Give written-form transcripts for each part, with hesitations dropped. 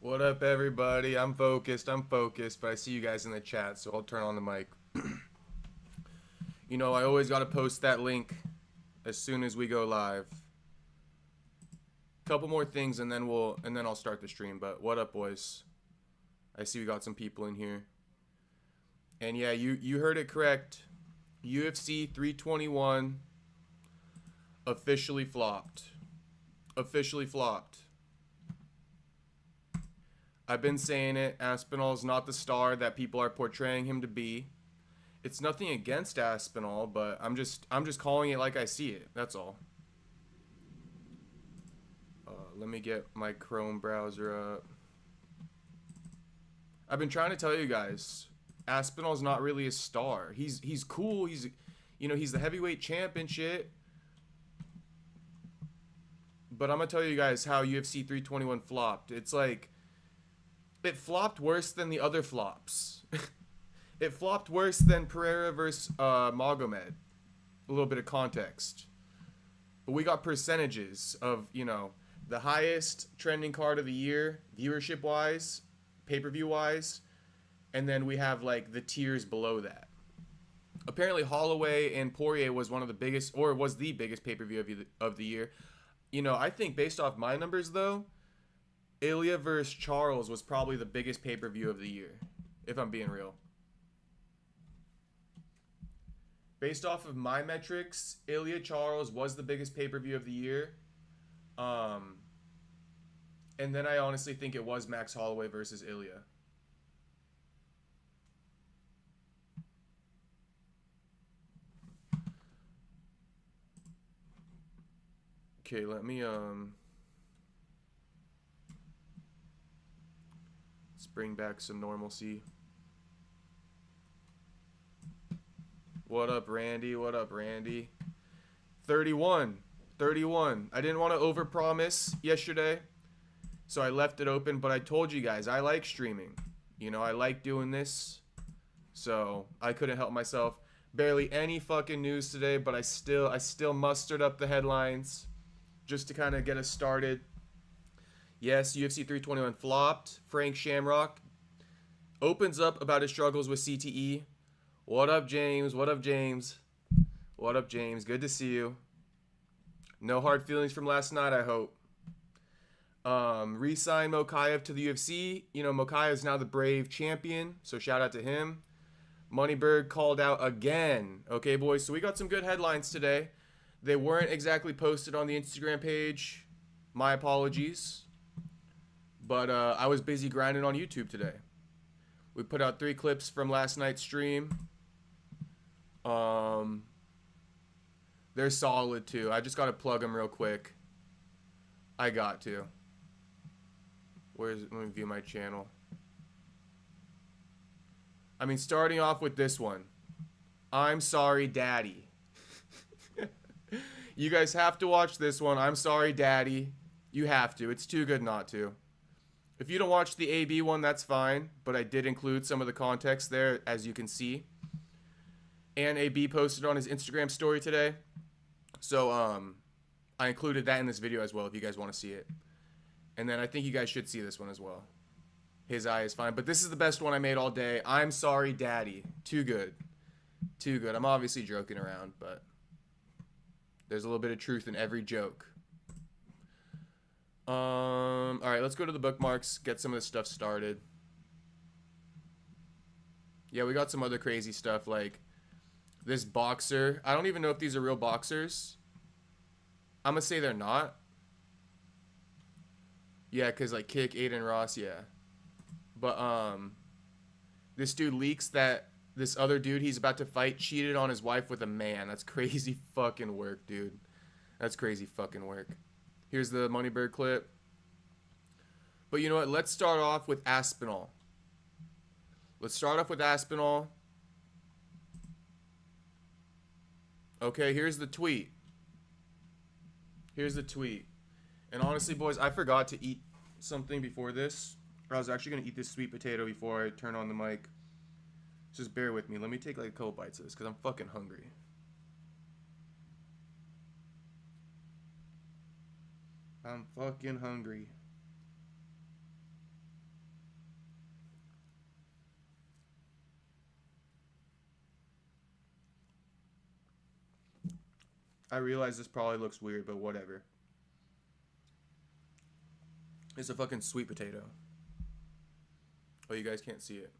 What up, everybody? I'm focused, but I see you guys in the chat, so I'll turn on the mic. I always got to post that link as soon as we go live. Couple more things and then I'll start the stream, but what up, boys? I see we got some people in here. And yeah, you heard it correct. UFC 321 officially flopped. Officially flopped. I've been saying it. Aspinall's not the star that people are portraying him to be. It's nothing against Aspinall, but I'm just calling it like I see it. That's all. Let me get my Chrome browser up. I've been trying to tell you guys, Aspinall's not really a star. He's cool. He's the heavyweight champ and shit. But I'm gonna tell you guys how UFC 321 flopped. It's like it flopped worse than the other flops. It flopped worse than Pereira versus Magomed. A little bit of context. But we got percentages of, the highest trending card of the year, viewership-wise, pay-per-view-wise, and then we have, like, the tiers below that. Apparently, Holloway and Poirier was one of the biggest, or was the biggest pay-per-view of the year. I think based off my numbers, though, Ilya versus Charles was probably the biggest pay-per-view of the year, if I'm being real. Based off of my metrics, Ilya Charles was the biggest pay-per-view of the year. And then I honestly think it was Max Holloway versus Ilya. Okay, let me let's bring back some normalcy. What up, Randy? What up, Randy? 31. I didn't want to overpromise yesterday, so I left it open, but I told you guys, I like streaming. I like doing this, so I couldn't help myself. Barely any fucking news today, but I still mustered up the headlines just to kind of get us started. Yes, UFC 321 flopped. Frank Shamrock opens up about his struggles with CTE. What up, James? What up, James? What up, James? Good to see you. No hard feelings from last night, I hope. Re-sign Mokaev to the UFC. Mokaev is now the Brave champion, so shout out to him. Moneyberg called out again. Okay, boys, so we got some good headlines today. They weren't exactly posted on the Instagram page. My apologies. But I was busy grinding on YouTube today. We put out 3 clips from last night's stream. They're solid too. I just gotta plug them real quick. I got to. Let me view my channel. Starting off with this one. I'm sorry, Daddy. You guys have to watch this one. I'm sorry, Daddy. You have to. It's too good not to. If you don't watch the AB one, that's fine. But I did include some of the context there, as you can see. And AB posted on his Instagram story today. So, I included that in this video as well, if you guys want to see it. And then I think you guys should see this one as well. His eye is fine. But this is the best one I made all day. I'm sorry, Daddy. Too good. Too good. I'm obviously joking around, but there's a little bit of truth in every joke. Alright, let's go to the bookmarks, get some of this stuff started. Yeah, we got some other crazy stuff, like this boxer. I don't even know if these are real boxers. I'm gonna say they're not. Yeah, because, like, Kick, Aiden Ross, yeah. But, this dude leaks that this other dude he's about to fight cheated on his wife with a man. That's crazy fucking work, dude. That's crazy fucking work. Here's the Moneyberg clip. But you know what? Let's start off with Aspinall. Let's start off with Aspinall. Okay, here's the tweet. Here's the tweet. And honestly, boys, I forgot to eat something before this. Or I was actually going to eat this sweet potato before I turn on the mic. Just bear with me. Let me take like a couple bites of this because I'm fucking hungry. I'm fucking hungry. I realize this probably looks weird, but whatever. It's a fucking sweet potato. Oh, you guys can't see it.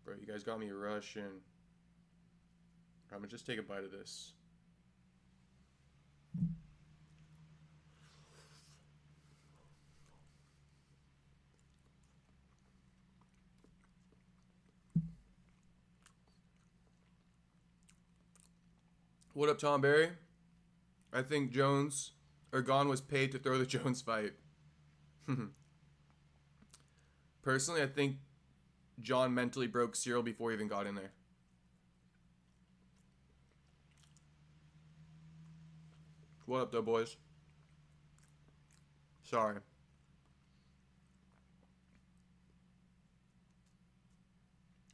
Bro, you guys got me Russian. I'm gonna just take a bite of this. What up, Tom Barry? I think Jones or Gon was paid to throw the Jones fight. Personally, I think Jon mentally broke Cyril before he even got in there. What up, though, boys? Sorry.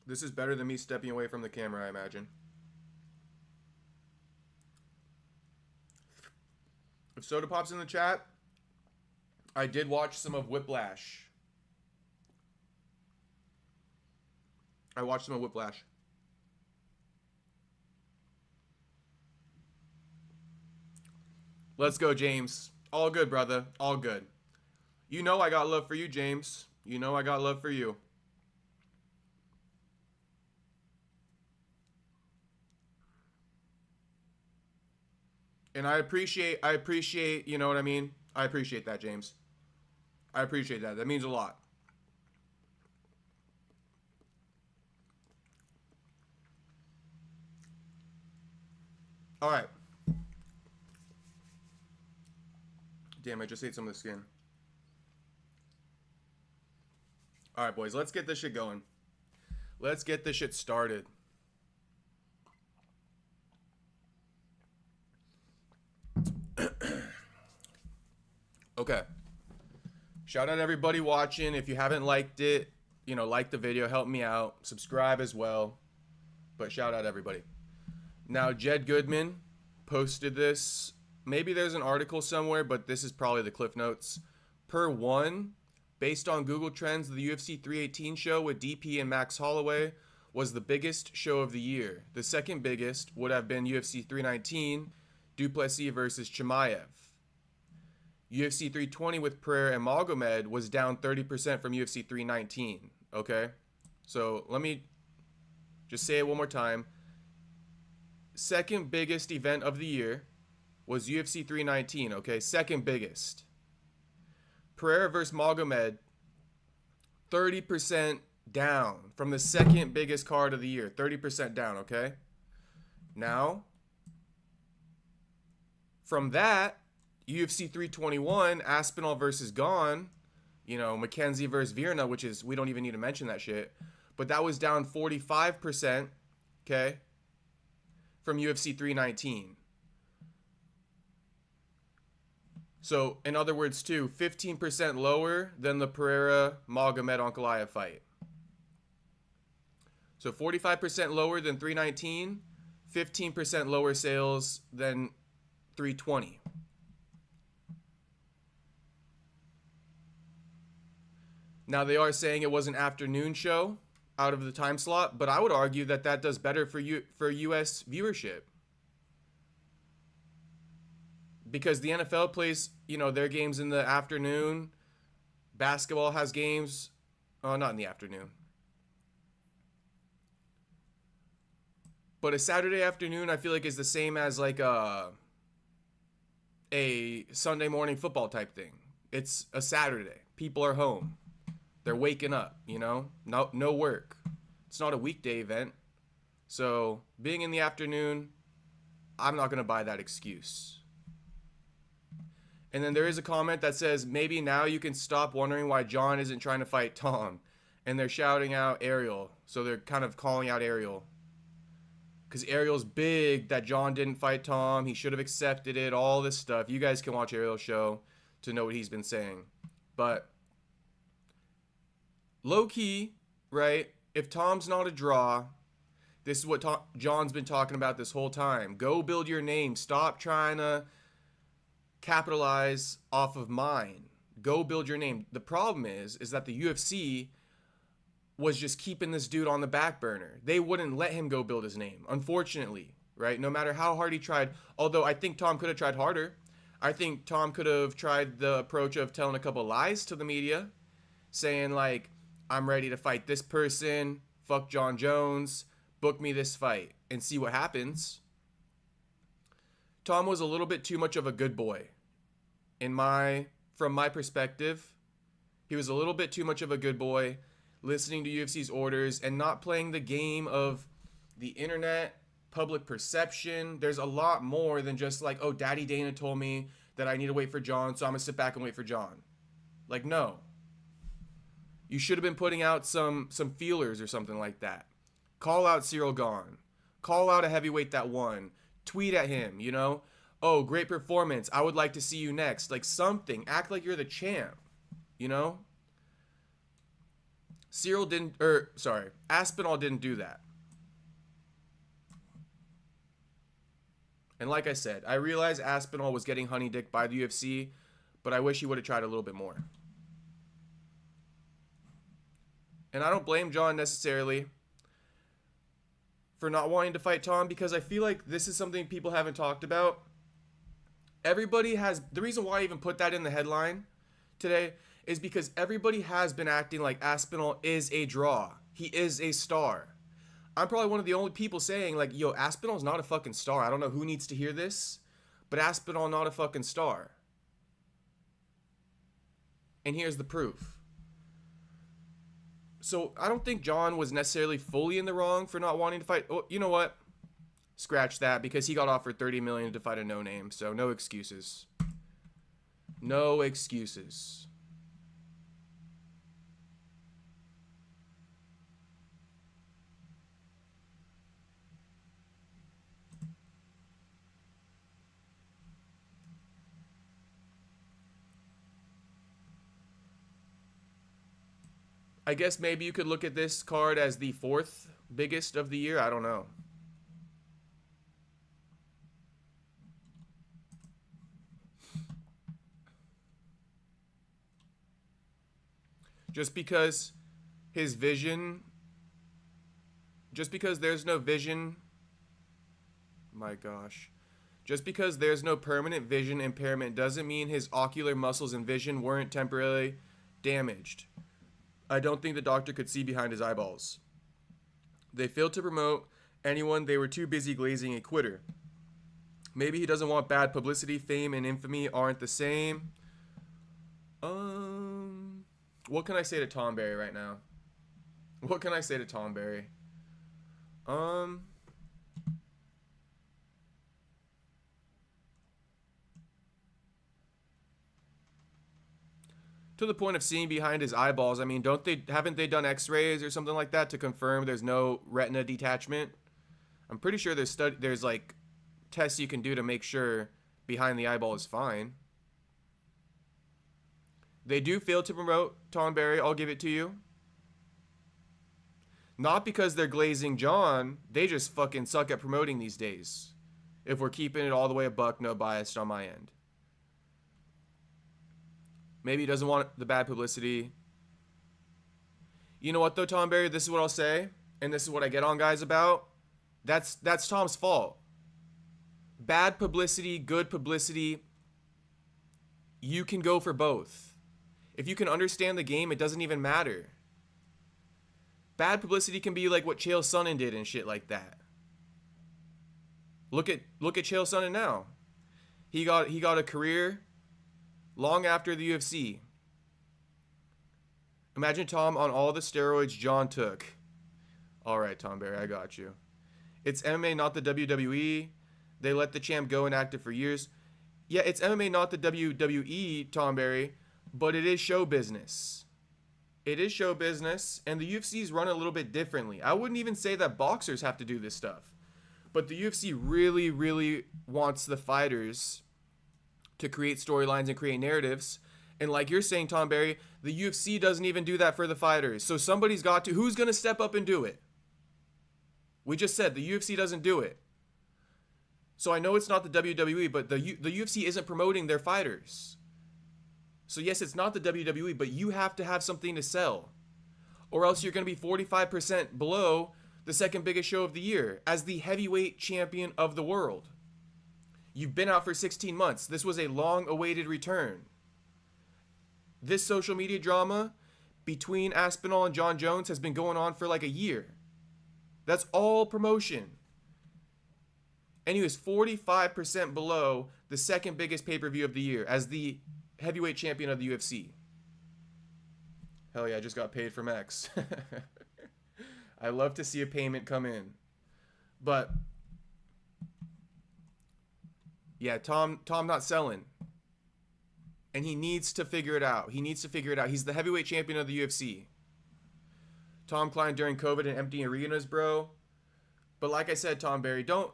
This is better than me stepping away from the camera, I imagine. If Soda Pop's in the chat, I did watch some of Whiplash. I watched some of Whiplash. Let's go, James. All good, brother. All good. You know I got love for you, James. You know I got love for you. And I appreciate, you know what I mean? I appreciate that, James. I appreciate that. That means a lot. All right. Damn, I just ate some of the skin. All right, boys, let's get this shit going. Let's get this shit started. Okay. Shout out everybody watching. If you haven't liked it, you know, like the video, help me out. Subscribe as well. But shout out everybody. Now, Jed Goodman posted this. Maybe there's an article somewhere, but this is probably the Cliff Notes. Per one, based on Google Trends, the UFC 318 show with DP and Max Holloway was the biggest show of the year. The second biggest would have been UFC 319, Duplessis versus Chimaev. UFC 320 with Pereira and Magomed was down 30% from UFC 319. Okay? So let me just say it one more time. Second biggest event of the year was UFC 319. Okay? Second biggest. Pereira versus Magomed, 30% down from the second biggest card of the year. 30% down, okay? Now, from that, UFC 321, Aspinall versus Gon, you know, McKenzie versus Virna, which is, we don't even need to mention that shit, but that was down 45%, okay, from UFC 319. So, in other words, too, 15% lower than the Pereira-Magomed Ankalaev fight. So, 45% lower than 319, 15% lower sales than 320. Now, they are saying it was an afternoon show out of the time slot, but I would argue that that does better for U.S. viewership. Because the NFL plays, you know, their games in the afternoon. Basketball has games, not in the afternoon. But a Saturday afternoon, I feel like, is the same as like a Sunday morning football type thing. It's a Saturday. People are home. They're waking up, you know? No work. It's not a weekday event. So, being in the afternoon, I'm not going to buy that excuse. And then there is a comment that says, maybe now you can stop wondering why Jon isn't trying to fight Tom. And they're shouting out Ariel. So they're kind of calling out Ariel. Because Ariel's big that Jon didn't fight Tom. He should have accepted it. All this stuff. You guys can watch Ariel's show to know what he's been saying. But low-key, right, if Tom's not a draw, this is what Jon's been talking about this whole time. Go build your name. Stop trying to capitalize off of mine. Go build your name. The problem is that the UFC was just keeping this dude on the back burner. They wouldn't let him go build his name, unfortunately, right? No matter how hard he tried. Although I think Tom could have tried harder. I think Tom could have tried the approach of telling a couple lies to the media, saying like, I'm ready to fight this person, fuck Jon Jones, book me this fight, and see what happens. Tom was a little bit too much of a good boy. From my perspective, he was a little bit too much of a good boy, listening to UFC's orders and not playing the game of the internet, public perception. There's a lot more than just like, oh, Daddy Dana told me that I need to wait for Jon, so I'm gonna sit back and wait for Jon. Like, no. You should have been putting out some feelers or something like that. Call out Cyril Gahn. Call out a heavyweight that won. Tweet at him, you know? Oh, great performance. I would like to see you next. Like something. Act like you're the champ, you know? Aspinall didn't do that. And like I said, I realized Aspinall was getting honey dick by the UFC, but I wish he would have tried a little bit more. And I don't blame Jon necessarily for not wanting to fight Tom, because I feel like this is something people haven't talked about. Everybody has, the reason why I even put that in the headline today is because everybody has been acting like Aspinall is a draw. He is a star. I'm probably one of the only people saying like, yo, Aspinall's not a fucking star. I don't know who needs to hear this, but Aspinall not a fucking star. And here's the proof. So I don't think Jon was necessarily fully in the wrong for not wanting to fight. Oh, you know what? Scratch that, because he got offered $30 million to fight a no-name. So no excuses. No excuses. I guess maybe you could look at this card as the fourth biggest of the year. I don't know. Just because his vision, just because there's no vision, my gosh. Just because there's no permanent vision impairment doesn't mean his ocular muscles and vision weren't temporarily damaged. I don't think the doctor could see behind his eyeballs. They failed to promote anyone. They were too busy glazing a quitter. Maybe he doesn't want bad publicity. Fame and infamy aren't the same. What can I say to Tom Berry right now? What can I say to Tom Berry? To the point of seeing behind his eyeballs, I mean, haven't they done x-rays or something like that to confirm there's no retina detachment? I'm pretty sure there's like tests you can do to make sure behind the eyeball is fine. They do fail to promote Tom Berry, I'll give it to you. Not because they're glazing Jon, they just fucking suck at promoting these days. If we're keeping it all the way a buck, no bias on my end. Maybe he doesn't want the bad publicity. You know what though, Tom Berry? This is what I'll say, and this is what I get on guys about. That's Tom's fault. Bad publicity, good publicity. You can go for both. If you can understand the game, it doesn't even matter. Bad publicity can be like what Chael Sonnen did and shit like that. Look at Chael Sonnen now. He got a career long after the UFC. Imagine Tom on all the steroids Jon took. All right, Tom Berry, I got you. It's MMA, not the WWE. They let the champ go inactive for years. Yeah, it's MMA, not the WWE, Tom Berry, but it is show business. It is show business, and the UFC's run a little bit differently. I wouldn't even say that boxers have to do this stuff, but the UFC really, really wants the fighters to create storylines and create narratives. And like you're saying, Tom Berry, the UFC doesn't even do that for the fighters. So somebody's got to. Who's going to step up and do it? We just said the UFC doesn't do it. So I know it's not the WWE, but the UFC isn't promoting their fighters. So yes, it's not the WWE, but you have to have something to sell. or else you're going to be 45% below the second biggest show of the year as the heavyweight champion of the world. You've been out for 16 months. This was a long-awaited return. This social media drama between Aspinall and Jon Jones has been going on for like a year. That's all promotion. And he was 45% below the second biggest pay-per-view of the year as the heavyweight champion of the UFC. Hell yeah, I just got paid from X. I love to see a payment come in. But yeah, Tom not selling. And he needs to figure it out. He's the heavyweight champion of the UFC. Tom Klein during COVID and empty arenas, bro. But like I said, Tom Barry, Tom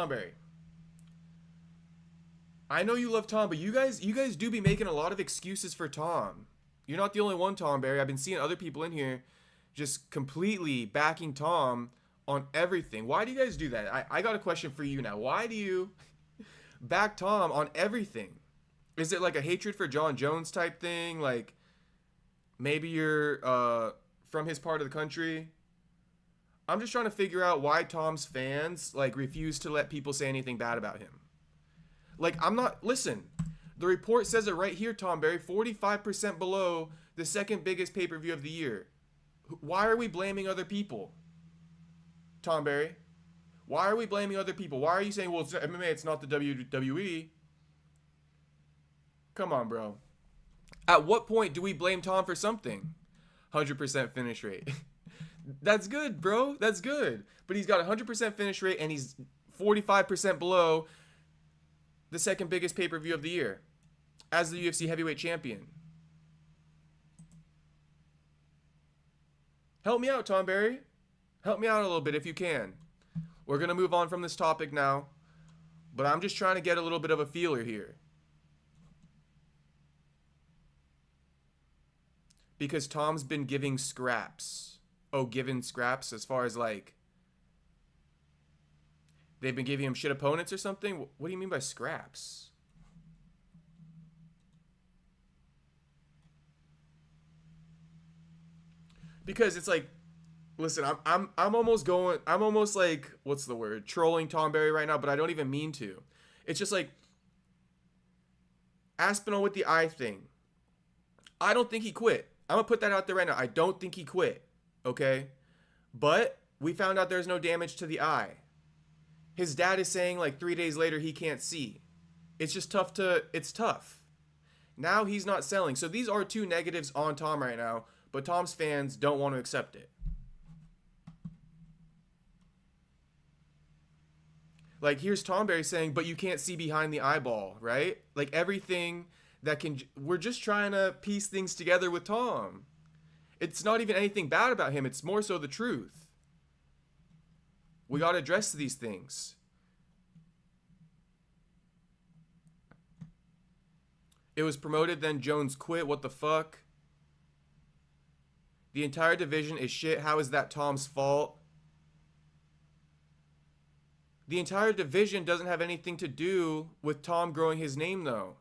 Barry. I know you love Tom, but you guys do be making a lot of excuses for Tom. You're not the only one, Tom Barry. I've been seeing other people in here just completely backing Tom on everything. Why do you guys do that? I got a question for you now. Why do you back Tom on everything? Is it like a hatred for Jon Jones type thing? Like maybe you're from his part of the country? I'm just trying to figure out why Tom's fans like refuse to let people say anything bad about him. Like listen, the report says it right here, Tom Barry, 45% below the second biggest pay-per-view of the year. Why are we blaming other people? Tom Barry, why are we blaming other people? Why are you saying, well, it's MMA, it's not the WWE? Come on, bro. At what point do we blame Tom for something? 100% finish rate. That's good, bro. That's good. But he's got a 100% finish rate and he's 45% below the second biggest pay-per-view of the year as the UFC heavyweight champion. Help me out, Tom Barry. Help me out a little bit if you can. We're going to move on from this topic now, but I'm just trying to get a little bit of a feeler here. Because Tom's been giving scraps. Oh, giving scraps as far as like they've been giving him shit opponents or something? What do you mean by scraps? Because it's like, listen, I'm almost like, what's the word? Trolling Tom Barry right now, but I don't even mean to. It's just like Aspinall with the eye thing. I don't think he quit. I'm going to put that out there right now. I don't think he quit. Okay? But we found out there's no damage to the eye. His dad is saying like 3 days later he can't see. It's just it's tough. Now he's not selling. So these are two negatives on Tom right now, but Tom's fans don't want to accept it. Like here's Tom Barry saying, but you can't see behind the eyeball, right? Like everything we're just trying to piece things together with Tom. It's not even anything bad about him. It's more so the truth. We got to address these things. It was promoted, then Jones quit. What the fuck? The entire division is shit. How is that Tom's fault? The entire division doesn't have anything to do with Tom growing his name, though.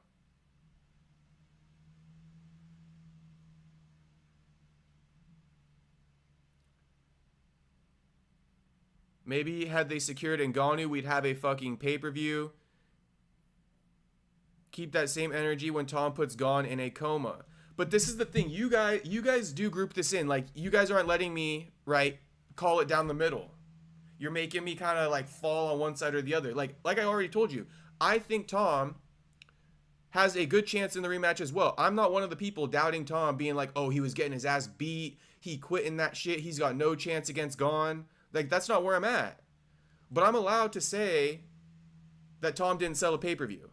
Maybe had they secured Ngannou, we'd have a fucking pay-per-view. Keep that same energy when Tom puts Gon in a coma. But this is the thing. You guys do group this in. Like, you guys aren't letting me, right, call it down the middle. You're making me kind of, like, fall on one side or the other. Like I already told you, I think Tom has a good chance in the rematch as well. I'm not one of the people doubting Tom, being like, oh, he was getting his ass beat. He quit in that shit. He's got no chance against Gon. Like, that's not where I'm at. But I'm allowed to say that Tom didn't sell a pay-per-view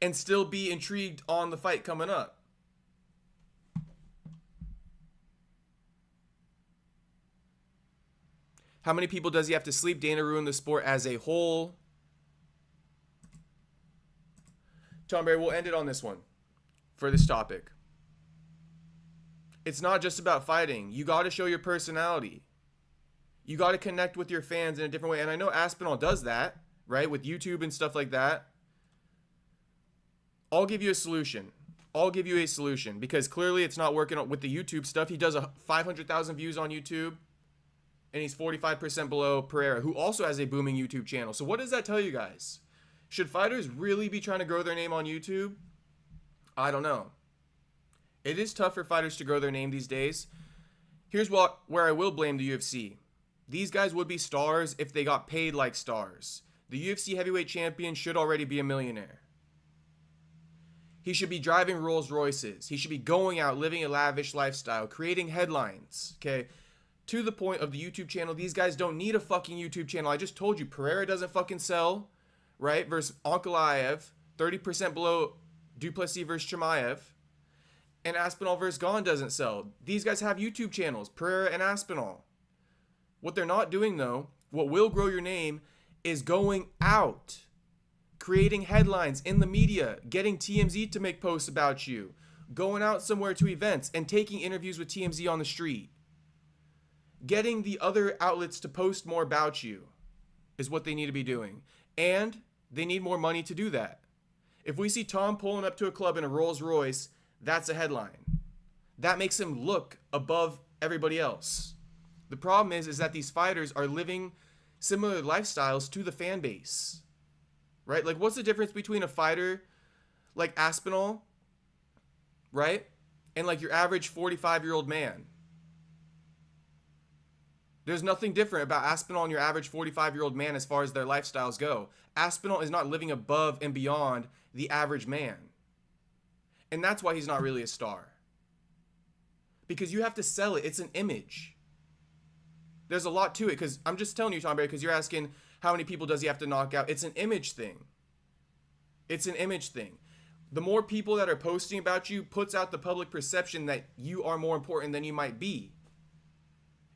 and still be intrigued on the fight coming up. How many people does he have to sleep? Dana ruined the sport as a whole. Tom Barry, we'll end it on this one for this topic. It's not just about fighting. You got to show your personality. You got to connect with your fans in a different way. And I know Aspinall does that, right? With YouTube and stuff like that. I'll give you a solution. I'll give you a solution because clearly it's not working with the YouTube stuff. He does a 500,000 views on YouTube and he's 45% below Pereira, who also has a booming YouTube channel. So what does that tell you guys? Should fighters really be trying to grow their name on YouTube? I don't know. It is tough for fighters to grow their name these days. Here's where I will blame the UFC. These guys would be stars if they got paid like stars. The UFC heavyweight champion should already be a millionaire. He should be driving Rolls Royces. He should be going out, living a lavish lifestyle, creating headlines, okay? To the point of the YouTube channel, these guys don't need a fucking YouTube channel. I just told you, Pereira doesn't fucking sell, right? Versus Ankalaev, 30% below Duplessis versus Chimaev. And Aspinall versus Gon doesn't sell. These guys have YouTube channels, Pereira and Aspinall. What they're not doing, though, what will grow your name is going out, creating headlines in the media, getting TMZ to make posts about you, going out somewhere to events and taking interviews with TMZ on the street. Getting the other outlets to post more about you is what they need to be doing. And they need more money to do that. If we see Tom pulling up to a club in a Rolls Royce, that's a headline. That makes him look above everybody else. The problem is that these fighters are living similar lifestyles to the fan base. Right? Like, what's the difference between a fighter like Aspinall, right? And like your average 45-year-old man? There's nothing different about Aspinall and your average 45-year-old man as far as their lifestyles go. Aspinall is not living above and beyond the average man. And that's why he's not really a star. Because you have to sell it. It's an image. There's a lot to it. Because I'm just telling you, Tom Barry, because you're asking how many people does he have to knock out. It's an image thing. It's an image thing. The more people that are posting about you puts out the public perception that you are more important than you might be.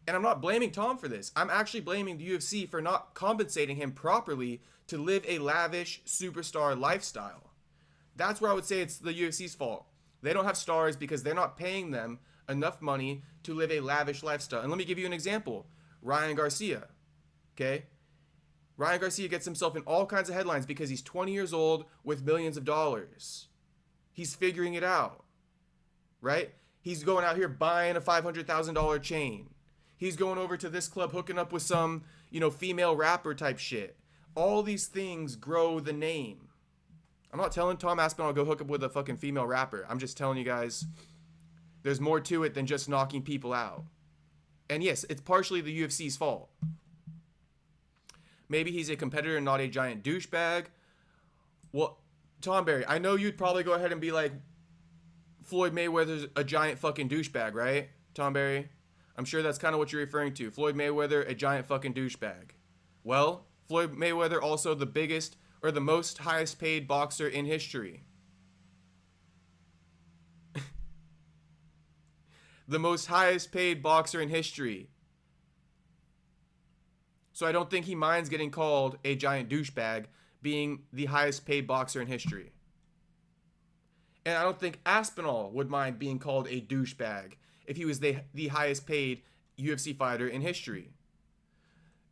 And I'm not blaming Tom for this. I'm actually blaming the UFC for not compensating him properly to live a lavish superstar lifestyle. That's where I would say it's the UFC's fault. They don't have stars because they're not paying them enough money to live a lavish lifestyle. And let me give you an example. Ryan Garcia. Okay? Ryan Garcia gets himself in all kinds of headlines because he's 20 years old with millions of dollars. He's figuring it out. Right? He's going out here buying a $500,000 chain. He's going over to this club hooking up with some, female rapper type shit. All these things grow the name. I'm not telling Tom Aspinall to go hook up with a fucking female rapper. I'm just telling you guys there's more to it than just knocking people out. And yes, it's partially the UFC's fault. Maybe he's a competitor and not a giant douchebag. Well, Tom Barry, I know you'd probably go ahead and be like, Floyd Mayweather's a giant fucking douchebag, right? Tom Barry? I'm sure that's kind of what you're referring to. Floyd Mayweather, a giant fucking douchebag. Well, Floyd Mayweather also the biggest or the most highest paid boxer in history. The most highest paid boxer in history. So I don't think he minds getting called a giant douchebag being the highest paid boxer in history. And I don't think Aspinall would mind being called a douchebag if he was the highest paid UFC fighter in history.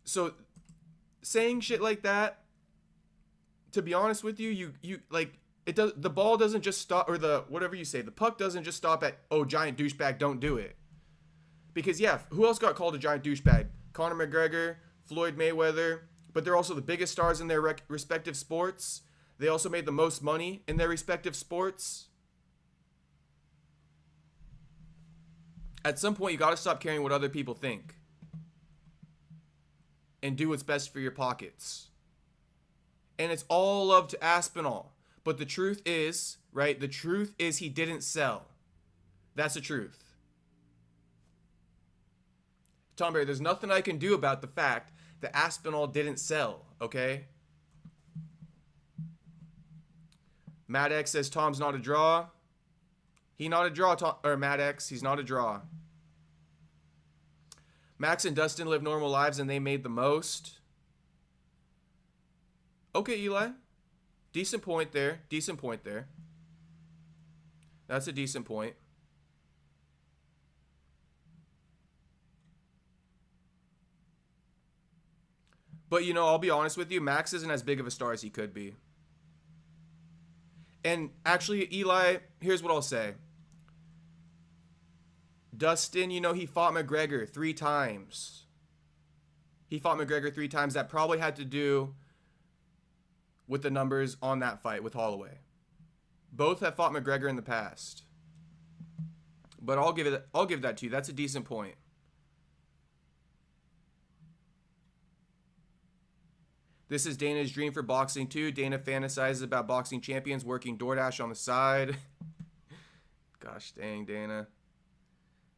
So saying shit like that, to be honest with you, you like it does. The ball doesn't just stop, or the whatever you say, the puck doesn't just stop at, oh, giant douchebag, don't do it. Because yeah, who else got called a giant douchebag? Conor McGregor, Floyd Mayweather, but they're also the biggest stars in their respective sports. They also made the most money in their respective sports. At some point, you got to stop caring what other people think and do what's best for your pockets. And it's all love to Aspinall. But the truth is, right, the truth is he didn't sell. That's the truth. Tom Barry, there's nothing I can do about the fact that Aspinall didn't sell, okay? Matt X says Tom's not a draw. He not a draw, Matt X, he's not a draw. Max and Dustin live normal lives and they made the most. Okay, Eli. Decent point there. Decent point there. That's a decent point. But, I'll be honest with you. Max isn't as big of a star as he could be. And actually, Eli, here's what I'll say. Dustin, you know, he fought McGregor 3 times. He fought McGregor 3 times. That probably had to do with the numbers on that fight with Holloway. Both have fought McGregor in the past. But I'll give that to you. That's a decent point. This is Dana's dream for boxing too. Dana fantasizes about boxing champions working DoorDash on the side. Gosh dang, Dana.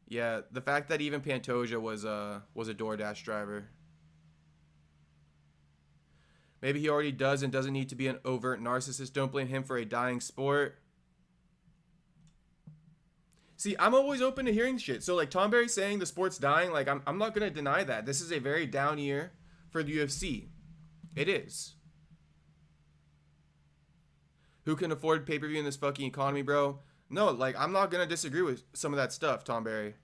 Yeah, the fact that even Pantoja was a DoorDash driver. Maybe he already does and doesn't need to be an overt narcissist. Don't blame him for a dying sport. See, I'm always open to hearing shit. So, like, Tom Berry saying the sport's dying, like, I'm not going to deny that. This is a very down year for the UFC. It is. Who can afford pay-per-view in this fucking economy, bro? No, like, I'm not going to disagree with some of that stuff, Tom Berry.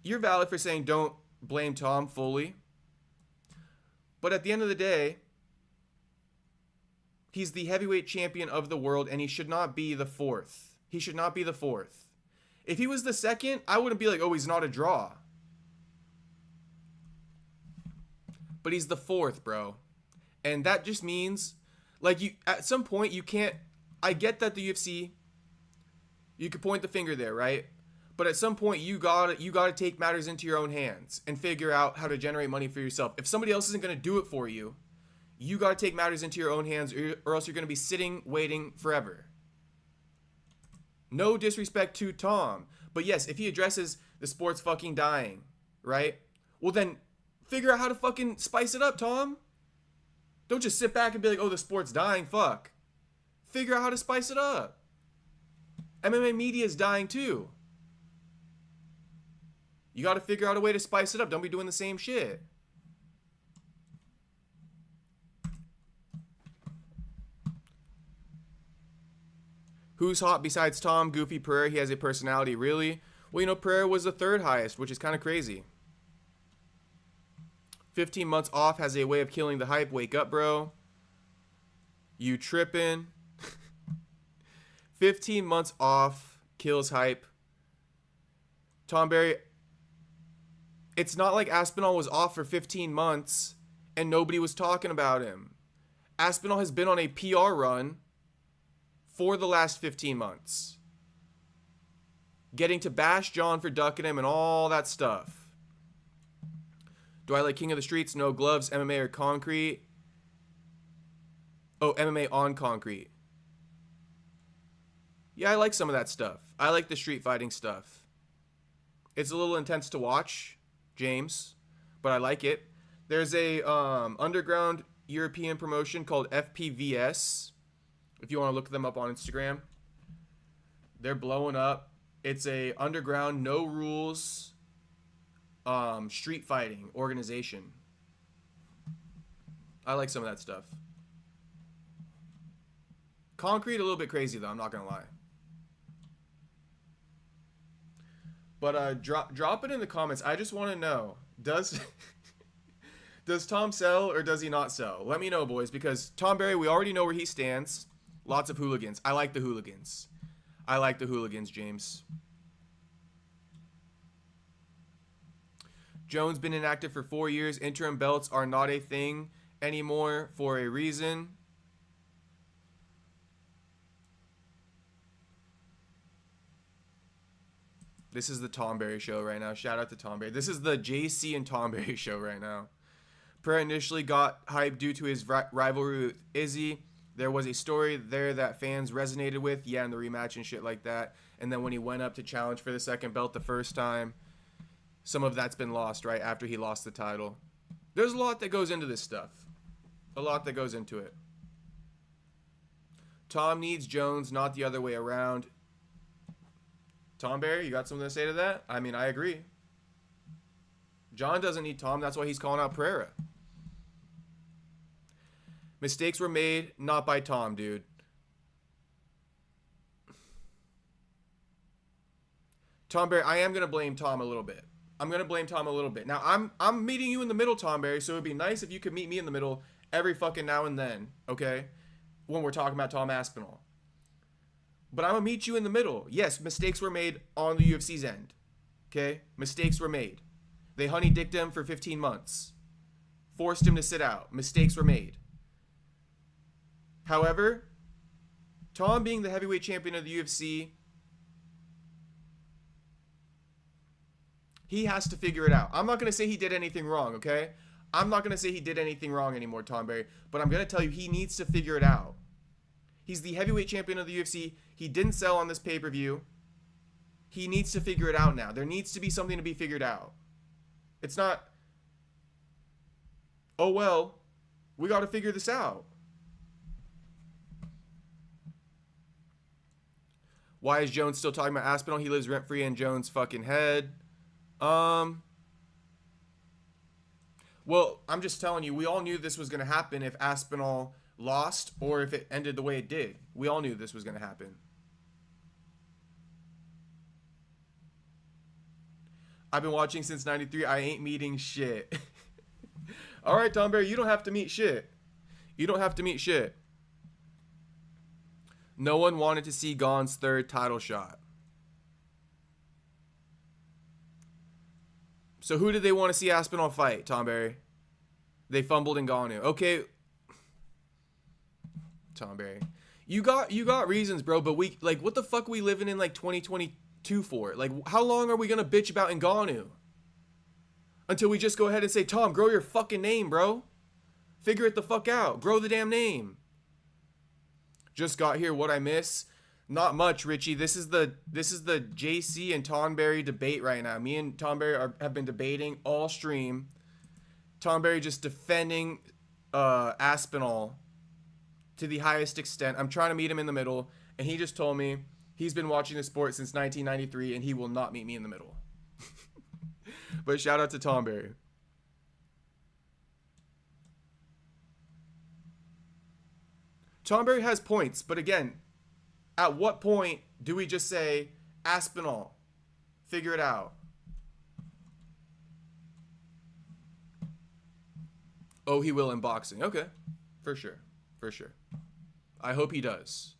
You're valid for saying don't blame Tom fully. But at the end of the day, he's the heavyweight champion of the world, and he should not be the fourth. He should not be the fourth. If he was the second, I wouldn't be like, oh, he's not a draw. But he's the fourth, bro. And that just means, like, you at some point, you can't... I get that the UFC, you could point the finger there, right? But at some point, you gotta take matters into your own hands and figure out how to generate money for yourself. If somebody else isn't going to do it for you, you gotta take matters into your own hands, or else you're going to be sitting, waiting forever. No disrespect to Tom. But yes, if he addresses the sport's fucking dying, right? Well, then figure out how to fucking spice it up, Tom. Don't just sit back and be like, oh, the sport's dying, fuck. Figure out how to spice it up. MMA media is dying too. You got to figure out a way to spice it up. Don't be doing the same shit. Who's hot besides Tom? Goofy Pereira. He has a personality, really? Well, you know, Pereira was the third highest, which is kind of crazy. 15 months off has a way of killing the hype. Wake up, bro. You tripping. 15 months off kills hype. Tom Berry. It's not like Aspinall was off for 15 months and nobody was talking about him. Aspinall has been on a PR run for the last 15 months. Getting to bash Jon for ducking him and all that stuff. Do I like King of the Streets? No gloves, MMA or concrete? Oh, MMA on concrete. Yeah, I like some of that stuff. I like the street fighting stuff. It's a little intense to watch, James, but I like it. There's a underground European promotion called FPVS. If you want to look them up on Instagram, they're blowing up. It's a underground, no rules, street fighting organization. I like some of that stuff. Concrete, a little bit crazy though, I'm not gonna lie. But drop it in the comments. I just want to know, does Tom sell or does he not sell? Let me know, boys, because Tom Berry, we already know where he stands. Lots of hooligans. I like the hooligans. I like the hooligans, James. Jones been inactive for 4 years. Interim belts are not a thing anymore for a reason. This is the Tom Berry show right now. Shout out to Tom Berry. This is the JC and Tom Berry show right now. Pereira initially got hyped due to his rivalry with Izzy. There was a story there that fans resonated with. Yeah, in the rematch and shit like that. And then when he went up to challenge for the second belt the first time, some of that's been lost, right, after he lost the title. There's a lot that goes into this stuff. A lot that goes into it. Tom needs Jones, not the other way around. Tom Berry, you got something to say to that? I mean, I agree. Jon doesn't need Tom. That's why he's calling out Pereira. Mistakes were made, not by Tom, dude. Tom Berry, I am going to blame Tom a little bit. I'm going to blame Tom a little bit. Now, I'm meeting you in the middle, Tom Berry, so it would be nice if you could meet me in the middle every fucking now and then, okay? when we're talking about Tom Aspinall. But I'm going to meet you in the middle. Yes, mistakes were made on the UFC's end. Okay? Mistakes were made. They honey-dicked him for 15 months. Forced him to sit out. Mistakes were made. However, Tom being the heavyweight champion of the UFC, he has to figure it out. I'm not going to say he did anything wrong, okay? I'm not going to say he did anything wrong anymore, Tom Berry, but I'm going to tell you he needs to figure it out. He's the heavyweight champion of the UFC. He didn't sell on this pay-per-view. He needs to figure it out now. There needs to be something to be figured out. It's not, oh, well, we got to figure this out. Why is Jones still talking about Aspinall? He lives rent-free in Jones' fucking head. Well, I'm just telling you, we all knew this was going to happen if Aspinall lost or if it ended the way it did. We all knew this was going to happen. I've been watching since 93. I ain't meeting shit. All right, Tom Berry, you don't have to meet shit. You don't have to meet shit. No one wanted to see Gon's third title shot. So who did they want to see Aspinall fight, Tom Berry? They fumbled Ngannou. Okay. Tom Berry. You got reasons, bro, but we, like, what the fuck are we living in, like, 2022 for? Like, how long are we gonna bitch about Ngannou? Until we just go ahead and say, Tom, grow your fucking name, bro. Figure it the fuck out. Grow the damn name. Just got here. What I miss? Not much, Richie. This is the JC and Tom Berry debate right now. Me and Tom Berry have been debating all stream. Tom Berry just defending Aspinall to the highest extent. I'm trying to meet him in the middle, and he just told me he's been watching the sport since 1993, and he will not meet me in the middle. But shout out to Tom Berry. Tom Berry has points, but again, at what point do we just say, Aspinall, figure it out? Oh, he will in boxing. Okay, for sure, for sure. I hope he does.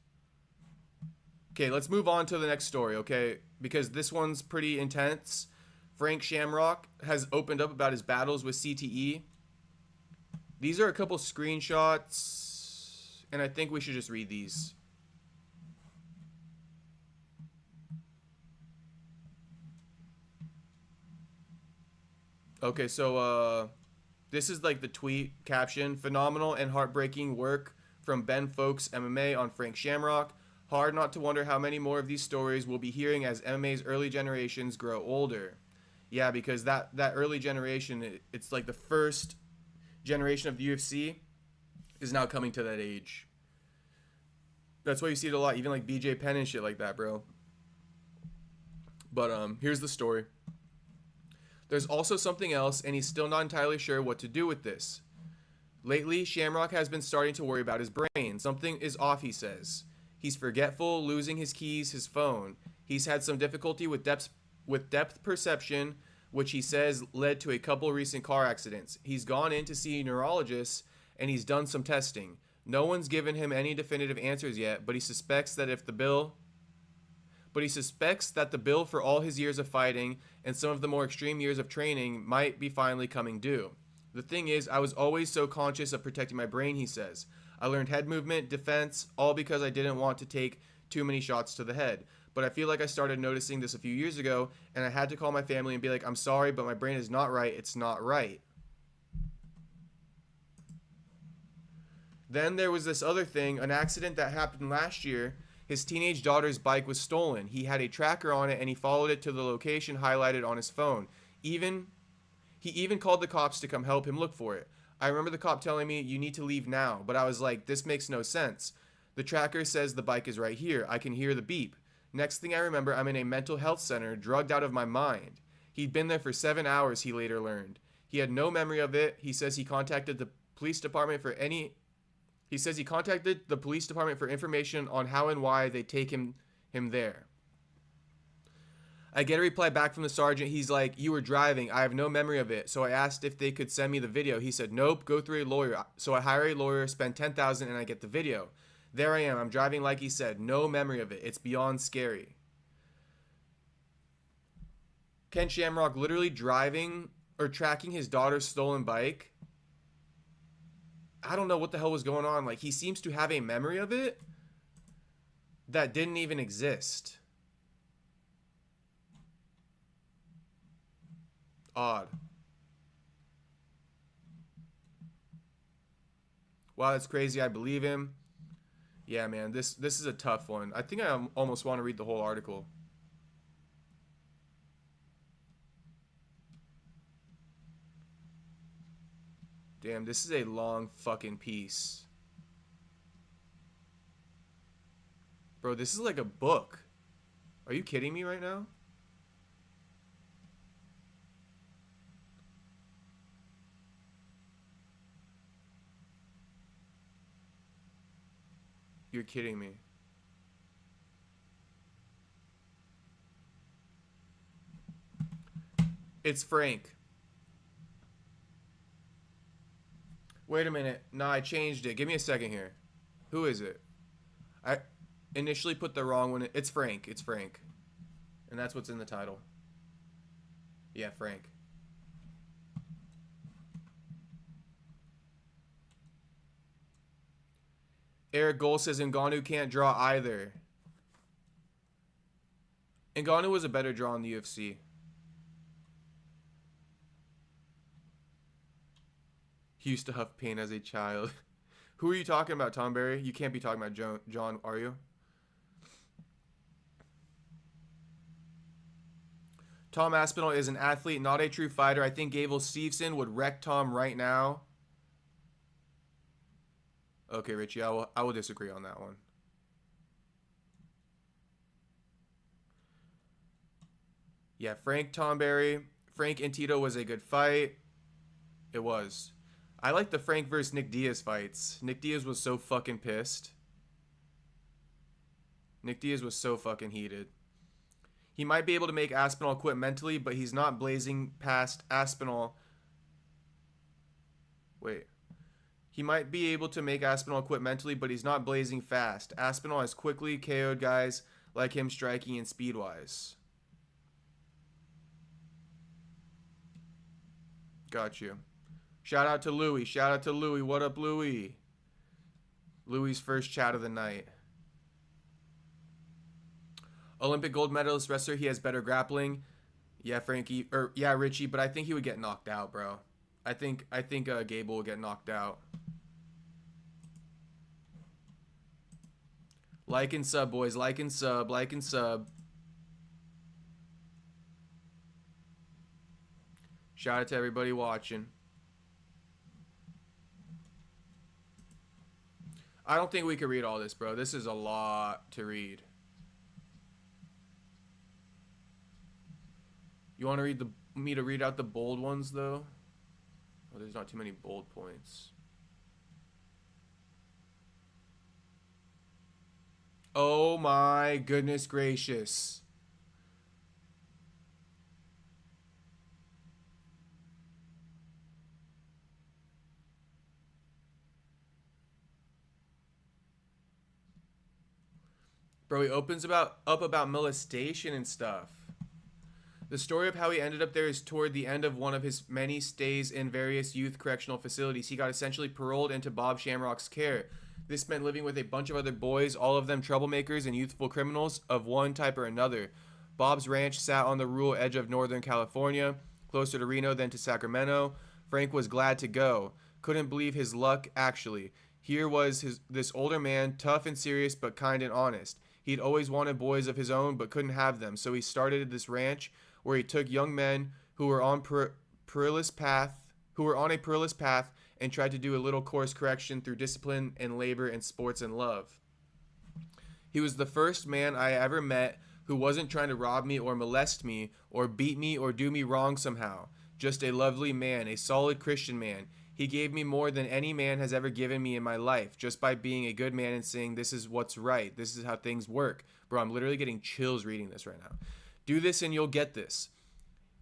Okay, let's move on to the next story, okay? Because this one's pretty intense. Frank Shamrock has opened up about his battles with CTE. These are a couple screenshots, and I think we should just read these. Okay, so this is like the tweet caption. Phenomenal and heartbreaking work from Ben Folks MMA on Frank Shamrock. Hard not to wonder how many more of these stories we'll be hearing as MMA's early generations grow older. Yeah, because that early generation, it's like the first generation of the UFC is now coming to that age. That's why you see it a lot, even like BJ Penn and shit like that, bro. But here's the story. There's also something else, and he's still not entirely sure what to do with this. Lately, Shamrock has been starting to worry about his brain. Something is off, he says. He's forgetful, losing his keys, his phone. He's had some difficulty with depth perception, which he says led to a couple recent car accidents. He's gone in to see neurologists, and he's done some testing. No one's given him any definitive answers yet, but he suspects that the bill for all his years of fighting and some of the more extreme years of training might be finally coming due. The thing is, I was always so conscious of protecting my brain, he says. I learned head movement, defense, all because I didn't want to take too many shots to the head. But I feel like I started noticing this a few years ago, and I had to call my family and be like, I'm sorry, but my brain is not right. It's not right. Then there was this other thing, an accident that happened last year. His teenage daughter's bike was stolen. He had a tracker on it, and he followed it to the location highlighted on his phone. He even called the cops to come help him look for it. I remember the cop telling me, you need to leave now. But I was like, this makes no sense. The tracker says the bike is right here. I can hear the beep. Next thing I remember, I'm in a mental health center, drugged out of my mind. He'd been there for 7 hours, he later learned. He had no memory of it. He says he contacted the police department for information on how and why they take him there. I get a reply back from the sergeant. He's like, you were driving. I have no memory of it. So I asked if they could send me the video. He said, nope, go through a lawyer. So I hire a lawyer, spend $10,000, and I get the video. There I am. I'm driving like he said. No memory of it. It's beyond scary. Ken Shamrock literally driving or tracking his daughter's stolen bike. I don't know what the hell was going on. Like, he seems to have a memory of it that didn't even exist. Odd. Wow, that's crazy. I believe him. Yeah, man, this is a tough one. I think I almost want to read the whole article. Damn, this is a long fucking piece. Bro, this is like a book. Are you kidding me right now? You're kidding me. It's Frank. Wait a minute. No, I changed it. Give me a second here. Who is it? I initially put the wrong one in. It's Frank. It's Frank. And that's what's in the title. Yeah, Frank. Eric Gold says Ngannou can't draw either. Ngannou was a better draw in the UFC. He used to huff pain as a child. Who are you talking about, Tom Berry? You can't be talking about John, are you? Tom Aspinall is an athlete, not a true fighter. I think Gable Steveson would wreck Tom right now. Okay, Richie, I will disagree on that one. Yeah, Frank Tomberry. Frank and Tito was a good fight. It was. I like the Frank versus Nick Diaz fights. Nick Diaz was so fucking pissed. Nick Diaz was so fucking heated. He might be able to make Aspinall quit mentally, but he's not blazing past Aspinall. Wait. He might be able to make Aspinall quit mentally, but he's not blazing fast. Aspinall has quickly KO'd guys like him striking and speed-wise. Got you. Shout out to Louie. Shout out to Louie. What up, Louie? Louie's first chat of the night. Olympic gold medalist wrestler. He has better grappling. Yeah, Frankie. Or yeah, Richie. But I think he would get knocked out, bro. I think Gable will get knocked out. Like and sub, boys. Like and sub. Like and sub. Shout out to everybody watching. I don't think we could read all this, bro. This is a lot to read. You want to read me to read out the bold ones, though? Oh, there's not too many bold points. Oh my goodness gracious. Bro, he opens up about molestation and stuff. The story of how he ended up there is toward the end of one of his many stays in various youth correctional facilities. He got essentially paroled into Bob Shamrock's care. This meant living with a bunch of other boys, all of them troublemakers and youthful criminals of one type or another. Bob's ranch sat on the rural edge of Northern California, closer to Reno than to Sacramento. Frank was glad to go. Couldn't believe his luck, actually. Here was this older man, tough and serious but kind and honest. He'd always wanted boys of his own but couldn't have them, so he started this ranch where he took young men who were on a perilous path and tried to do a little course correction through discipline and labor and sports and love. He was the first man I ever met who wasn't trying to rob me or molest me or beat me or do me wrong somehow. Just a lovely man, a solid Christian man. He gave me more than any man has ever given me in my life, just by being a good man and saying this is what's right. This is how things work. Bro, I'm literally getting chills reading this right now. Do this and you'll get this.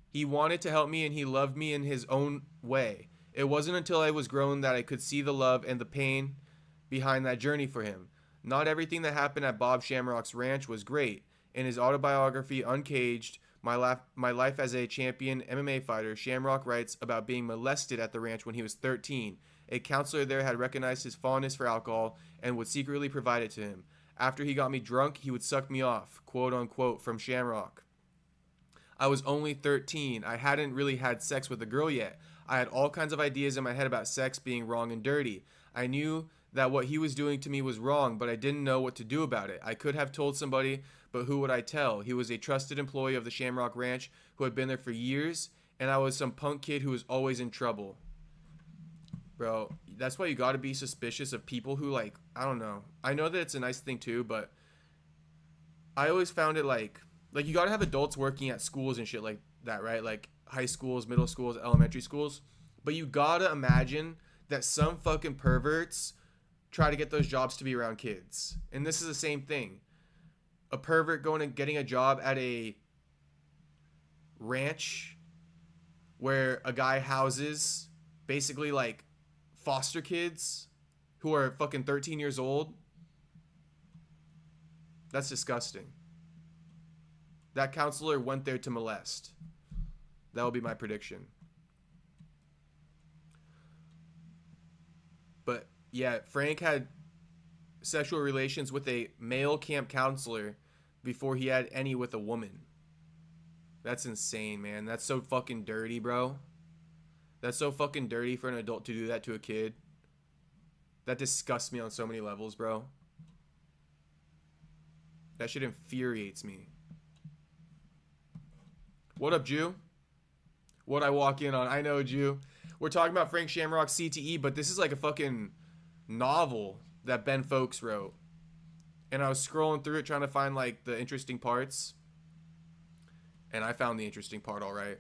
He wanted to help me and he loved me in his own way. It wasn't until I was grown that I could see the love and the pain behind that journey for him. Not everything that happened at Bob Shamrock's ranch was great. In his autobiography, Uncaged, my life as a champion MMA fighter, Shamrock writes about being molested at the ranch when he was 13. A counselor there had recognized his fondness for alcohol and would secretly provide it to him. After he got me drunk, he would suck me off, quote unquote, from Shamrock. I was only 13. I hadn't really had sex with a girl yet. I had all kinds of ideas in my head about sex being wrong and dirty. I knew that what he was doing to me was wrong, but I didn't know what to do about it. I could have told somebody, but who would I tell? He was a trusted employee of the Shamrock Ranch who had been there for years, and I was some punk kid who was always in trouble. Bro, that's why you gotta be suspicious of people who, like, I don't know. I know that it's a nice thing too, but I always found it like you gotta have adults working at schools and shit like that, right? Like high schools, middle schools, elementary schools. But you gotta imagine that some fucking perverts try to get those jobs to be around kids. And this is the same thing. A pervert going and getting a job at a ranch where a guy houses basically like foster kids who are fucking 13 years old. That's disgusting. That counselor went there to molest. That will be my prediction. But yeah, Frank had sexual relations with a male camp counselor before he had any with a woman. That's insane, man. That's so fucking dirty, bro. That's so fucking dirty for an adult to do that to a kid. That disgusts me on so many levels, bro. That shit infuriates me. What up, Jew? What I walk in on? I know, Jew. We're talking about Frank Shamrock's CTE, but this is like a fucking novel that Ben Folks wrote. And I was scrolling through it trying to find like the interesting parts. And I found the interesting part all right.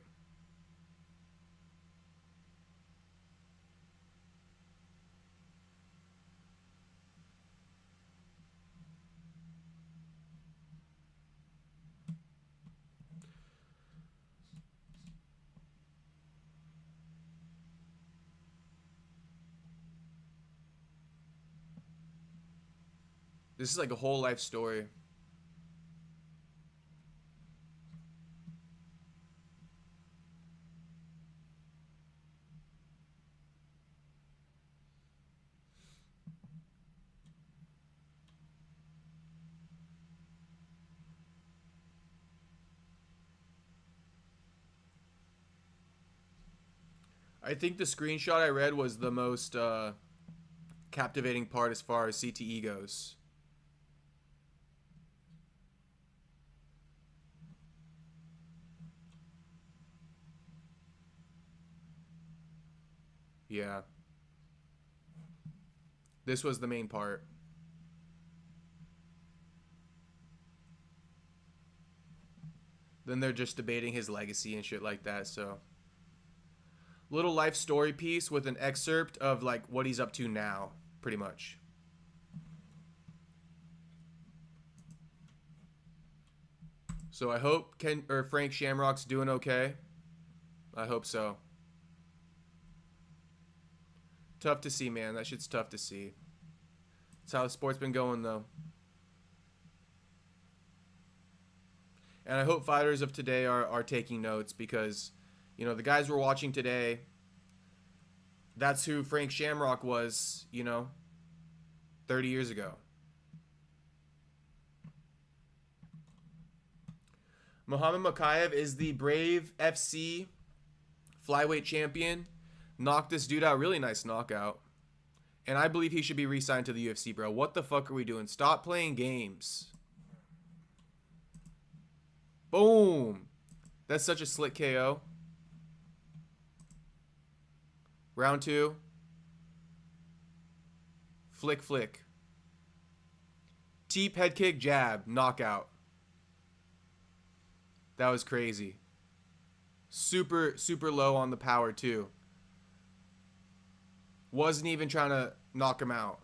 This is like a whole life story. I think the screenshot I read was the most captivating part as far as CTE goes. Yeah. This was the main part. Then they're just debating his legacy and shit like that, so. Little life story piece with an excerpt of like what he's up to now, pretty much. So I hope Frank Shamrock's doing okay. I hope so. Tough to see, man. That shit's tough to see. That's how the sport's been going, though. And I hope fighters of today are taking notes because, you know, the guys we're watching today, that's who Frank Shamrock was, you know, 30 years ago. Muhammad Mokaev is the Brave FC flyweight champion. Knocked this dude out. Really nice knockout. And I believe he should be re-signed to the UFC, bro. What the fuck are we doing? Stop playing games. Boom. That's such a slick KO. Round 2. Flick, flick. Teep, head kick, jab, knockout. That was crazy. Super, super low on the power, too. Wasn't even trying to knock him out.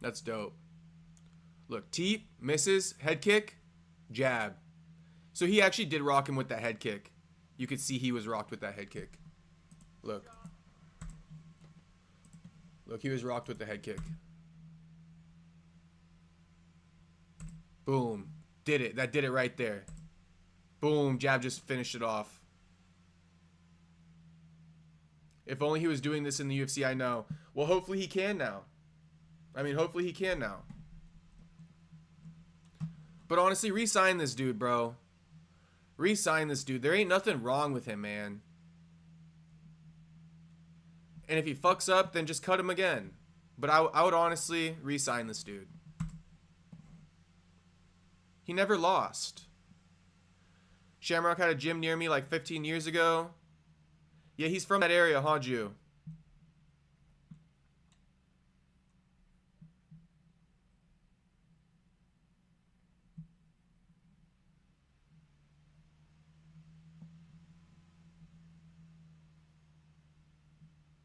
That's dope. Look, teep, misses, head kick, jab. So he actually did rock him with that head kick. You could see he was rocked with that head kick. Look. Look, he was rocked with the head kick. Boom. Did it. That did it right there. Boom. Jab just finished it off. If only he was doing this in the UFC, I know. Well, hopefully he can now. I mean, hopefully he can now. But honestly, re-sign this dude, bro. Re-sign this dude. There ain't nothing wrong with him, man. And if he fucks up, then just cut him again. But I would honestly re-sign this dude. He never lost. Shamrock had a gym near me like 15 years ago. Yeah, he's from that area, huh, Jew?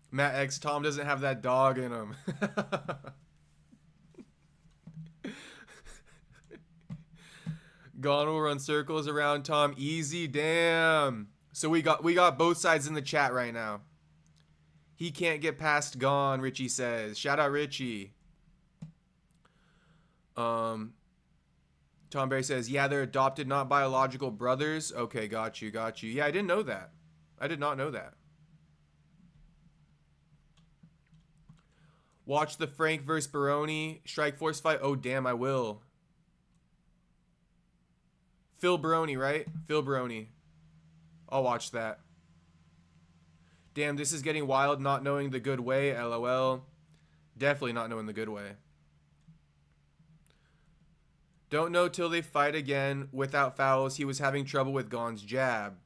Matt X, Tom doesn't have that dog in him. Gon will run circles around Tom. Easy, damn. So we got both sides in the chat right now. He can't get past Gon, Richie says. Shout out Richie. Tom Berry says, yeah, they're adopted, not biological brothers. Okay, got you. Yeah, I didn't know that. I did not know that. Watch the Frank vs. Baroni Strikeforce fight. Oh, damn, I will. Phil Baroni, right? Phil Baroni. I'll watch that. Damn, this is getting wild, not knowing the good way. LOL. Definitely not knowing the good way. Don't know till they fight again without fouls. He was having trouble with Gon's jab.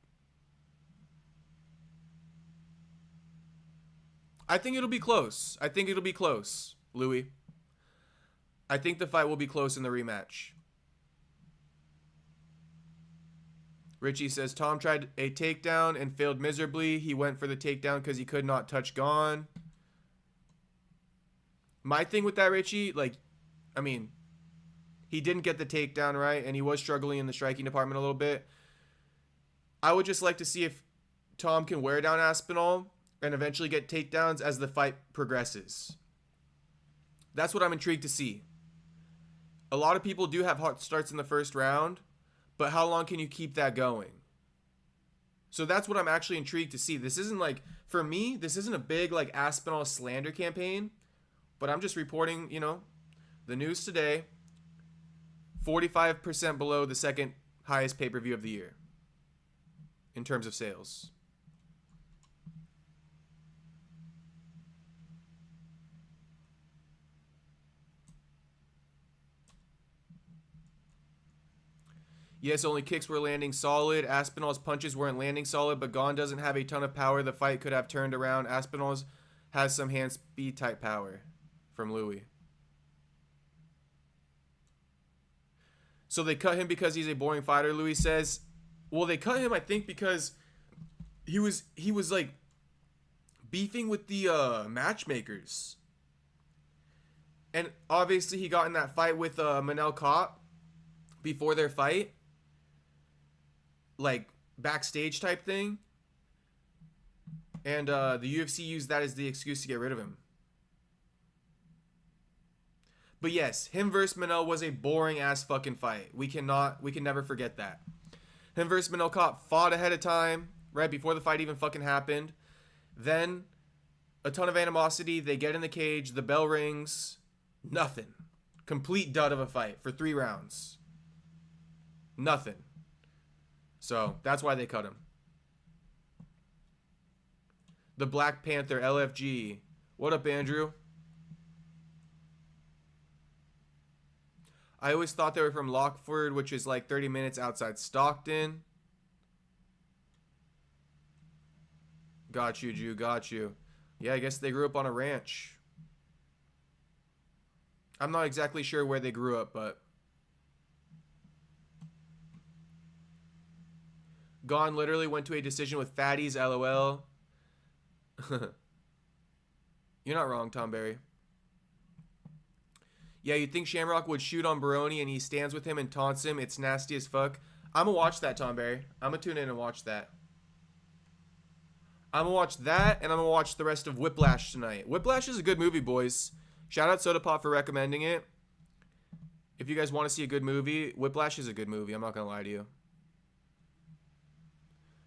I think it'll be close. I think it'll be close, Louis. I think the fight will be close in the rematch. Richie says, Tom tried a takedown and failed miserably. He went for the takedown because he could not touch Gon. My thing with that, Richie, like, I mean, he didn't get the takedown right, and he was struggling in the striking department a little bit. I would just like to see if Tom can wear down Aspinall and eventually get takedowns as the fight progresses. That's what I'm intrigued to see. A lot of people do have hot starts in the first round, but how long can you keep that going? So that's what I'm actually intrigued to see. This isn't like, for me, this isn't a big like Aspinall slander campaign, but I'm just reporting, you know, the news today. 45% below the second highest pay-per-view of the year in terms of sales. Yes, only kicks were landing solid. Aspinall's punches weren't landing solid, but Gon doesn't have a ton of power. The fight could have turned around. Aspinall's has some hand speed type power from Louis. So they cut him because he's a boring fighter, Louis says. Well, they cut him, I think, because he was like beefing with the matchmakers. And obviously he got in that fight with Manel Kape before their fight. Like backstage type thing. And the UFC used that as the excuse to get rid of him. But yes, him versus Manel was a boring ass fucking fight. We can never forget that. Him versus Manel Kape fought ahead of time, right before the fight even fucking happened. Then a ton of animosity. They get in the cage. The bell rings. Nothing. Complete dud of a fight for 3 rounds. Nothing. So that's why they cut him. The Black Panther LFG. What up, Andrew? I always thought they were from Lockford, which is like 30 minutes outside Stockton. Got you, Jew. Got you. Yeah, I guess they grew up on a ranch. I'm not exactly sure where they grew up, but... Gon literally went to a decision with fatties, LOL. You're not wrong, Tom Berry. Yeah, you'd think Shamrock would shoot on Baroni and he stands with him and taunts him. It's nasty as fuck. I'm going to watch that, Tom Berry. I'm going to tune in and watch that. I'm gonna watch that, and I'm gonna watch the rest of Whiplash tonight. Whiplash is a good movie, boys. Shout out Soda Pop for recommending it. If you guys want to see a good movie, Whiplash is a good movie. I'm not gonna lie to you.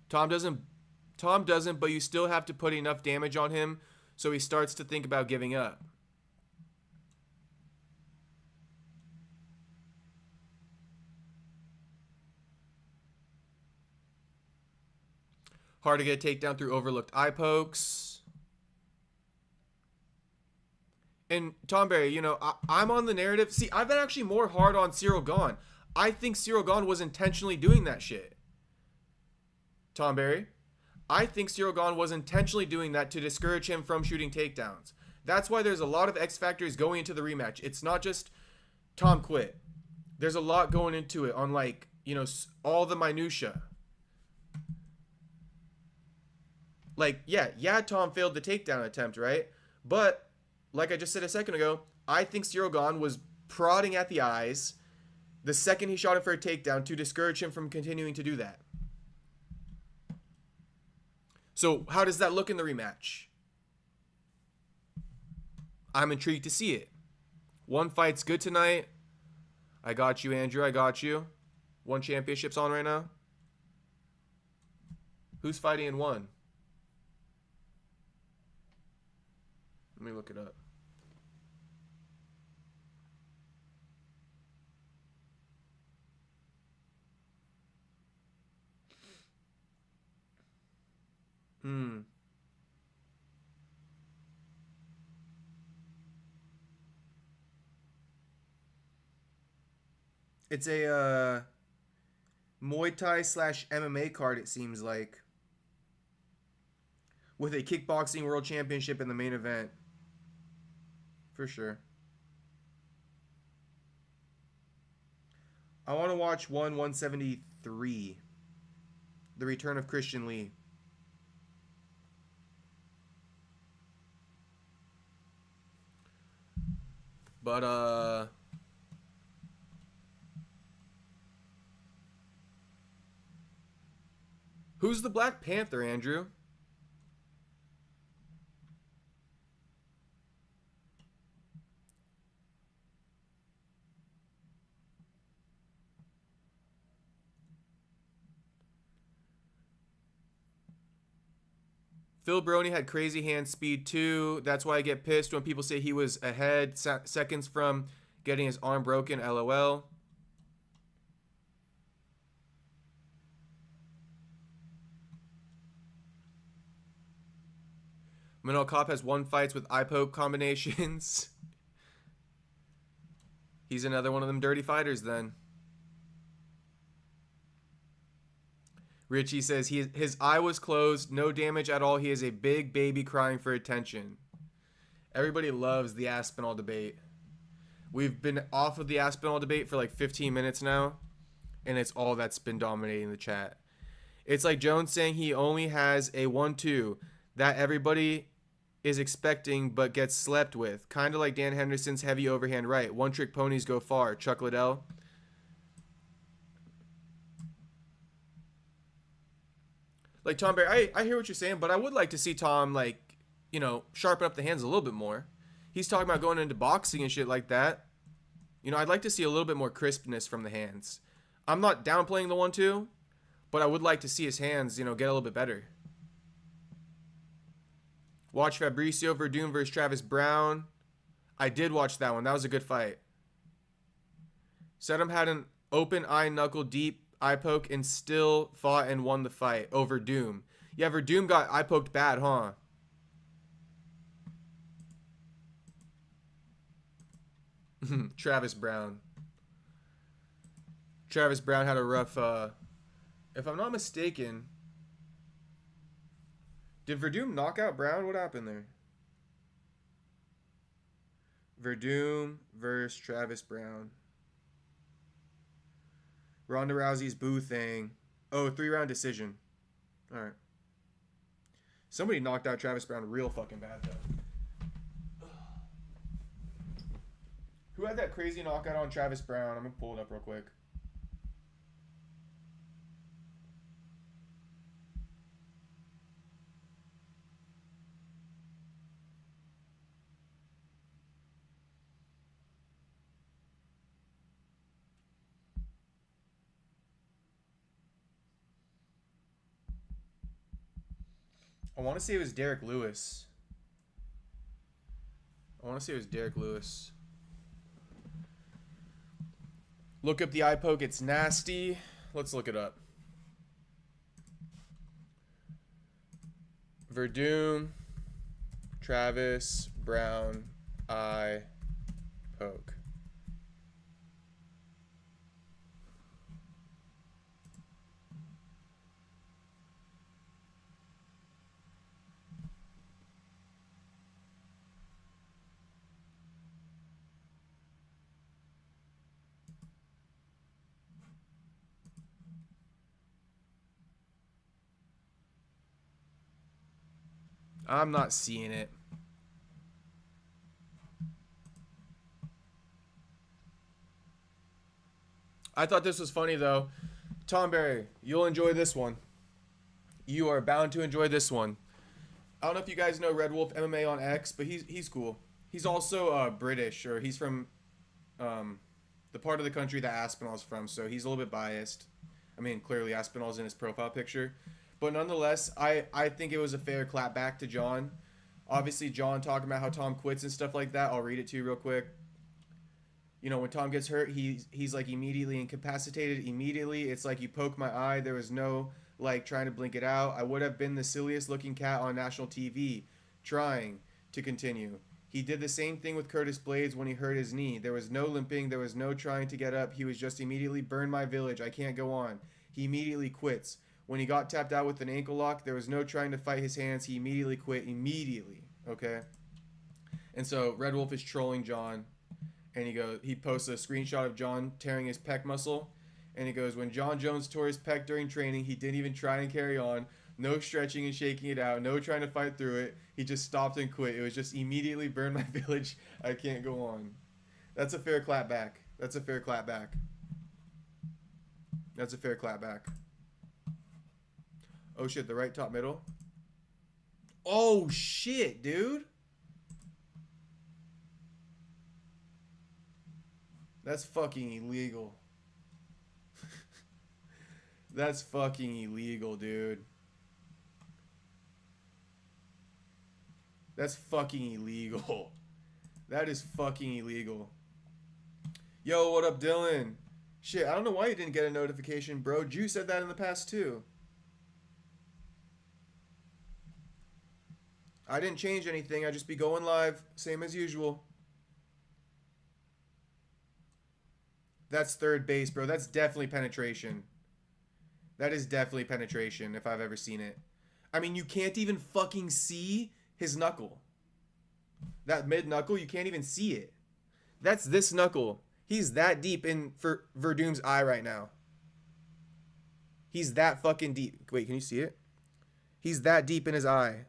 Tom doesn't, but you still have to put enough damage on him so he starts to think about giving up. Hard to get a takedown through overlooked eye pokes. And Tom Berry, you know, I'm on the narrative. See, I've been actually more hard on Cyril Gahn. I think Cyril Gahn was intentionally doing that shit. Tom Berry, I think Cyril Gahn was intentionally doing that to discourage him from shooting takedowns. That's why there's a lot of X factors going into the rematch. It's not just Tom quit. There's a lot going into it on, like, you know, all the minutia. Like, yeah, Tom failed the takedown attempt, right? But, like I just said a second ago, I think Cyril Gahn was prodding at the eyes the second he shot him for a takedown to discourage him from continuing to do that. So, how does that look in the rematch? I'm intrigued to see it. One fight's good tonight. I got you, Andrew. I got you. One championship's on right now. Who's fighting in one? Let me look it up. It's a Muay Thai / MMA card, it seems like, with a kickboxing world championship in the main event. For sure. I want to watch 173. The Return of Christian Lee. But, who's the Black Panther, Andrew? Phil Brony had crazy hand speed too. That's why I get pissed when people say he was ahead seconds from getting his arm broken. LOL. Manel Kopp has one fights with eye poke combinations. He's another one of them dirty fighters then. Richie says his eye was closed, no damage at all. He is a big baby crying for attention. Everybody loves the Aspinall debate. We've been off of the Aspinall debate for like 15 minutes now, and it's all that's been dominating the chat. It's like Jones saying he only has a 1-2 that everybody is expecting but gets slept with. Kind of like Dan Henderson's heavy overhand right. One-trick ponies go far. Chuck Liddell. Like, Tom Berry, I hear what you're saying, but I would like to see Tom, like, you know, sharpen up the hands a little bit more. He's talking about going into boxing and shit like that. You know, I'd like to see a little bit more crispness from the hands. I'm not downplaying the 1-2, but I would like to see his hands, you know, get a little bit better. Watch Fabricio Verdum versus Travis Brown. I did watch that one. That was a good fight. Sedum had an open eye knuckle deep eye poke and still fought and won the fight over Doom. Yeah, Verdum got eye poked bad, huh? Travis Brown. Travis Brown had a rough, if I'm not mistaken, did Verdum knock out Brown? What happened there? Verdum versus Travis Brown. Ronda Rousey's boo thing. Oh, 3-round decision. All right. Somebody knocked out Travis Brown real fucking bad, though. Who had that crazy knockout on Travis Brown? I'm going to pull it up real quick. I want to say it was Derek Lewis. Look up the eye poke. It's nasty. Let's look it up. Verdum, Travis Brown, eye poke. I'm not seeing it. I thought this was funny, though. Tom Berry, you'll enjoy this one. You are bound to enjoy this one. I don't know if you guys know Red Wolf MMA on X, but he's cool. He's also British, or he's from the part of the country that Aspinall's from, so he's a little bit biased. I mean, clearly Aspinall's in his profile picture. But nonetheless, I think it was a fair clap back to Jon. Obviously, Jon talking about how Tom quits and stuff like that. I'll read it to you real quick. You know, when Tom gets hurt, he's like immediately incapacitated. Immediately, it's like you poke my eye. There was no like trying to blink it out. I would have been the silliest looking cat on national TV, trying to continue. He did the same thing with Curtis Blades when he hurt his knee. There was no limping. There was no trying to get up. He was just immediately burn my village. I can't go on. He immediately quits. When he got tapped out with an ankle lock, there was no trying to fight his hands. He immediately quit. Immediately. Okay? And so Red Wolf is trolling Jon. And he posts a screenshot of Jon tearing his pec muscle. And he goes, when Jon Jones tore his pec during training, he didn't even try and carry on. No stretching and shaking it out. No trying to fight through it. He just stopped and quit. It was just immediately burn my village. I can't go on. That's a fair clap back. That's a fair clap back. That's a fair clap back. Oh shit, the right top middle. Oh shit, dude. That's fucking illegal. That's fucking illegal, dude. That's fucking illegal. That is fucking illegal. Yo, what up, Dylan? Shit, I don't know why you didn't get a notification, bro. Ju said that in the past, too. I didn't change anything. I just be going live, same as usual. That's third base, bro. That's definitely penetration. That is definitely penetration, if I've ever seen it. I mean, you can't even fucking see his knuckle. That mid knuckle, you can't even see it. That's this knuckle. He's that deep in Verdum's eye right now. He's that fucking deep. Wait, can you see it? He's that deep in his eye.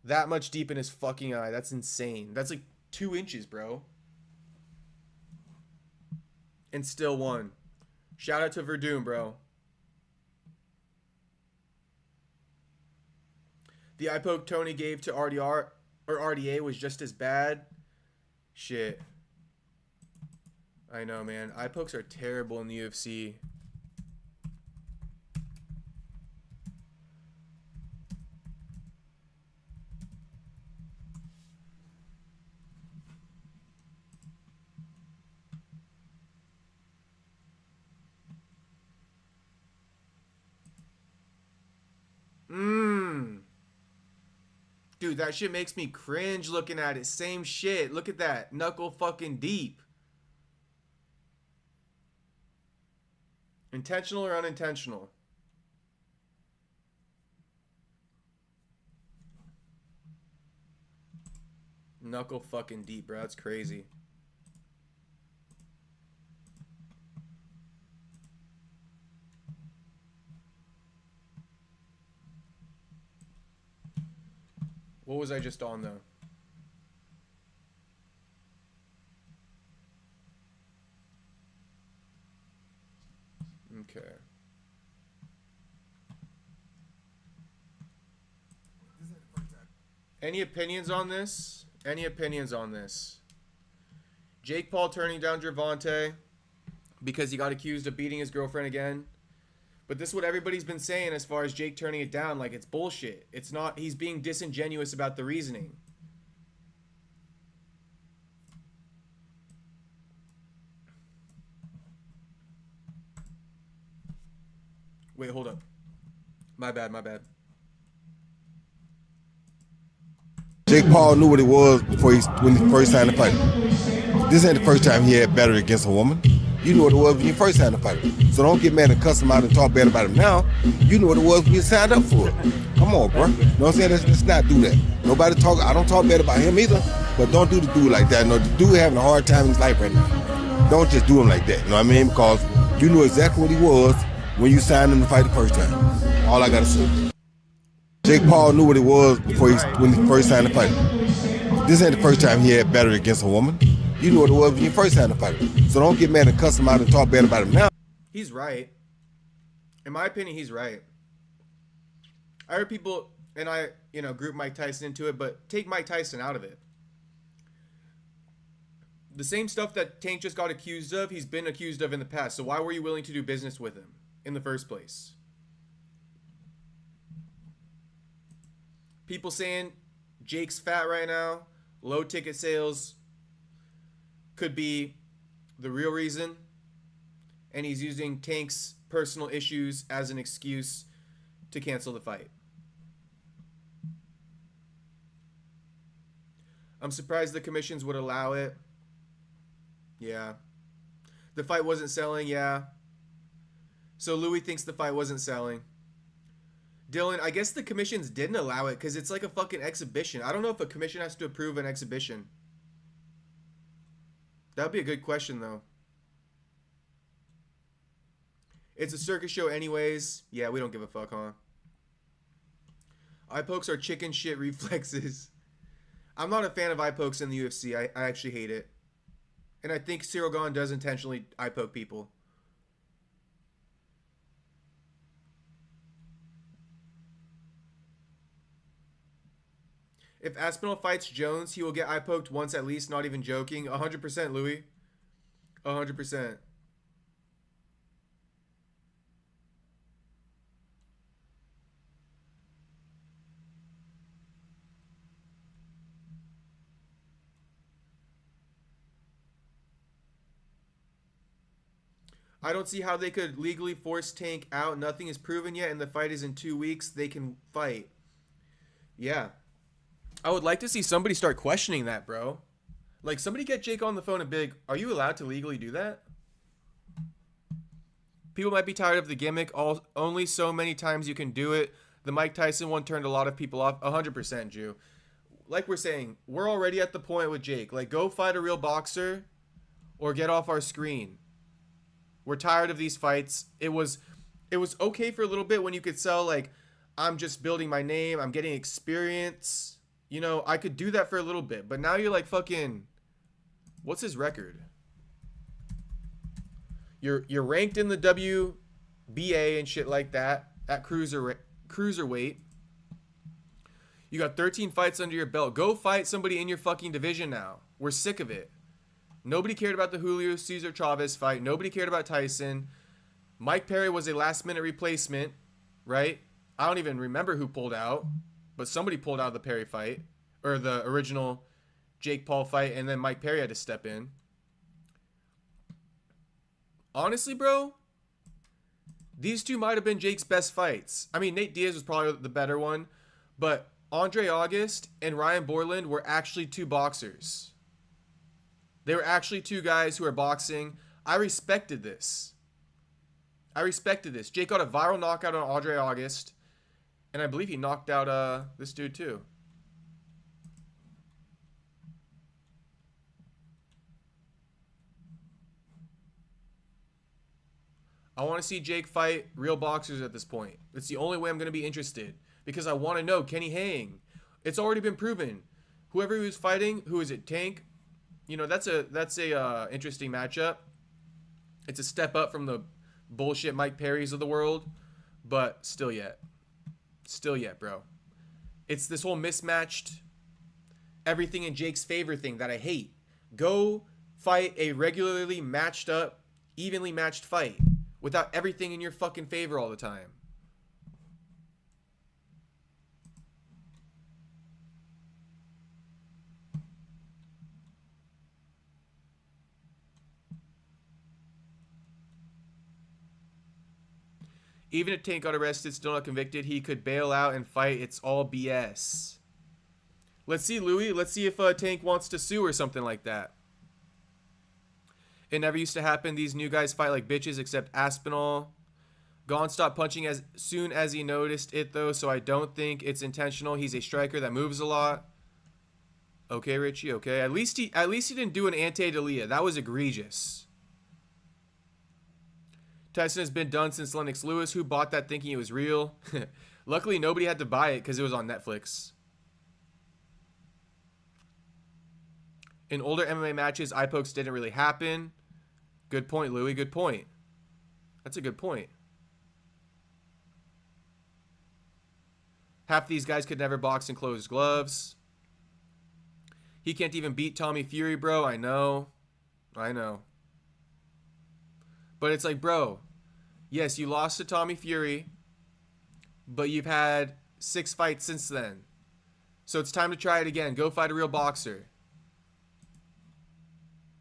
That much deep in his fucking eye. That's insane. That's like 2 inches, bro. And still won. Shout out to Verdum, bro. The eye poke Tony gave to RDR or RDA was just as bad. Shit. I know, man. Eye pokes are terrible in the UFC. Dude, that shit makes me cringe looking at it. Same shit. Look at that. Knuckle fucking deep. Intentional or unintentional? Knuckle fucking deep, bro. That's crazy. What was I just on, though? Okay. Any opinions on this? Any opinions on this? Jake Paul turning down Gervonta because he got accused of beating his girlfriend again. But this is what everybody's been saying as far as Jake turning it down. Like, it's bullshit. It's not. He's being disingenuous about the reasoning. Wait, hold up. My bad. Jake Paul knew what it was when he first signed the fight. This ain't the first time he had battery against a woman. You knew what it was when you first signed the fight. So don't get mad and cuss him out and talk bad about him now. You knew what it was when you signed up for it. Come on, bro. You know what I'm saying? Let's not do that. I don't talk bad about him either, but don't do the dude like that. No, the dude having a hard time in his life right now. Don't just do him like that. You know what I mean? Because you knew exactly what he was when you signed him to fight the first time. All I gotta say. Jake Paul knew what it was when he first signed the fight. This ain't the first time he had battery against a woman. You knew what it was when you first signed the fight. So don't get mad and cuss him out and talk bad about him now. He's right. In my opinion, he's right. I heard people, and I, group Mike Tyson into it, but take Mike Tyson out of it. The same stuff that Tank just got accused of, he's been accused of in the past. So why were you willing to do business with him in the first place? People saying Jake's fat right now, low ticket sales could be the real reason, and he's using Tank's personal issues as an excuse to cancel the fight. I'm surprised the commissions would allow it. Yeah. The fight wasn't selling, yeah. So Louis thinks the fight wasn't selling. Dylan, I guess the commissions didn't allow it because it's like a fucking exhibition. I don't know if a commission has to approve an exhibition. That would be a good question, though. It's a circus show anyways. Yeah, we don't give a fuck, huh? Eye pokes are chicken shit reflexes. I'm not a fan of eye pokes in the UFC. I actually hate it. And I think Cyril Gahn does intentionally eye poke people. If Aspinall fights Jones, he will get eye poked once at least, not even joking. 100%, Louis. 100%. I don't see how they could legally force Tank out. Nothing is proven yet, and the fight is in 2 weeks. They can fight. Yeah. I would like to see somebody start questioning that, bro. Like, somebody get Jake on the phone and be like, are you allowed to legally do that? People might be tired of the gimmick. Only so many times you can do it. The Mike Tyson one turned a lot of people off. 100%, Jew. Like we're saying, we're already at the point with Jake. Like, go fight a real boxer or get off our screen. We're tired of these fights. It was okay for a little bit when you could sell, like, I'm just building my name. I'm getting experience. You know, I could do that for a little bit. But now you're like fucking... What's his record? You're ranked in the WBA and shit like that at cruiserweight. You got 13 fights under your belt. Go fight somebody in your fucking division now. We're sick of it. Nobody cared about the Julio Cesar Chavez fight. Nobody cared about Tyson. Mike Perry was a last-minute replacement, right? I don't even remember who pulled out, but somebody pulled out of the Perry fight, or the original Jake Paul fight, and then Mike Perry had to step in. Honestly, bro, these two might have been Jake's best fights. I mean, Nate Diaz was probably the better one, but Andre August and Ryan Borland were actually two boxers. They were actually two guys who are boxing. I respected this. Jake got a viral knockout on Andre August, and I believe he knocked out this dude too. I want to see Jake fight real boxers at this point. It's the only way I'm going to be interested, because I want to know, can he hang? It's already been proven. Whoever he was fighting, who is it, Tank? You know, that's a interesting matchup. It's a step up from the bullshit Mike Perry's of the world, but still yet, bro. It's this whole mismatched everything in Jake's favor thing that I hate. Go fight a regularly matched up, evenly matched fight. without everything in your fucking favor all the time. Even if Tank got arrested, still not convicted, he could bail out and fight. It's all BS. Let's see, Louis. Let's see if Tank wants to sue or something like that. It never used to happen. These new guys fight like bitches except Aspinall. Gon stopped punching as soon as he noticed it, though, so I don't think it's intentional. He's a striker that moves a lot. Okay, Richie, okay. At least he didn't do an ante-Dalia. That was egregious. Tyson has been done since Lennox Lewis. Who bought that thinking it was real? Luckily, nobody had to buy it because it was on Netflix. In older MMA matches, eye pokes didn't really happen. Good point, Louis. Good point. That's a good point. Half these guys could never box in closed gloves. He can't even beat Tommy Fury, bro. I know. I know. But it's like, bro, yes, you lost to Tommy Fury, but you've had 6 fights since then. So it's time to try it again. Go fight a real boxer.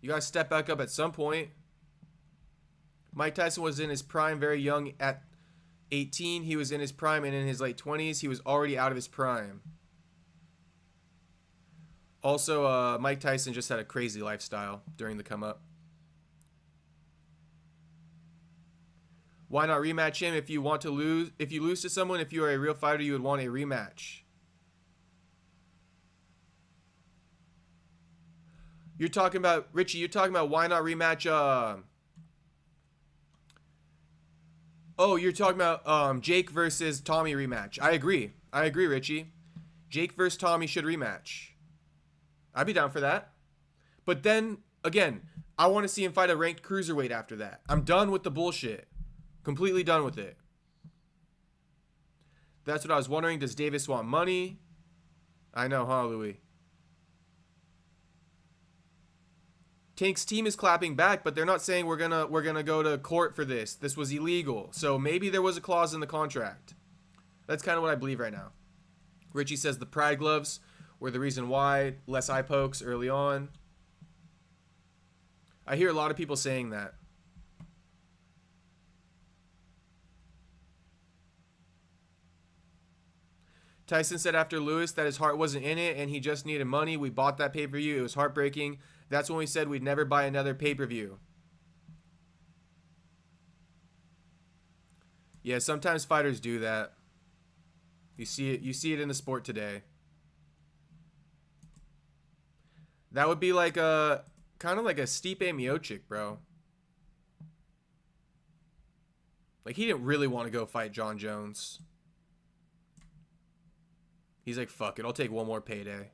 You gotta step back up at some point. Mike Tyson was in his prime very young at 18. He was in his prime, and in his late 20s, he was already out of his prime. Also, Mike Tyson just had a crazy lifestyle during the come-up. Why not rematch him if you want to lose? If you lose to someone, if you are a real fighter, you would want a rematch. You're talking about, Richie, you're talking about why not rematch, oh, you're talking about Jake versus Tommy rematch. I agree. I agree, Richie. Jake versus Tommy should rematch. I'd be down for that. But then, again, I want to see him fight a ranked cruiserweight after that. I'm done with the bullshit. Completely done with it. That's what I was wondering. Does Davis want money? I know, huh, Louis? Tank's team is clapping back, but they're not saying we're gonna go to court for this. This was illegal. So maybe there was a clause in the contract. That's kind of what I believe right now. Richie says the pride gloves were the reason why. Less eye pokes early on. I hear a lot of people saying that. Tyson said after Lewis that his heart wasn't in it and he just needed money. We bought that pay-per-view. It was heartbreaking. That's when we said we'd never buy another pay-per-view. Yeah, sometimes fighters do that. You see it in the sport today. That would be like a kind of like a Stipe Miocic, bro. Like, he didn't really want to go fight Jon Jones. He's like, fuck it, I'll take one more payday.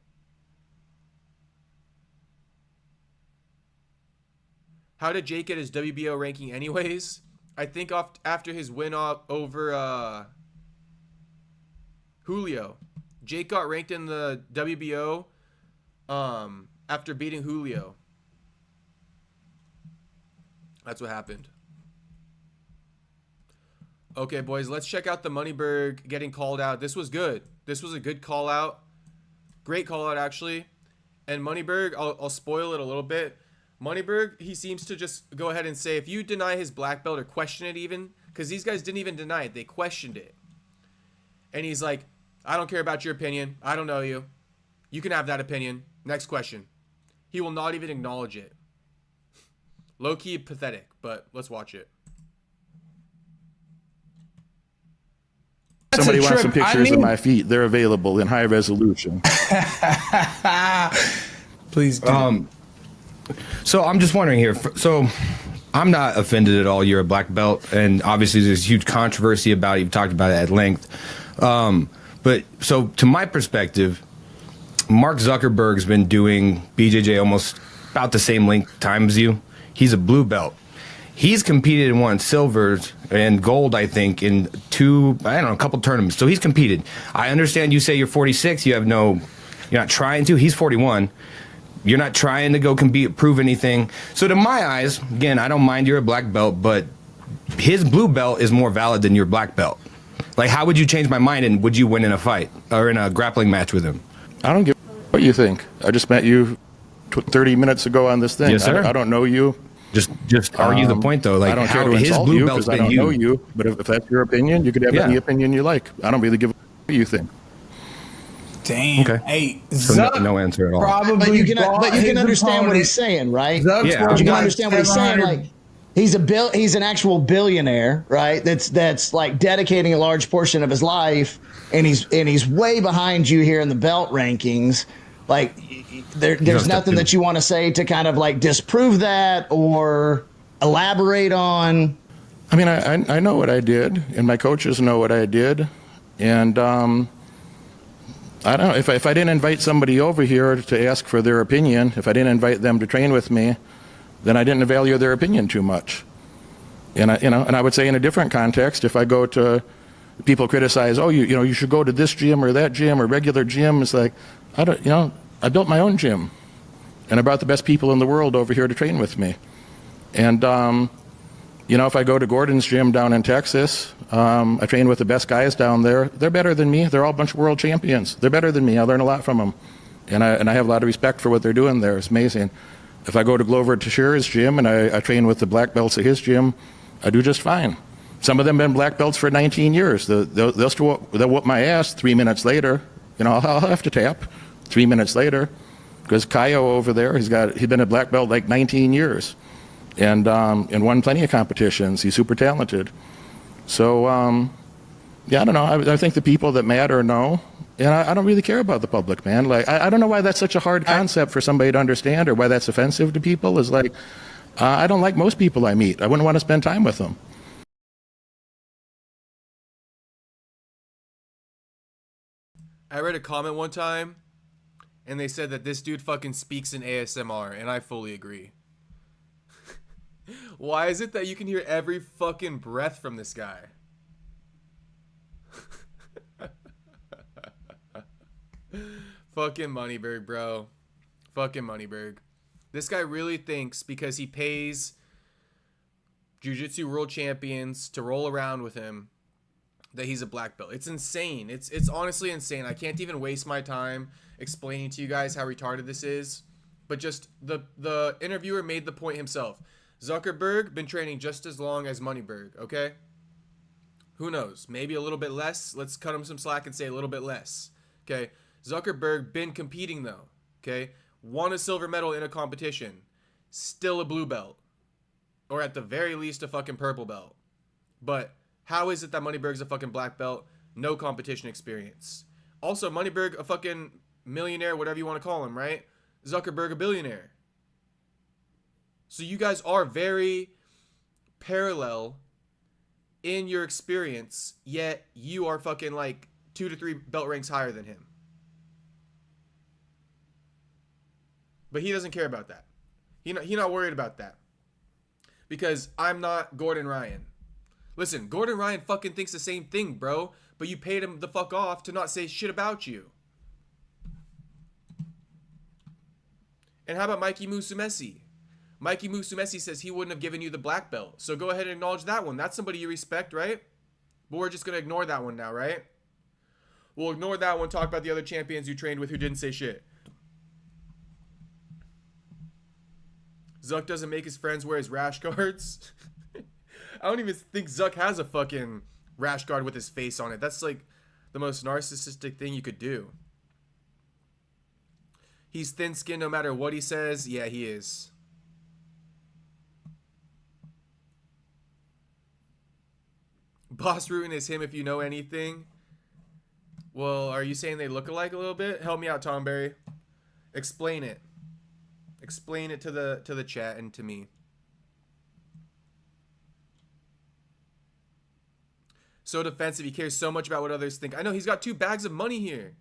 How did Jake get his WBO ranking anyways? I think after his win over Julio. Jake got ranked in the WBO after beating Julio. That's what happened. Okay, boys, let's check out the Moneyberg getting called out. This was good. This was a good call out. Great call out, actually. And Moneyberg, I'll spoil it a little bit. Moneyberg, he seems to just go ahead and say, if you deny his black belt or question it even, because these guys didn't even deny it. They questioned it. And he's like, I don't care about your opinion. I don't know you. You can have that opinion. Next question. He will not even acknowledge it. Low-key pathetic, but let's watch it. Somebody wants some pictures of my feet. They're available in high resolution. Please do. So I'm just wondering here. So I'm not offended at all. You're a black belt, and obviously there's huge controversy about it. You've talked about it at length. But so to my perspective, Mark Zuckerberg's been doing BJJ almost about the same length time as you. He's a blue belt. He's competed and won silvers and gold, I think, in a couple tournaments. So he's competed. I understand you say you're 46. You're not trying to. He's 41. You're not trying to go compete, prove anything. So to my eyes, again, I don't mind you're a black belt, but his blue belt is more valid than your black belt. Like, how would you change my mind, and would you win in a fight or in a grappling match with him? I don't give what you think. I just met you 30 minutes ago on this thing. Yes, sir. I don't know you. Just argue the point, though. Like, I don't how care to his insult blue you belt's because I been don't know you. But if that's your opinion, you could have any opinion you like. I don't really give a what you think. Damn. Okay. Hey, So Zuck no answer at all. probably But you can his understand what he's opponent. saying, right? Zuck's Yeah. But you can like understand what he's saying. 700 Like, he's an actual billionaire, right? That's like dedicating a large portion of his life, and he's way behind you here in the belt rankings. Like, there's nothing that you want to say to kind of like disprove that or elaborate on. I mean, I know what I did, and my coaches know what I did, and I don't know if I didn't invite somebody over here to ask for their opinion, if I didn't invite them to train with me, then I didn't value their opinion too much. And I would say in a different context, if I go to people criticize, oh, you should go to this gym or that gym or regular gym, it's like, I built my own gym, and I brought the best people in the world over here to train with me. And if I go to Gordon's gym down in Texas, I train with the best guys down there. They're better than me. They're all a bunch of world champions. They're better than me. I learn a lot from them. And I have a lot of respect for what they're doing there. It's amazing. If I go to Glover Teixeira's gym and I train with the black belts at his gym, I do just fine. Some of them have been black belts for 19 years. They'll whoop my ass 3 minutes later. I'll have to tap 3 minutes later. Because Kaio over there, he's been a black belt like 19 years. And won plenty of competitions. He's super talented. So, I don't know. I think the people that matter know. And I don't really care about the public, man. Like, I don't know why that's such a hard concept for somebody to understand, or why that's offensive to people. Is like, I don't like most people I meet. I wouldn't want to spend time with them. I read a comment one time, and they said that this dude fucking speaks in ASMR, and I fully agree. Why is it that you can hear every fucking breath from this guy? Fucking Moneyberg, bro. Fucking Moneyberg. This guy really thinks because he pays jiu-jitsu world champions to roll around with him that he's a black belt. It's insane. It's honestly insane. I can't even waste my time explaining to you guys how retarded this is. But just the interviewer made the point himself. Zuckerberg been training just as long as Moneyberg, okay? Who knows? Maybe a little bit less. Let's cut him some slack and say a little bit less. Okay? Zuckerberg been competing though. Okay? Won a silver medal in a competition. Still a blue belt. Or at the very least a fucking purple belt. But how is it that Moneyberg's a fucking black belt? No competition experience. Also, Moneyberg a fucking millionaire, whatever you want to call him, right? Zuckerberg a billionaire. So you guys are very parallel in your experience, yet you are fucking like 2 to 3 belt ranks higher than him. But he doesn't care about that. He not worried about that. Because I'm not Gordon Ryan. Listen, Gordon Ryan fucking thinks the same thing, bro. But you paid him the fuck off to not say shit about you. And how about Mikey Musumeci? Mikey Musumeci says he wouldn't have given you the black belt. So go ahead and acknowledge that one. That's somebody you respect, right? But we're just going to ignore that one now, right? We'll ignore that one, talk about the other champions you trained with who didn't say shit. Zuck doesn't make his friends wear his rash guards. I don't even think Zuck has a fucking rash guard with his face on it. That's like the most narcissistic thing you could do. He's thin-skinned no matter what he says. Yeah, he is. Boss Rutan is him if you know anything. Well, are you saying they look alike a little bit? Help me out, Tom Berry. Explain it. Explain it to the chat and to me. So defensive. He cares so much about what others think. I know he's got 2 bags of money here.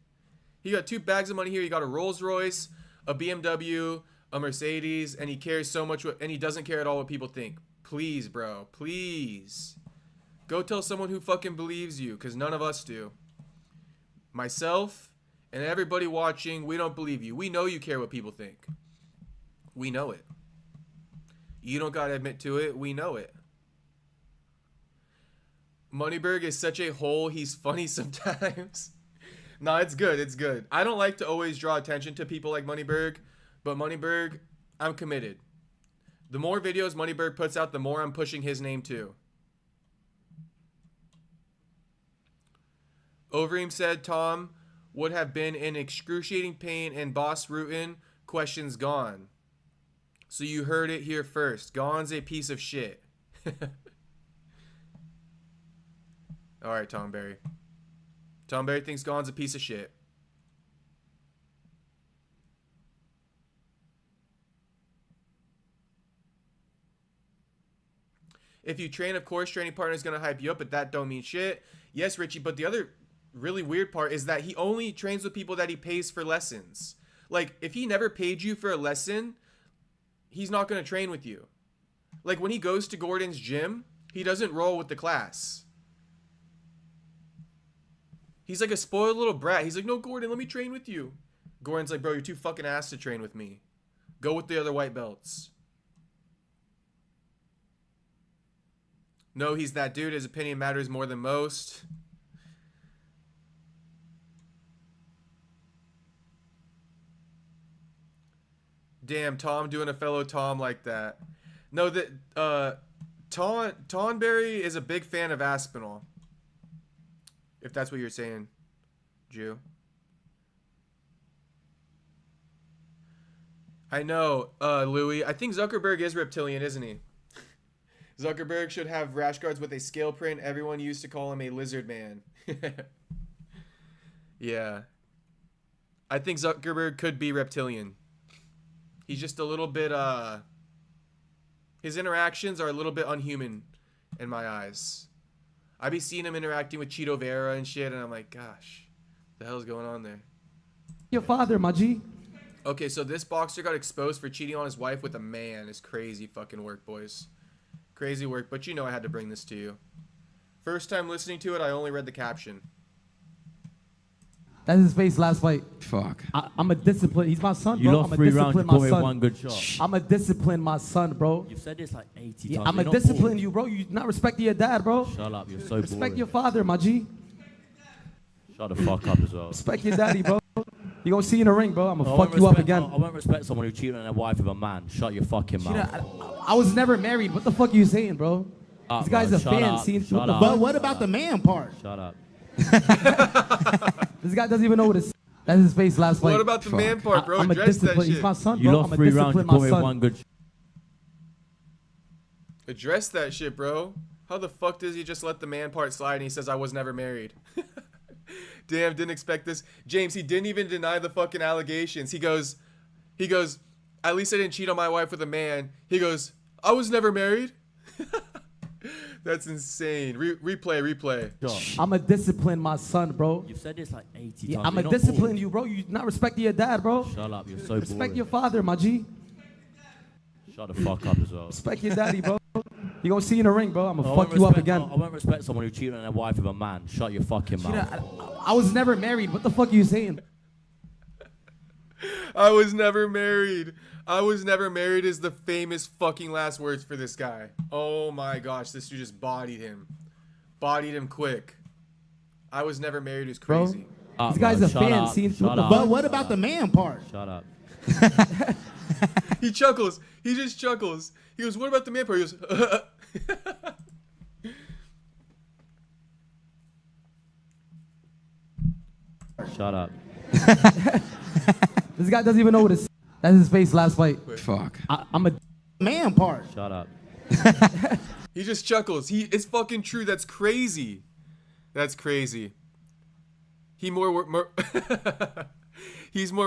He got 2 bags of money here. He got a Rolls Royce, a BMW, a Mercedes, and he cares so much and he doesn't care at all what people think. Please, bro. Please. Go tell someone who fucking believes you, because none of us do. Myself and everybody watching, we don't believe you. We know you care what people think. We know it. You don't gotta admit to it. We know it. Moneyberg is such a hole. He's funny sometimes. No, it's good. It's good. I don't like to always draw attention to people like Moneyberg, but Moneyberg, I'm committed. The more videos Moneyberg puts out, the more I'm pushing his name too. Overeem said Tom would have been in excruciating pain and Boss Rutan questions gone. So you heard it here first. Gon's a piece of shit. Alright, Tom Berry. Tom Berry thinks Gon's a piece of shit. If you train, of course, training partner is going to hype you up, but that don't mean shit. Yes, Richie, but the other really weird part is that he only trains with people that he pays for lessons. Like, if he never paid you for a lesson, he's not going to train with you. Like, when he goes to Gordon's gym, he doesn't roll with the class. He's like a spoiled little brat. He's like, no, Gordon, let me train with you. Gordon's like, bro, you're too fucking ass to train with me. Go with the other white belts. No, he's that dude. His opinion matters more than most. Damn, Tom doing a fellow Tom like that. No, that Tonberry is a big fan of Aspinall. If that's what you're saying, Jew. I know, Louis. I think Zuckerberg is reptilian, isn't he? Zuckerberg should have rash guards with a scale print. Everyone used to call him a lizard man. Yeah. I think Zuckerberg could be reptilian. He's just a little bit, his interactions are a little bit unhuman in my eyes. I be seeing him interacting with Cheeto Vera and shit, and I'm like, gosh, the hell's going on there? Your father, my G. Okay, so this boxer got exposed for cheating on his wife with a man. It's crazy fucking work, boys. Crazy work, but you know I had to bring this to you. First time listening to it, I only read the caption. That's his face last fight. Fuck. I'm a discipline. He's my son, You bro. lost I'm a 3 rounds. You discipline caught my me son. one good shot. I'm a discipline my son, bro. You've said this like 80 Yeah, times. I'm a You're not discipline boring. you, bro. You not respecting your dad, bro. Shut up. You're so Respect boring. your father, my G. Shut the fuck up as well. Respect your daddy, bro. You gonna see in the ring, bro. I'm I gonna won't fuck you up respect- again. I won't respect someone who cheated on their wife with a man. Shut your fucking You know, mouth. I was never married. What the fuck are you saying, bro? Up, This guy's bro. a Shut fan. up. See, Shut what the up. fuck? But what about the man part? Shut up. This guy doesn't even know what it's. That's his face last fight. What about the man part, bro? I'm a Address that discipline. shit. He's my son, You bro. lost I'm a 3 rounds. You discipline my caught me son. one good shot. Address that shit, bro. How the fuck does he just let the man part slide and he says I was never married? Damn, didn't expect this. James, he didn't even deny the fucking allegations. He goes, at least I didn't cheat on my wife with a man. He goes, I was never married. That's insane. Replay. I'm a discipline my son, bro. You've said this like 80 Yeah, times. I'm a You're not discipline boring. you, bro. You not respecting your dad, bro. Shut up. You're so Respect boring. your father, my G. Shut the fuck up as well. Respect your daddy, bro. You gonna see in the ring, bro. I'm I gonna won't fuck you up respect- again. I won't respect someone who cheated on their wife with a man. Shut your fucking You mouth. know, I was never married. What the fuck are you saying? I was never married. I was never married is the famous fucking last words for this guy. Oh my gosh, this dude just bodied him. Bodied him quick. I was never married is Bro. crazy. Up, This guy's bro. a Shut fan. up. See, Shut what the up. fuck? But what about the man part? Shut up. He chuckles. He just chuckles. He goes, what about the man part? He goes, Shut up. This guy doesn't even know what it's. That's his face last fight. Fuck. I'm a. Man part. Shut up. he just chuckles. It's fucking true. That's crazy. That's crazy. He's more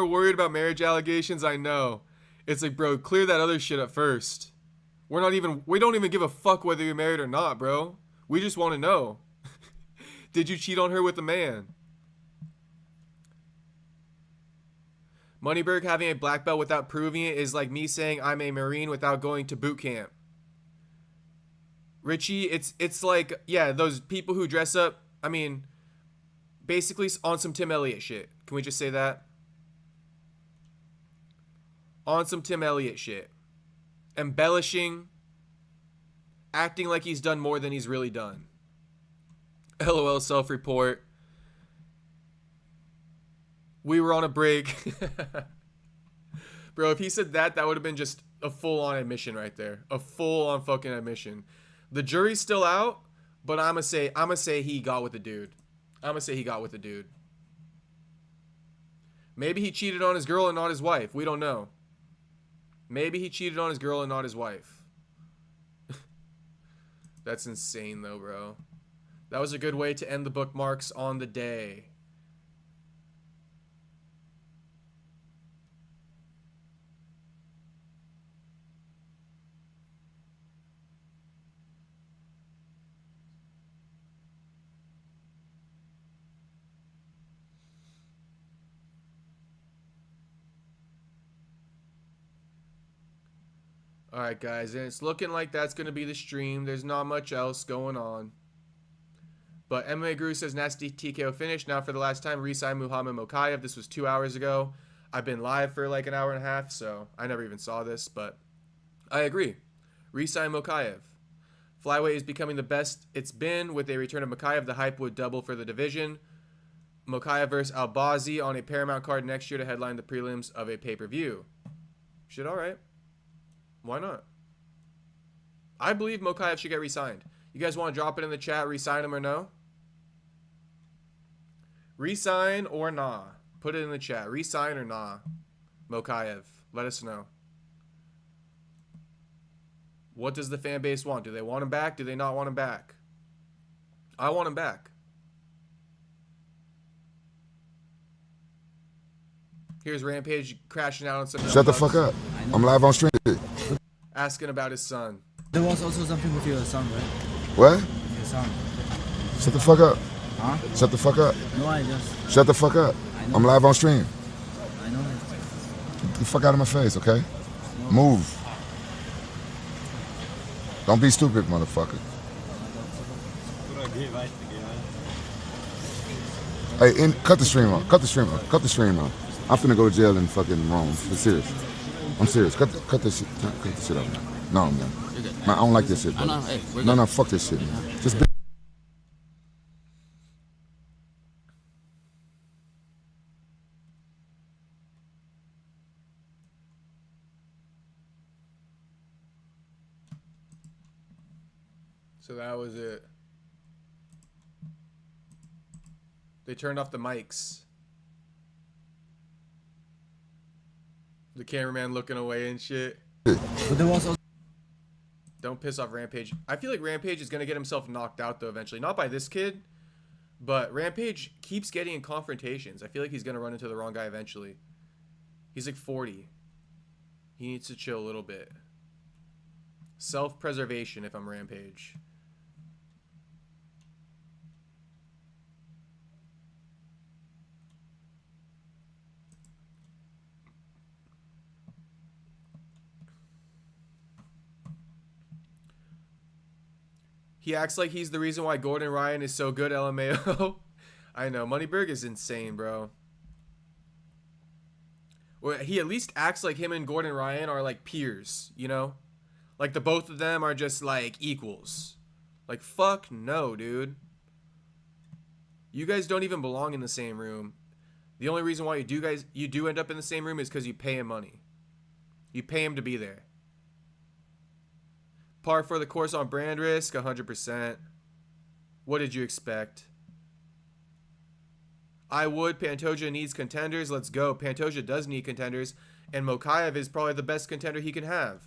worried about marriage allegations. I know. It's like, bro, clear that other shit up first. We don't even give a fuck whether you're married or not, bro. We just want to know. Did you cheat on her with a man? Moneyberg having a black belt without proving it is like me saying I'm a Marine without going to boot camp. Richie, it's like, yeah, those people who dress up, I mean, basically on some Tim Elliott shit. Can we just say that? On some Tim Elliott shit. Embellishing, acting like he's done more than he's really done. LOL self-report. We were on a break. Bro, if he said that, that would have been just a full-on admission right there. A full-on fucking admission. The jury's still out, but I'ma say he got with the dude. I'ma say he got with the dude. Maybe he cheated on his girl and not his wife. We don't know. Maybe he cheated on his girl and not his wife. That's insane though, bro. That was a good way to end the bookmarks on the day. Alright, guys, and it's looking like that's going to be the stream. There's not much else going on. But MMA Guru says nasty TKO finish. Now for the last time, re-sign Muhammad Mokaev. This was 2 hours ago. I've been live for like an hour and a half, so I never even saw this, but I agree. Re-sign Mokaev. Flyweight is becoming the best it's been. With a return of Mokaev, the hype would double for the division. Mokaev versus Albazi on a Paramount card next year to headline the prelims of a pay-per-view. Shit, alright. Why not? I believe Mokaev should get re-signed. You guys want to drop it in the chat, re-sign him or no? Re-sign or nah? Put it in the chat. Re-sign or nah? Mokaev. Let us know. What does the fan base want? Do they want him back? Do they not want him back? I want him back. Here's Rampage crashing out on some... Shut the fuck up. I'm live on stream. Asking about his son. There was also something with your son, right? What? Your son. Shut the fuck up. Huh? Shut the fuck up. No, I just... Shut the fuck up. I know. I'm live on stream. I know it. Get the fuck out of my face, okay? No. Move. Don't be stupid, motherfucker. Hey, cut the stream off. Cut the stream off. Cut the stream off. I'm finna go to jail in fucking Rome. I'm serious. I'm serious. Cut this shit off. No, man. Man, I don't like this shit, bro. No, fuck this shit, man. Just be... So that was it. They turned off the mics. The cameraman looking away and shit. But there was also... Don't piss off Rampage. I feel like Rampage is going to get himself knocked out, though, eventually. Not by this kid, but Rampage keeps getting in confrontations. I feel like he's going to run into the wrong guy eventually. He's like 40. He needs to chill a little bit. Self-preservation if I'm Rampage. He acts like he's the reason why Gordon Ryan is so good, LMAO. I know. Moneyberg is insane, bro. Well, he at least acts like him and Gordon Ryan are like peers, you know? Like the both of them are just like equals. Like, fuck no, dude. You guys don't even belong in the same room. The only reason why you do end up in the same room is because you pay him money. You pay him to be there. Par for the course on brand risk, 100%. What did you expect? I would. Pantoja needs contenders. Let's go. Pantoja does need contenders. And Mokaev is probably the best contender he can have.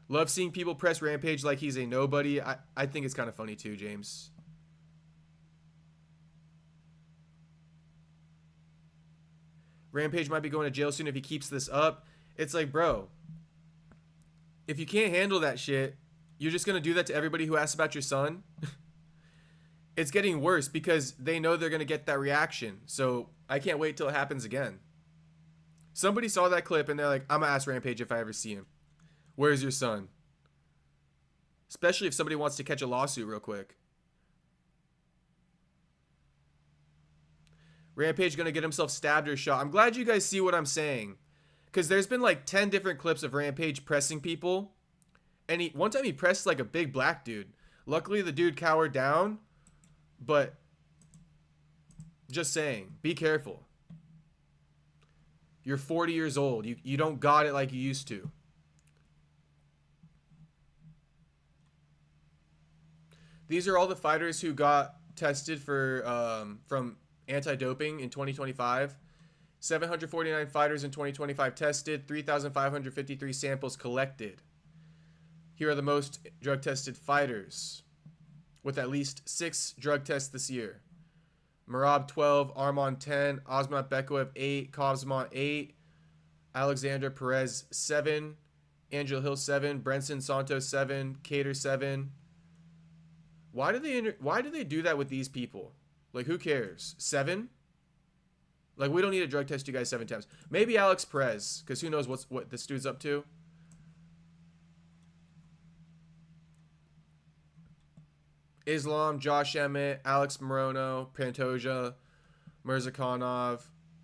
Love seeing people press Rampage like he's a nobody. I think it's kind of funny too, James. Rampage might be going to jail soon if he keeps this up. It's like, bro... If you can't handle that shit, you're just going to do that to everybody who asks about your son? It's getting worse because they know they're going to get that reaction. So I can't wait till it happens again. Somebody saw that clip and they're like, I'm going to ask Rampage if I ever see him. Where's your son? Especially if somebody wants to catch a lawsuit real quick. Rampage going to get himself stabbed or shot. I'm glad you guys see what I'm saying. Because there's been like 10 different clips of Rampage pressing people. And one time he pressed like a big black dude. Luckily the dude cowered down. But just saying, be careful. You're 40 years old. You don't got it like you used to. These are all the fighters who got tested for from anti-doping in 2025. 749 fighters in 2025 tested, 3,553 samples collected. Here are the most drug-tested fighters with at least 6 drug tests this year. Merab 12, Arman 10, Osman Bekoev 8, Kovsman 8, Alexander Perez 7, Angel Hill 7, Brenson Santos 7, Cater 7. Why do they do that with these people? Like, who cares? 7? Like, we don't need to drug test you guys 7 times. Maybe Alex Perez, because who knows what this dude's up to. Islam, Josh Emmett, Alex Morono, Pantoja, Mirzakhanov,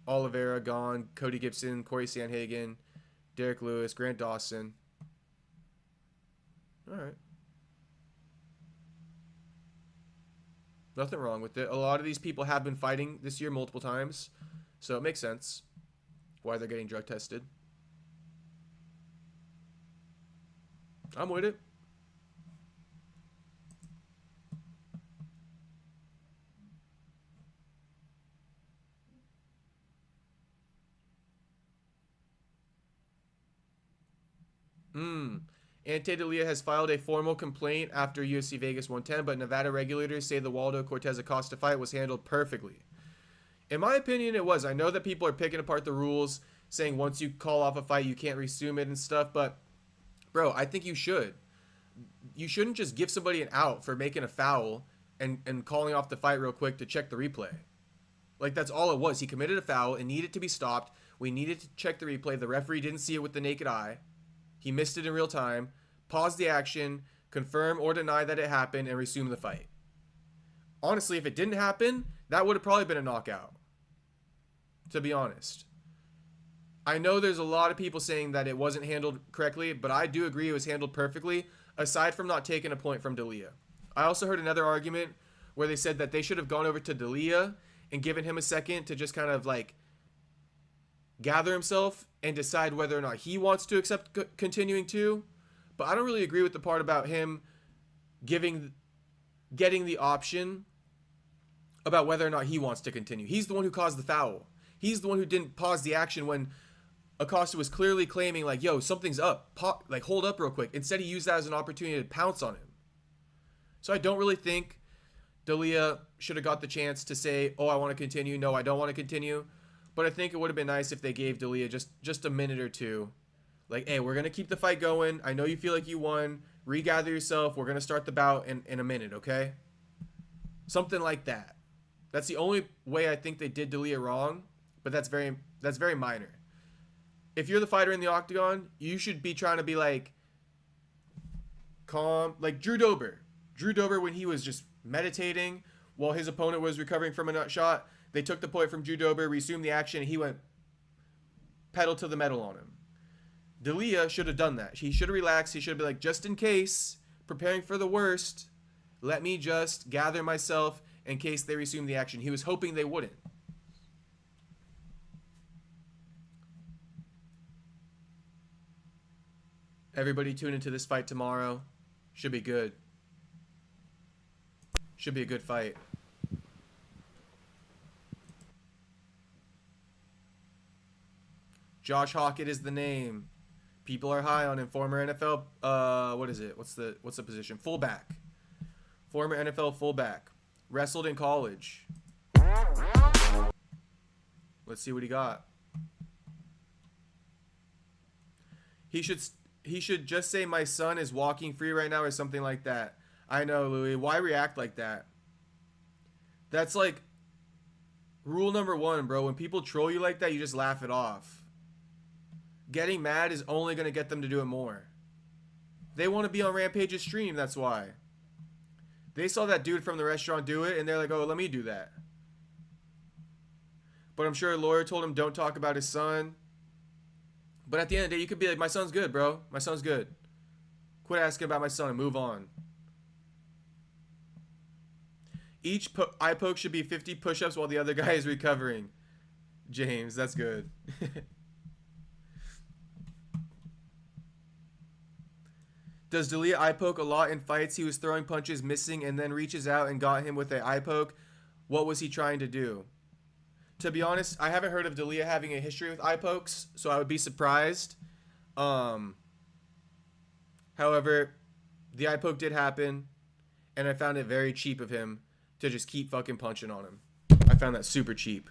Oliveira, Gone, Cody Gibson, Corey Sanhagen, Derek Lewis, Grant Dawson. All right. Nothing wrong with it. A lot of these people have been fighting this year multiple times, so it makes sense why they're getting drug tested. I'm with it. Ante Delia has filed a formal complaint after UFC Vegas 110, but Nevada regulators say the Waldo Cortez Acosta fight was handled perfectly. In my opinion, it was. I know that people are picking apart the rules, saying once you call off a fight, you can't resume it and stuff, but, bro, I think you should. You shouldn't just give somebody an out for making a foul and calling off the fight real quick to check the replay. Like, that's all it was. He committed a foul. It needed to be stopped. We needed to check the replay. The referee didn't see it with the naked eye. He missed it in real time. Pause the action, confirm or deny that it happened, and resume the fight. Honestly, if it didn't happen, that would have probably been a knockout. To be honest. I know there's a lot of people saying that it wasn't handled correctly, but I do agree it was handled perfectly, aside from not taking a point from Delia. I also heard another argument where they said that they should have gone over to Delia and given him a second to just kind of like gather himself and decide whether or not he wants to accept continuing to. But I don't really agree with the part about him getting the option about whether or not he wants to continue. He's the one who caused the foul. He's the one who didn't pause the action when Acosta was clearly claiming like, yo, something's up. Like, hold up real quick. Instead, he used that as an opportunity to pounce on him. So I don't really think Delia should have got the chance to say, oh, I want to continue. No, I don't want to continue. But I think it would have been nice if they gave Delia just a minute or two. Like, hey, we're going to keep the fight going. I know you feel like you won. Regather yourself. We're going to start the bout in a minute, okay? Something like that. That's the only way I think they did Delia wrong, but that's very minor. If you're the fighter in the octagon, you should be trying to be like calm, like Drew Dober. Drew Dober, when he was just meditating while his opponent was recovering from a nut shot, they took the point from Drew Dober, resumed the action, and he went pedal to the metal on him. Delia should have done that. He should have relaxed. He should have been like, just in case, preparing for the worst, let me just gather myself in case they resume the action. He was hoping they wouldn't. Everybody tune into this fight tomorrow. Should be good. Should be a good fight. Josh Hockett is the name. People are high on him. Former NFL, what is it? What's the position? Fullback. Former NFL fullback. Wrestled in college. Let's see what he got. He should just say my son is walking free right now or something like that. I know, Louis. Why react like that? That's like rule number 1, bro. When people troll you like that, you just laugh it off. Getting mad is only going to get them to do it more. They want to be on Rampage's stream, that's why. They saw that dude from the restaurant do it, and they're like, oh, let me do that. But I'm sure a lawyer told him don't talk about his son. But at the end of the day, you could be like, my son's good, bro. My son's good. Quit asking about my son and move on. Each eye poke should be 50 push-ups while the other guy is recovering. James, that's good. Does D'Elia eye poke a lot in fights? He was throwing punches, missing, and then reaches out and got him with an eye poke. What was he trying to do? To be honest, I haven't heard of D'Elia having a history with eye pokes, so I would be surprised. However, the eye poke did happen, and I found it very cheap of him to just keep fucking punching on him. I found that super cheap.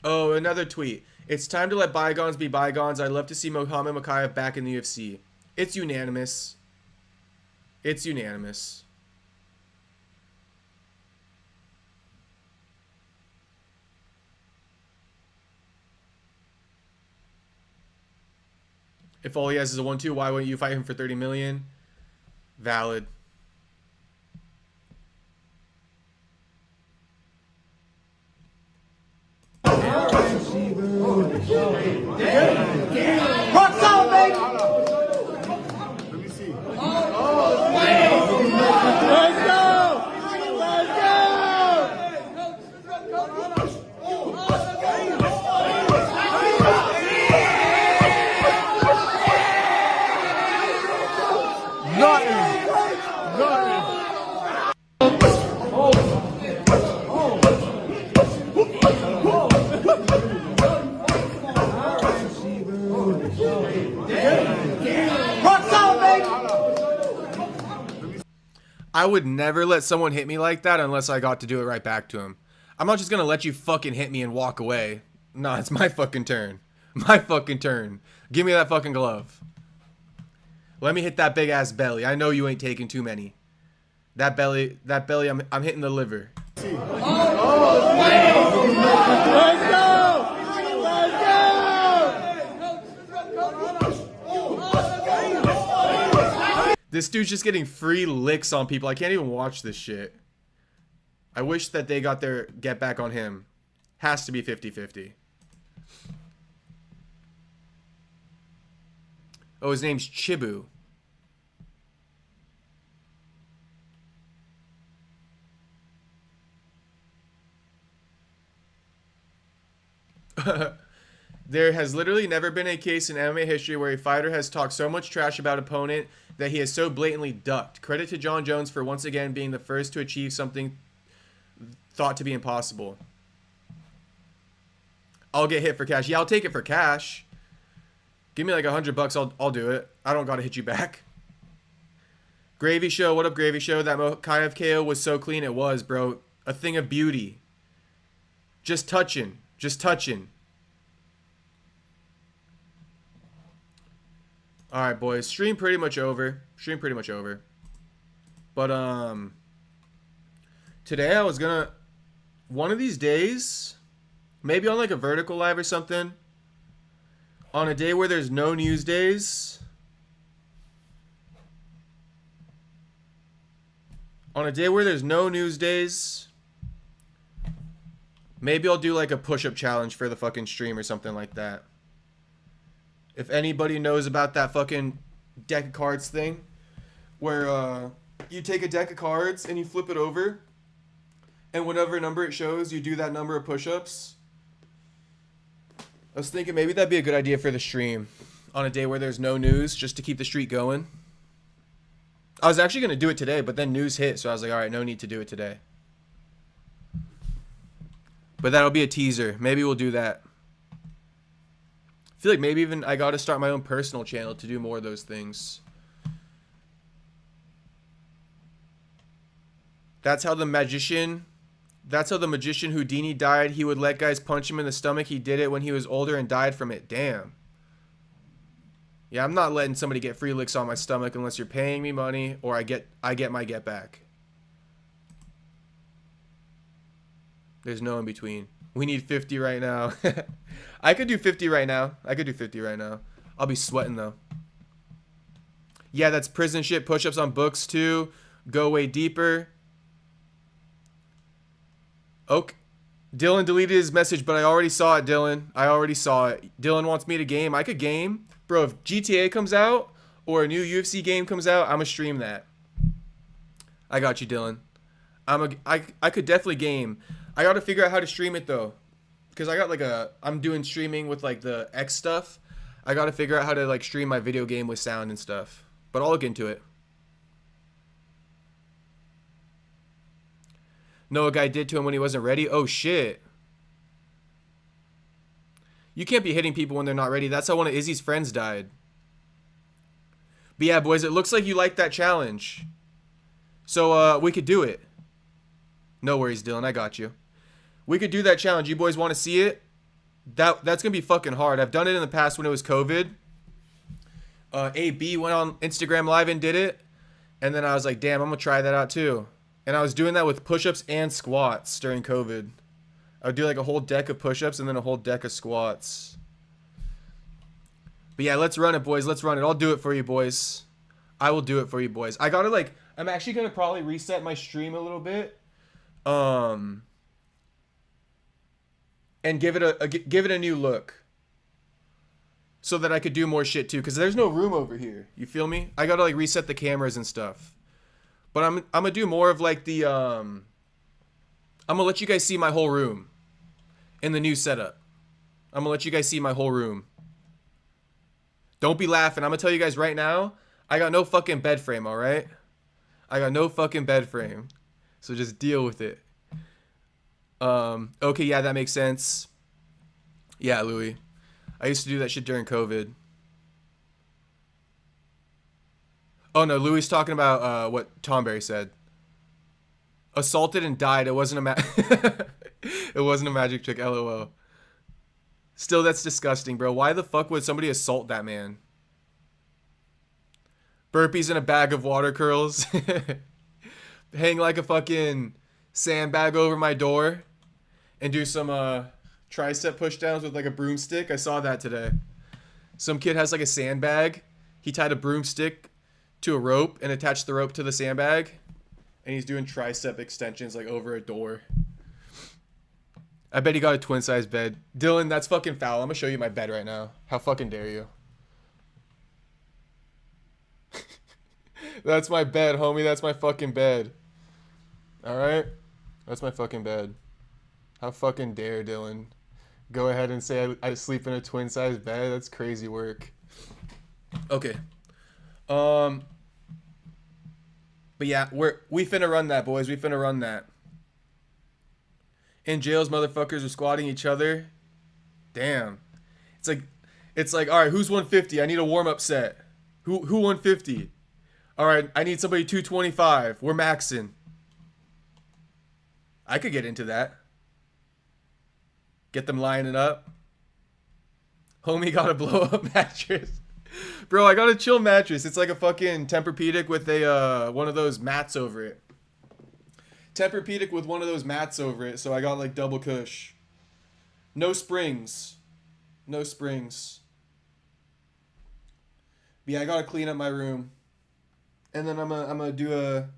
Oh, another tweet. It's time to let bygones be bygones. I'd love to see Mohamed Mokaev back in the UFC. It's unanimous. It's unanimous. If all he has is a 1-2, why wouldn't you fight him for 30 million? Valid. I would never let someone hit me like that unless I got to do it right back to him. I'm not just gonna let you fucking hit me and walk away. Nah, it's my fucking turn. My fucking turn. Give me that fucking glove. Let me hit that big ass belly. I know you ain't taking too many. That belly, I'm hitting the liver. This dude's just getting free licks on people. I can't even watch this shit. I wish that they got their get back on him. Has to be 50-50. Oh, his name's Chibu. There has literally never been a case in MMA history where a fighter has talked so much trash about opponent that he has so blatantly ducked. Credit to Jon Jones for once again being the first to achieve something thought to be impossible. I'll get hit for cash. Yeah, I'll take it for cash. Give me like $100, I'll do it. I don't gotta hit you back. Gravy Show, what up, Gravy Show? That Mokaev KO was so clean. It was, bro. A thing of beauty. Just touching. Just touching. Alright, boys. Stream pretty much over. Stream pretty much over. But, today I was gonna... One of these days, maybe on like a vertical live or something, on a day where there's no news days, on a day where there's no news days, maybe I'll do like a push-up challenge for the fucking stream or something like that. If anybody knows about that fucking deck of cards thing, where you take a deck of cards and you flip it over, and whatever number it shows, you do that number of push-ups. I was thinking maybe that'd be a good idea for the stream on a day where there's no news, just to keep the streak going. I was actually going to do it today, but then news hit, so I was like, alright, no need to do it today. But that'll be a teaser. Maybe we'll do that. I feel like maybe even I got to start my own personal channel to do more of those things. That's how the magician Houdini died. He would let guys punch him in the stomach. He did it when he was older and died from it. Damn. Yeah, I'm not letting somebody get free licks on my stomach unless you're paying me money or I get my get back. There's no in between. We need 50 right now. I could do 50 right now. I'll be sweating though. Yeah, that's prison shit. Push-ups on books too. Go way deeper. Okay. Dylan deleted his message, but I already saw it, Dylan. I already saw it. Dylan wants me to game. I could game. Bro, if GTA comes out or a new UFC game comes out, I'm going to stream that. I got you, Dylan. I could definitely game. I got to figure out how to stream it, though. Because I got like I'm doing streaming with like the X stuff. I got to figure out how to like stream my video game with sound and stuff. But I'll look into it. No, a guy did to him when he wasn't ready. Oh, shit. You can't be hitting people when they're not ready. That's how one of Izzy's friends died. But yeah, boys, it looks like you like that challenge. So, we could do it. No worries, Dylan. I got you. We could do that challenge. You boys want to see it? That's going to be fucking hard. I've done it in the past when it was COVID. AB went on Instagram Live and did it. And then I was like, damn, I'm going to try that out too. And I was doing that with push-ups and squats during COVID. I would do like a whole deck of push-ups and then a whole deck of squats. But yeah, let's run it, boys. Let's run it. I'll do it for you, boys. I will do it for you, boys. I gotta like, I'm actually gonna probably reset my stream a little bit. And give it a new look. So that I could do more shit too. Because there's no room over here. You feel me? I gotta like reset the cameras and stuff. But I'm gonna do more of like the I'm gonna let you guys see my whole room in the new setup. I'm gonna let you guys see my whole room. Don't be laughing. I'm gonna tell you guys right now, I got no fucking bed frame, alright? I got no fucking bed frame. So just deal with it. Okay, yeah, that makes sense. Yeah, Louis. I used to do that shit during COVID. Oh no, Louis talking about what Tomberry said. Assaulted and died. It wasn't it wasn't a magic trick. LOL. Still, that's disgusting, bro. Why the fuck would somebody assault that man? Burpees in a bag of water curls. Hang like a fucking sandbag over my door and do some tricep pushdowns with like a broomstick. I saw that today. Some kid has like a sandbag. He tied a broomstick to a rope and attached the rope to the sandbag, and he's doing tricep extensions like over a door. I bet he got a twin size bed. Dylan, that's fucking foul. I'm gonna show you my bed right now. How fucking dare you? That's my bed, homie. That's my fucking bed. Alright? That's my fucking bed. How fucking dare Dylan go ahead and say I sleep in a twin size bed? That's crazy work. Okay. But yeah, we finna run that, boys. We finna run that. In jails, motherfuckers are squatting each other. Damn. It's like, all right, who's 150? I need a warm-up set. Who 150? All right, I need somebody 225. We're maxing. I could get into that. Get them lining up. Homie got a blow-up mattress. Bro, I got a chill mattress. It's like a fucking Tempur-Pedic with a one of those mats over it. Tempur-Pedic with one of those mats over it, so I got like double cush. No springs. No springs. But yeah, I gotta clean up my room. And then I'm gonna do a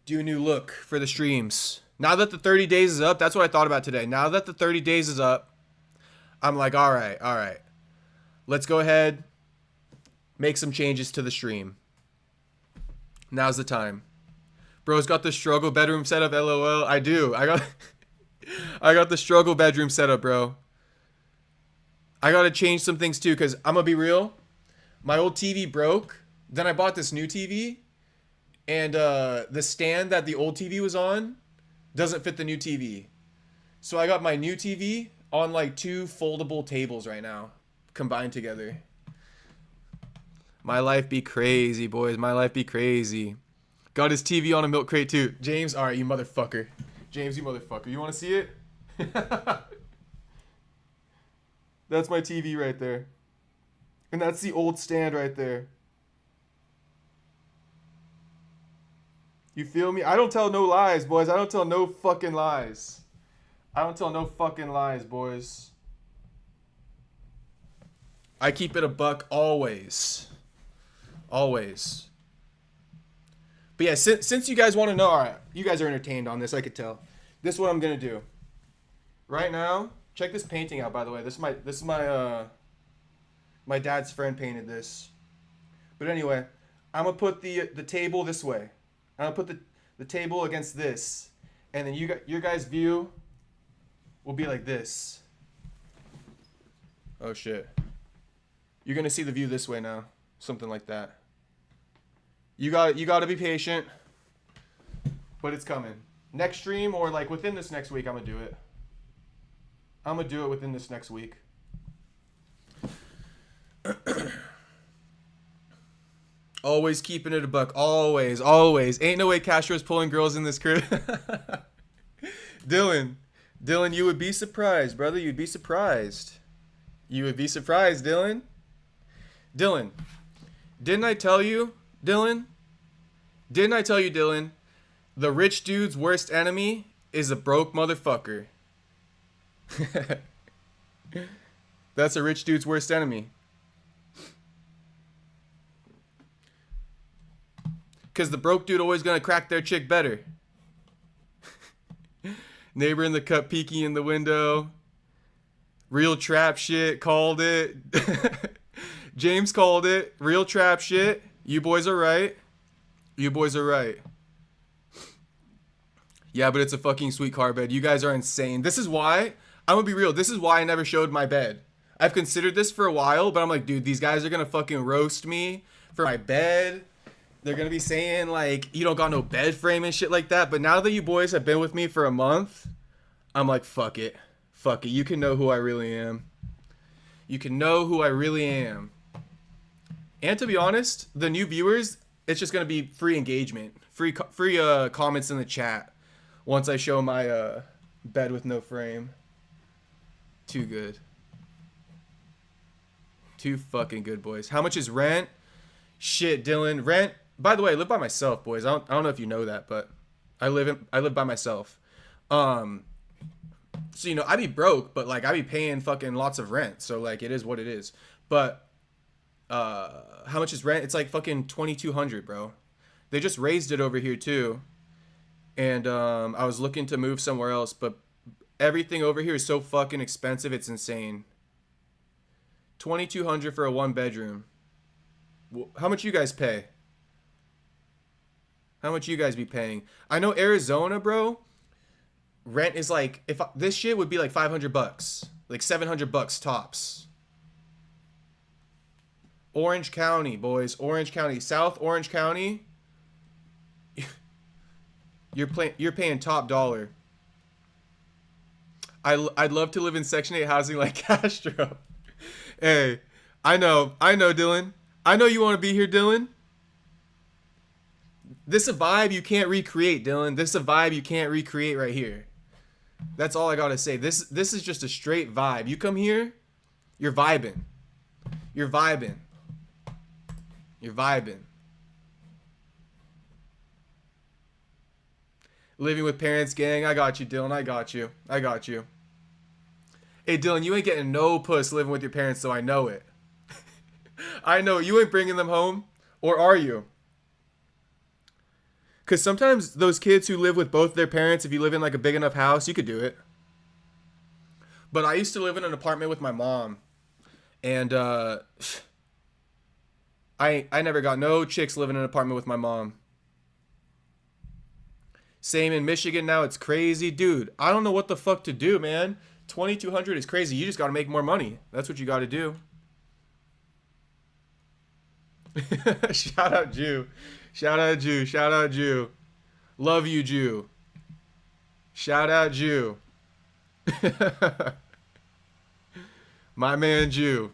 new look for the streams. Now that the 30 days is up, that's what I thought about today. Now that the 30 days is up, I'm like, all right. Let's go ahead, make some changes to the stream. Now's the time. Bro's got the struggle bedroom set up, LOL. I do. I got the struggle bedroom set up, bro. I got to change some things too, because I'm going to be real. My old TV broke. Then I bought this new TV. And the stand that the old TV was on doesn't fit the new TV. So I got my new TV on like 2 foldable tables right now, combined together. My life be crazy, boys. My life be crazy. Got his TV on a milk crate too. James, all right, you motherfucker. James, you motherfucker. You want to see it? That's my TV right there. And that's the old stand right there. You feel me? I don't tell no lies, boys. I don't tell no fucking lies. I don't tell no fucking lies, boys. I keep it a buck always. Always. But yeah, since you guys want to know, all right, you guys are entertained on this, I could tell. This is what I'm going to do. Right now, check this painting out. By the way, this is my my dad's friend painted this. But anyway, I'm gonna put the table this way. I'm gonna put the table against this, and then your guys' view will be like this. Oh shit. You're gonna see the view this way now, something like that. You got to be patient, but it's coming. Next stream or like within this next week, I'm gonna do it. I'm gonna do it within this next week. Always keeping it a buck. Always. Ain't no way Castro's pulling girls in this crib. Dylan, you would be surprised, brother. You'd be surprised. You would be surprised, Dylan. Dylan, didn't I tell you, Dylan? The rich dude's worst enemy is a broke motherfucker. That's a rich dude's worst enemy. Because the broke dude always gonna crack their chick better. Neighbor in the cut peeking in the window. Real trap shit, called it. James called it. Real trap shit. You boys are right. Yeah, but it's a fucking sweet car bed. You guys are insane. This is why, I'm gonna be real, this is why I never showed my bed. I've considered this for a while, but I'm like, dude, these guys are gonna fucking roast me for my bed. They're gonna be saying, like, you don't got no bed frame and shit like that. But now that you boys have been with me for a month, I'm like, fuck it. You can know who I really am. And to be honest, the new viewers, it's just gonna be free engagement, free comments in the chat once I show my bed with no frame. Too good. Too fucking good, boys. How much is rent? Shit, Dylan. Rent. By the way, I live by myself, boys. I don't know if you know that, but I live by myself. So, you know, I be broke, but like I be paying fucking lots of rent. So like it is what it is. But how much is rent? It's like fucking $2,200, bro. They just raised it over here too. And I was looking to move somewhere else, but everything over here is so fucking expensive, it's insane. $2,200 for a 1-bedroom. How much you guys pay? How much you guys be paying? I know Arizona, bro. Rent is like, this shit would be like $500, like $700 tops. Orange County, boys. Orange County, South Orange County. You're paying top dollar. I'd love to live in Section 8 housing like Castro. Hey, I know, Dylan. I know you want to be here, Dylan. This is a vibe you can't recreate, Dylan. This is a vibe you can't recreate right here. That's all I gotta say. This is just a straight vibe. You come here, you're vibing. You're vibing. Living with parents, gang. I got you, Dylan. I got you. Hey, Dylan, you ain't getting no puss living with your parents, so I know it. I know. You ain't bringing them home. Or are you? Because sometimes those kids who live with both their parents, if you live in like a big enough house, you could do it. But I used to live in an apartment with my mom. And I never got no chicks living in an apartment with my mom. Same in Michigan now. It's crazy. Dude, I don't know what the fuck to do, man. $2,200 is crazy. You just got to make more money. That's what you got to do. Shout out Jew. Love you, Jew. Shout out Jew. My man Jew.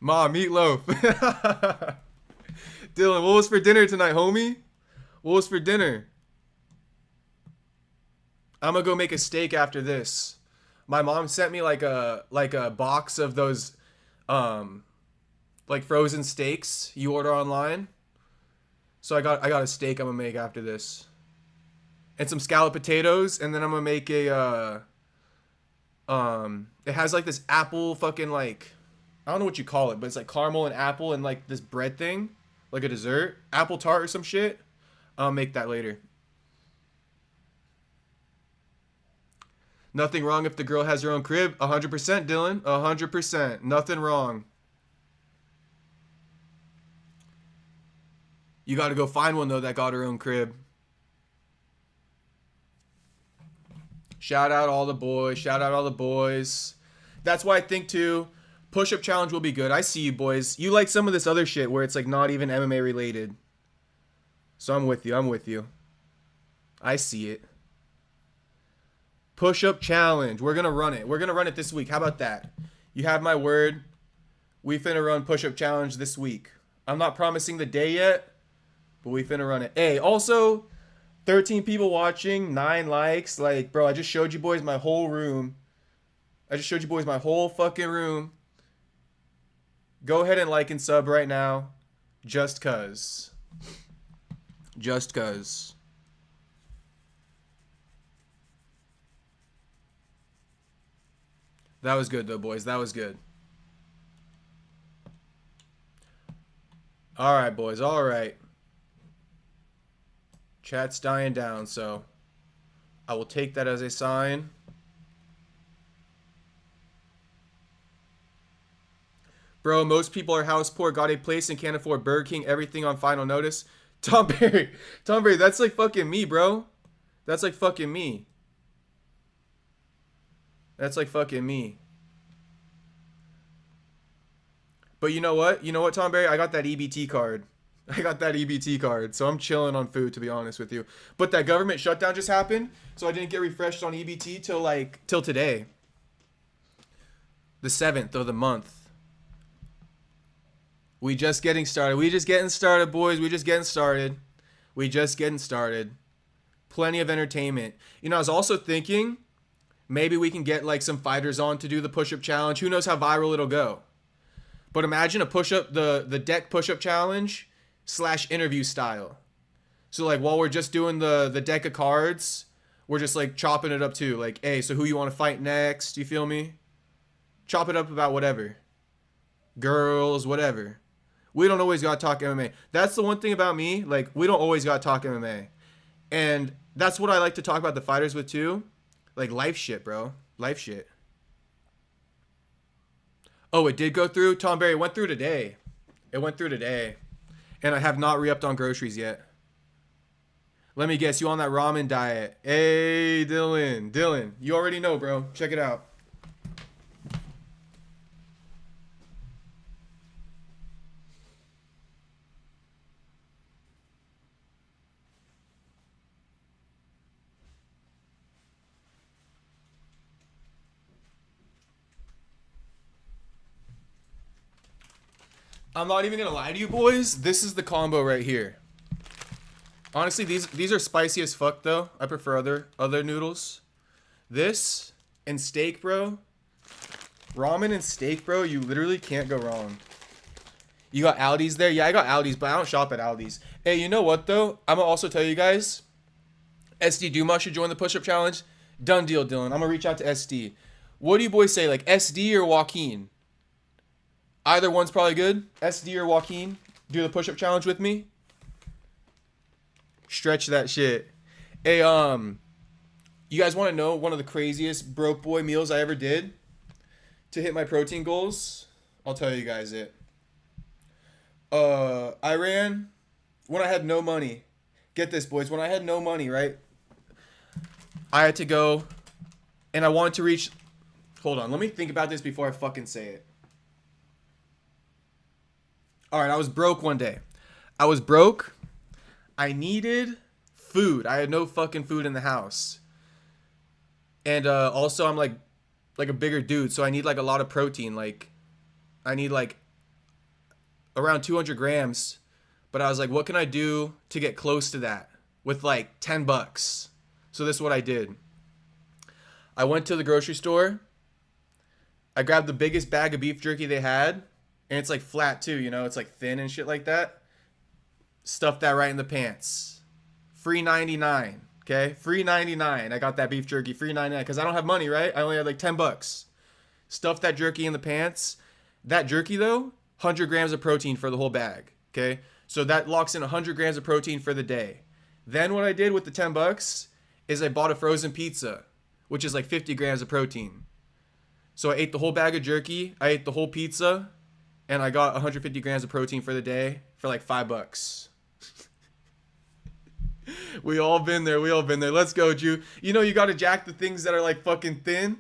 Ma, meatloaf. Dylan, what was for dinner tonight, homie? What was for dinner? I'm gonna go make a steak after this. My mom sent me like a box of those like frozen steaks you order online. So I got a steak I'm gonna make after this. And some scalloped potatoes, and then I'm gonna make a it has like this apple fucking like, I don't know what you call it, but it's like caramel and apple and like this bread thing, like a dessert, apple tart or some shit. I'll make that later. Nothing wrong if the girl has her own crib. 100%, Dylan. 100%. Nothing wrong. You got to go find one, though, that got her own crib. Shout out all the boys. Shout out all the boys. That's why I think, too, push-up challenge will be good. I see you, boys. You like some of this other shit where it's, like, not even MMA related. So I'm with you. I'm with you. I see it. Push-up challenge. We're going to run it. We're going to run it this week. How about that? You have my word. We finna run push-up challenge this week. I'm not promising the day yet, but we finna run it. Hey, also, 13 people watching, 9 likes. Like, bro, I just showed you boys my whole room. I just showed you boys my whole fucking room. Go ahead and like and sub right now. Just cuz. Just cuz. That was good, though, boys. That was good. All right, boys. All right. Chat's dying down, so I will take that as a sign. Bro, most people are house poor, got a place, and can't afford Burger King. Everything on final notice. Tom Berry. Tom Berry, that's like fucking me, bro. That's like fucking me. That's like fucking me. But you know what? You know what, Tom Berry? I got that EBT card. I got that EBT card. So I'm chilling on food, to be honest with you. But that government shutdown just happened. So I didn't get refreshed on EBT till today. The 7th of the month. We just getting started. We just getting started, boys. We just getting started. We just getting started. Plenty of entertainment. You know, I was also thinking maybe we can get like some fighters on to do the push-up challenge. Who knows how viral it'll go. But imagine a push-up, the deck push-up challenge / interview style. So like while we're just doing the deck of cards, we're just like chopping it up too. Like, hey, so who you want to fight next? You feel me? Chop it up about whatever. Girls, whatever. We don't always gotta talk MMA. That's the one thing about me. Like, we don't always gotta talk MMA. And that's what I like to talk about the fighters with too. Like life shit, bro. Life shit. Oh, it did go through? Tom Berry, it went through today. It went through today. And I have not re-upped on groceries yet. Let me guess, you on that ramen diet. Hey, Dylan. Dylan, you already know, bro. Check it out. I'm not even gonna lie to you, boys. This is the combo right here. Honestly, these are spicy as fuck though. I prefer other noodles. This and steak, bro. Ramen and steak, bro. You literally can't go wrong. You got Aldi's there? Yeah, I got Aldi's, but I don't shop at Aldi's. Hey, you know what though? I'm gonna also tell you guys. SD Duma should join the push-up challenge. Done deal, Dylan. I'm gonna reach out to SD. What do you boys say? Like SD or Joaquin? Either one's probably good. SD or Joaquin, do the push-up challenge with me. Stretch that shit. Hey, you guys want to know one of the craziest broke boy meals I ever did to hit my protein goals? I'll tell you guys it. I ran when I had no money. Get this, boys. When I had no money, right? I had to go, and I wanted to reach. Hold on. Let me think about this before I fucking say it. All right, I was broke one day. I was broke. I needed food. I had no fucking food in the house. And also I'm like a bigger dude, so I need like a lot of protein. Like I need like around 200 grams. But I was like, what can I do to get close to that with like $10? So this is what I did. I went to the grocery store. I grabbed the biggest bag of beef jerky they had. And it's like flat too, you know, it's like thin and shit like that. Stuff that right in the pants. Free 99, okay? Free 99. I got that beef jerky, free 99, because I don't have money, right? I only had like $10. Stuff that jerky in the pants. That jerky though, 100 grams of protein for the whole bag, okay? So that locks in 100 grams of protein for the day. Then what I did with the $10 is I bought a frozen pizza which is like 50 grams of protein. So I ate the whole bag of jerky, I ate the whole pizza, and I got 150 grams of protein for the day for like $5. We all been there. Let's go, Drew. You know you gotta jack the things that are like fucking thin.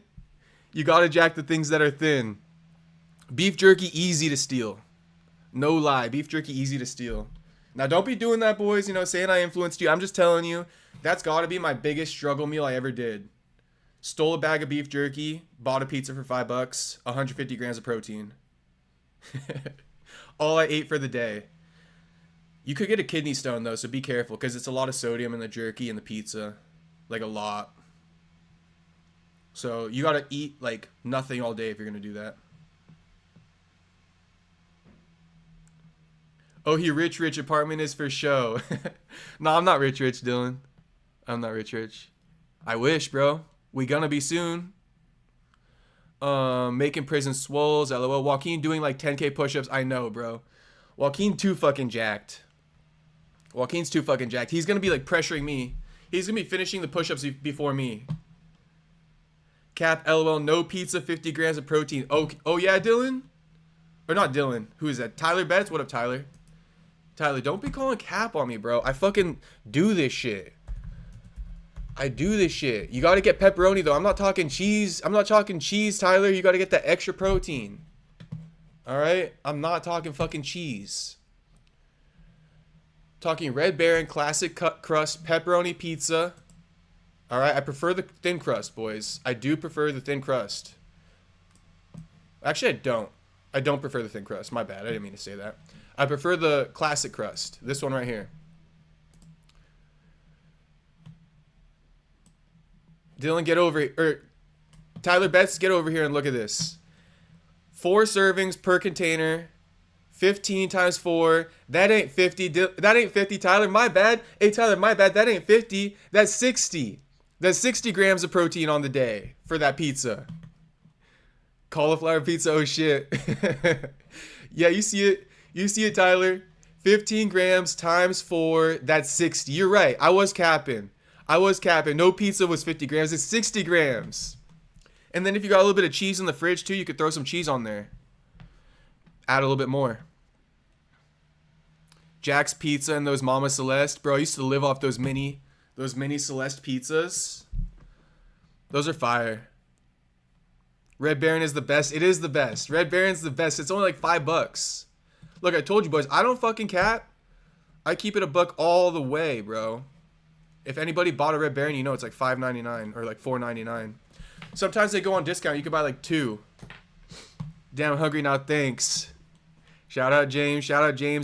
You gotta jack the things that are thin. Beef jerky, easy to steal. No lie, beef jerky, easy to steal. Now don't be doing that, boys, you know, saying I influenced you. I'm just telling you, that's gotta be my biggest struggle meal I ever did. Stole a bag of beef jerky, bought a pizza for $5, 150 grams of protein. All I ate for the day. You could get a kidney stone though, so be careful because it's a lot of sodium in the jerky and the pizza. Like a lot. So you gotta eat like nothing all day if you're gonna do that. Oh, he rich apartment is for show. No, I'm not rich, Dylan. I'm not rich. I wish, bro. We gonna be soon. Making prison swolls, lol. Joaquin doing like 10K push-ups. I know, bro. Joaquin too fucking jacked. Joaquin's too fucking jacked. He's gonna be like pressuring me. He's gonna be finishing the push-ups before me. Cap, lol. No pizza, 50 grams of protein. Oh yeah, Dylan? Or not Dylan. Who is that? Tyler Betts? What up, Tyler? Tyler, don't be calling cap on me, bro. I fucking do this shit. You gotta get pepperoni though. I'm not talking cheese. Tyler. You gotta get that extra protein. Alright? I'm not talking fucking cheese. Talking Red Baron, classic cut crust, pepperoni pizza. Alright, I prefer the thin crust, boys. I do prefer the thin crust. Actually, I don't. I don't prefer the thin crust. My bad. I didn't mean to say that. I prefer the classic crust. This one right here. Dylan, get over here. Or Tyler Betts, get over here and look at this. 4 servings per container. 15 times 4. That ain't 50. That ain't 50, Tyler. My bad. Hey, Tyler, my bad. That ain't 50. That's 60. That's 60 grams of protein on the day for that pizza. Cauliflower pizza, oh shit. Yeah, you see it. You see it, Tyler. 15 grams times 4. That's 60. You're right. I was capping. No pizza was 50 grams. It's 60 grams. And then if you got a little bit of cheese in the fridge too, you could throw some cheese on there. Add a little bit more. Jack's Pizza and those Mama Celeste. Bro, I used to live off those mini Celeste pizzas. Those are fire. Red Baron is the best. It is the best. Red Baron's the best. It's only like $5. Look, I told you, boys. I don't fucking cap. I keep it a buck all the way, bro. If anybody bought a Red Baron, you know it's like $5.99 or like $4.99. Sometimes they go on discount. You can buy like 2. Damn hungry now. Thanks. Shout out James.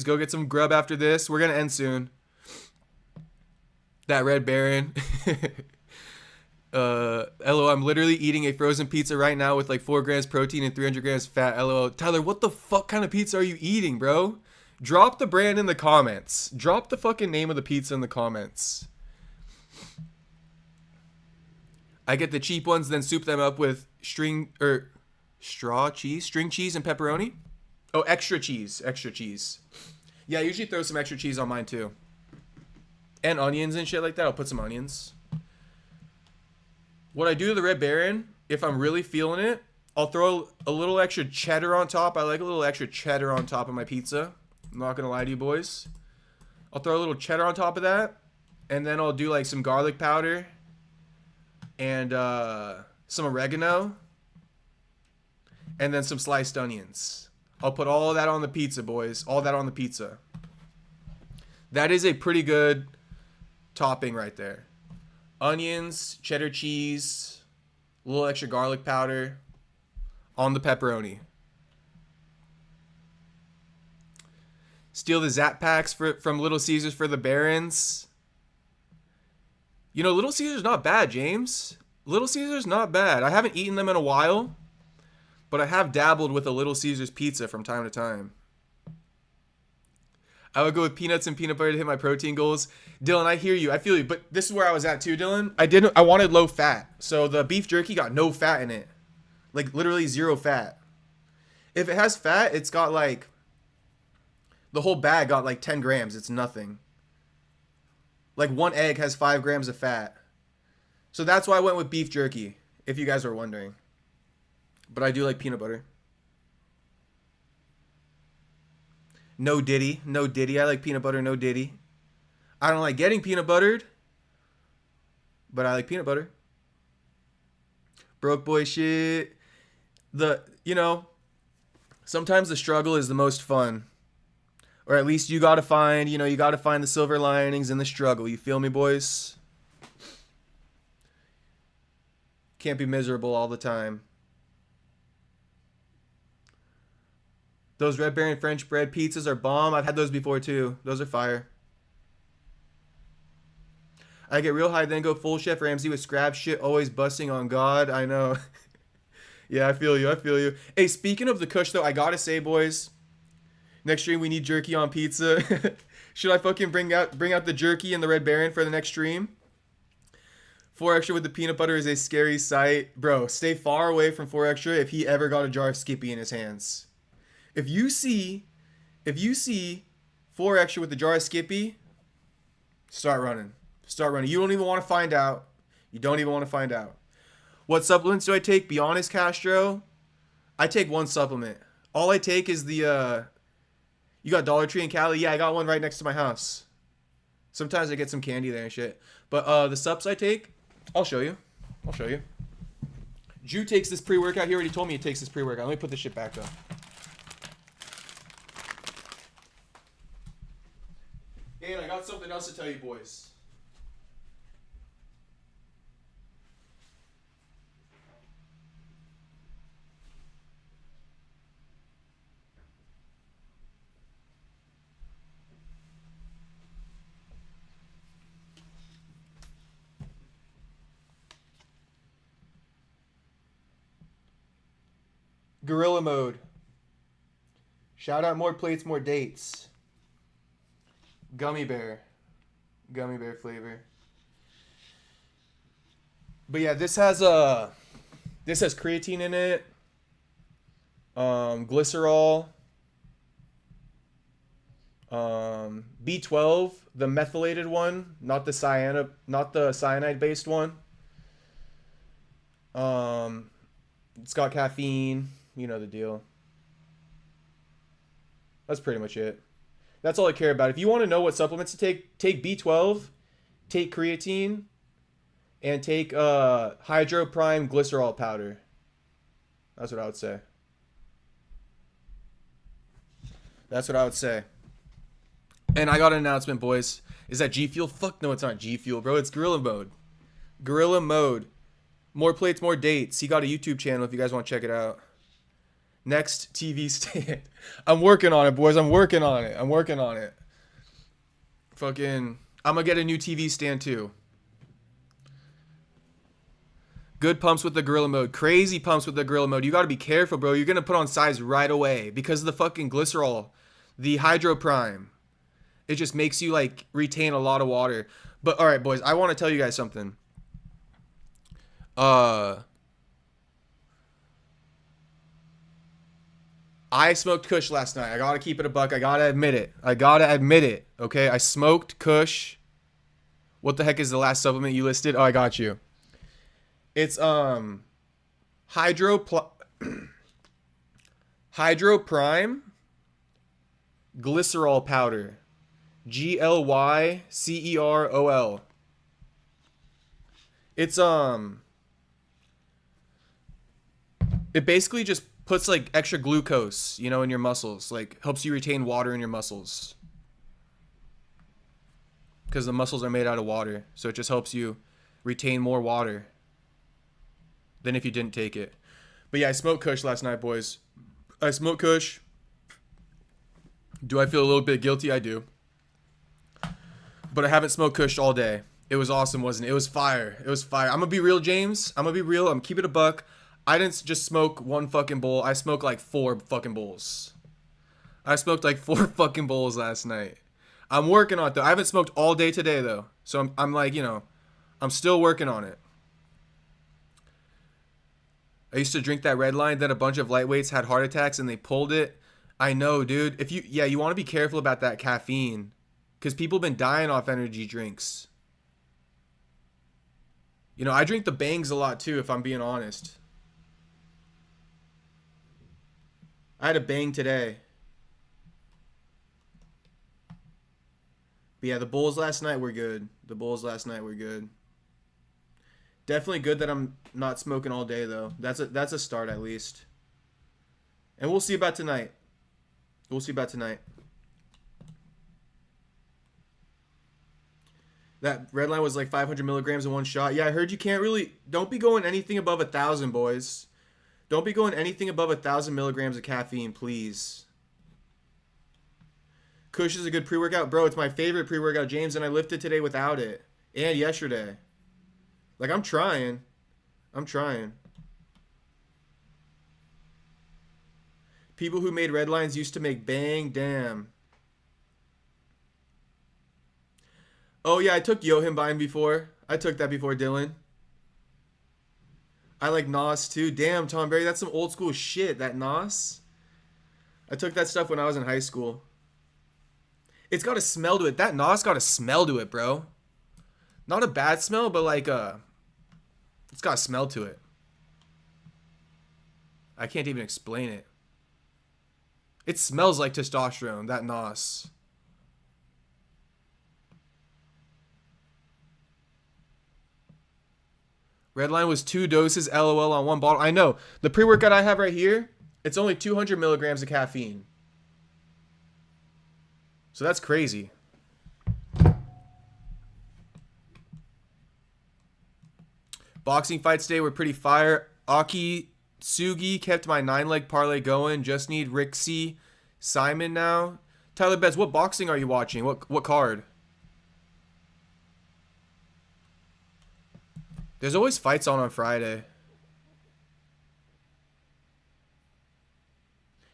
Go get some grub after this. We're gonna end soon. That Red Baron. LO, I'm literally eating a frozen pizza right now with like 4 grams protein and 300 grams fat. LO. Tyler, what the fuck kind of pizza are you eating, bro? Drop the brand in the comments. Drop the fucking name of the pizza in the comments. I get the cheap ones, then soup them up with string cheese, and pepperoni. Oh, extra cheese. Yeah, I usually throw some extra cheese on mine too. And onions and shit like that. I'll put some onions. What I do to the Red Baron, if I'm really feeling it, I'll throw a little extra cheddar on top. I like a little extra cheddar on top of my pizza. I'm not gonna lie to you, boys. I'll throw a little cheddar on top of that. And then I'll do like some garlic powder. And some oregano. And then some sliced onions. I'll put all that on the pizza, boys. All that on the pizza. That is a pretty good topping right there. Onions, cheddar cheese, a little extra garlic powder on the pepperoni. Steal the Zap packs from Little Caesars for the Barons. You know, Little Caesar's not bad, James. Little Caesar's not bad. I haven't eaten them in a while, but I have dabbled with a Little Caesar's pizza from time to time. I would go with peanuts and peanut butter to hit my protein goals. Dylan, I hear you. I feel you. But this is where I was at too, Dylan. I wanted low fat. So the beef jerky got no fat in it. Like literally 0 fat. If it has fat, it's got like, the whole bag got like 10 grams. It's nothing. Like 1 egg has 5 grams of fat. So that's why I went with beef jerky, if you guys were wondering. But I do like peanut butter. No Diddy. No Diddy. I like peanut butter, no Diddy. I don't like getting peanut buttered, but I like peanut butter. Broke boy shit. Sometimes the struggle is the most fun. Or at least you gotta find the silver linings in the struggle. You feel me, boys? Can't be miserable all the time. Those Red Baron French bread pizzas are bomb. I've had those before too. Those are fire. I get real high, then go full Chef Ramsay with scrab shit, always busting on God. I know. Yeah, I feel you. Hey, speaking of the Kush though, I gotta say, boys, next stream we need jerky on pizza. Should I fucking bring out the jerky and the Red Baron for the next stream? 4 Extra with the peanut butter is a scary sight. Bro, stay far away from 4 Extra if he ever got a jar of Skippy in his hands. If you see 4 Extra with the jar of Skippy, start running. You don't even want to find out. What supplements do I take? Be honest, Castro. I take one supplement. All I take is the you got Dollar Tree in Cali? Yeah, I got one right next to my house. Sometimes I get some candy there and shit. But the subs I take, I'll show you. Drew takes this pre-workout. He already told me he takes this pre-workout. Let me put this shit back though. And I got something else to tell you, boys. Gorilla mode. Shout out more plates, more dates. Gummy bear flavor. But yeah, this has creatine in it. Glycerol. B12, the methylated one, not the cyanide based one. It's got caffeine, you know the deal. That's pretty much it. That's all I care about. If you want to know what supplements to take B12, take creatine, and take Hydro Prime glycerol powder. That's what I would say. And I got an announcement, boys. Is that G Fuel? Fuck no, it's not G Fuel, bro. It's Gorilla Mode. More plates, more dates. He got a YouTube channel if you guys want to check it out. Next TV stand. I'm working on it, boys. I'm working on it. Fucking, I'm gonna get a new TV stand too. Good pumps with the Gorilla Mode. Crazy pumps with the Gorilla Mode. You gotta be careful, bro. You're gonna put on size right away because of the fucking glycerol. The Hydro Prime. It just makes you like retain a lot of water. But alright, boys, I want to tell you guys something. I smoked Kush last night. I gotta keep it a buck. I gotta admit it. Okay, I smoked Kush. What the heck is the last supplement you listed? Oh, I got you. It's Hydro Prime glycerol powder. Glycerol. It's it basically just puts like extra glucose, you know, in your muscles, like helps you retain water in your muscles. Because the muscles are made out of water, so it just helps you retain more water than if you didn't take it. But yeah, I smoked Kush last night, boys. I smoked Kush. Do I feel a little bit guilty? I do. But I haven't smoked Kush all day. It was awesome, wasn't it? It was fire. I'm gonna be real, James. I'm keep it a buck. I didn't just smoke one fucking bowl. I smoked like 4 fucking bowls. I smoked like 4 fucking bowls last night. I'm working on it though. I haven't smoked all day today though. So I'm like, you know, I'm still working on it. I used to drink that red line, then a bunch of lightweights had heart attacks and they pulled it. I know, dude. You want to be careful about that caffeine. Because people have been dying off energy drinks. You know, I drink the bangs a lot too, if I'm being honest. I had a bang today. But yeah, the Bulls last night were good. The Bulls last night were good. Definitely good that I'm not smoking all day though. That's a start at least. And we'll see about tonight. We'll see about tonight. That red line was like 500 milligrams in one shot. Yeah, I heard you can't really... Don't be going anything above 1,000, boys. Don't be going anything above 1,000 milligrams of caffeine, please. Kush is a good pre-workout. Bro, it's my favorite pre-workout, James, and I lifted today without it. And yesterday. Like, I'm trying. I'm trying. People who made red lines used to make bang, damn. Oh, yeah, I took Yohimbine before. I took that before, Dylan. I like Nos, too. Damn, Tom Berry, that's some old school shit, that Nos. I took that stuff when I was in high school. It's got a smell to it. That Nos got a smell to it, bro. Not a bad smell, but like, it's got a smell to it. I can't even explain it. It smells like testosterone, that Nos. Redline was 2 doses, LOL, on 1 bottle. I know. The pre-workout I have right here, it's only 200 milligrams of caffeine. So that's crazy. Boxing fights today were pretty fire. Aki Sugi kept my 9-leg parlay going. Just need Rixie Simon now. Tyler Betts, what boxing are you watching? What card? There's always fights on Friday.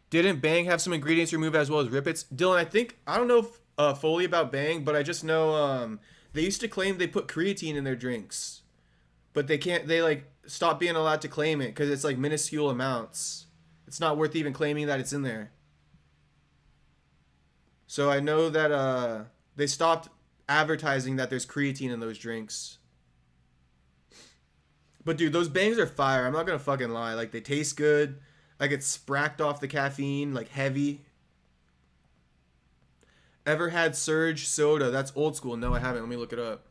Didn't Bang have some ingredients removed as well as Rippets? Dylan, I don't know fully about Bang, but I just know they used to claim they put creatine in their drinks. But they like stopped being allowed to claim it because it's like minuscule amounts. It's not worth even claiming that it's in there. So I know that they stopped advertising that there's creatine in those drinks. But dude, those bangs are fire. I'm not gonna fucking lie. Like, they taste good. I get spracked off the caffeine, like heavy. Ever had Surge soda? That's old school. No, I haven't. Let me look it up.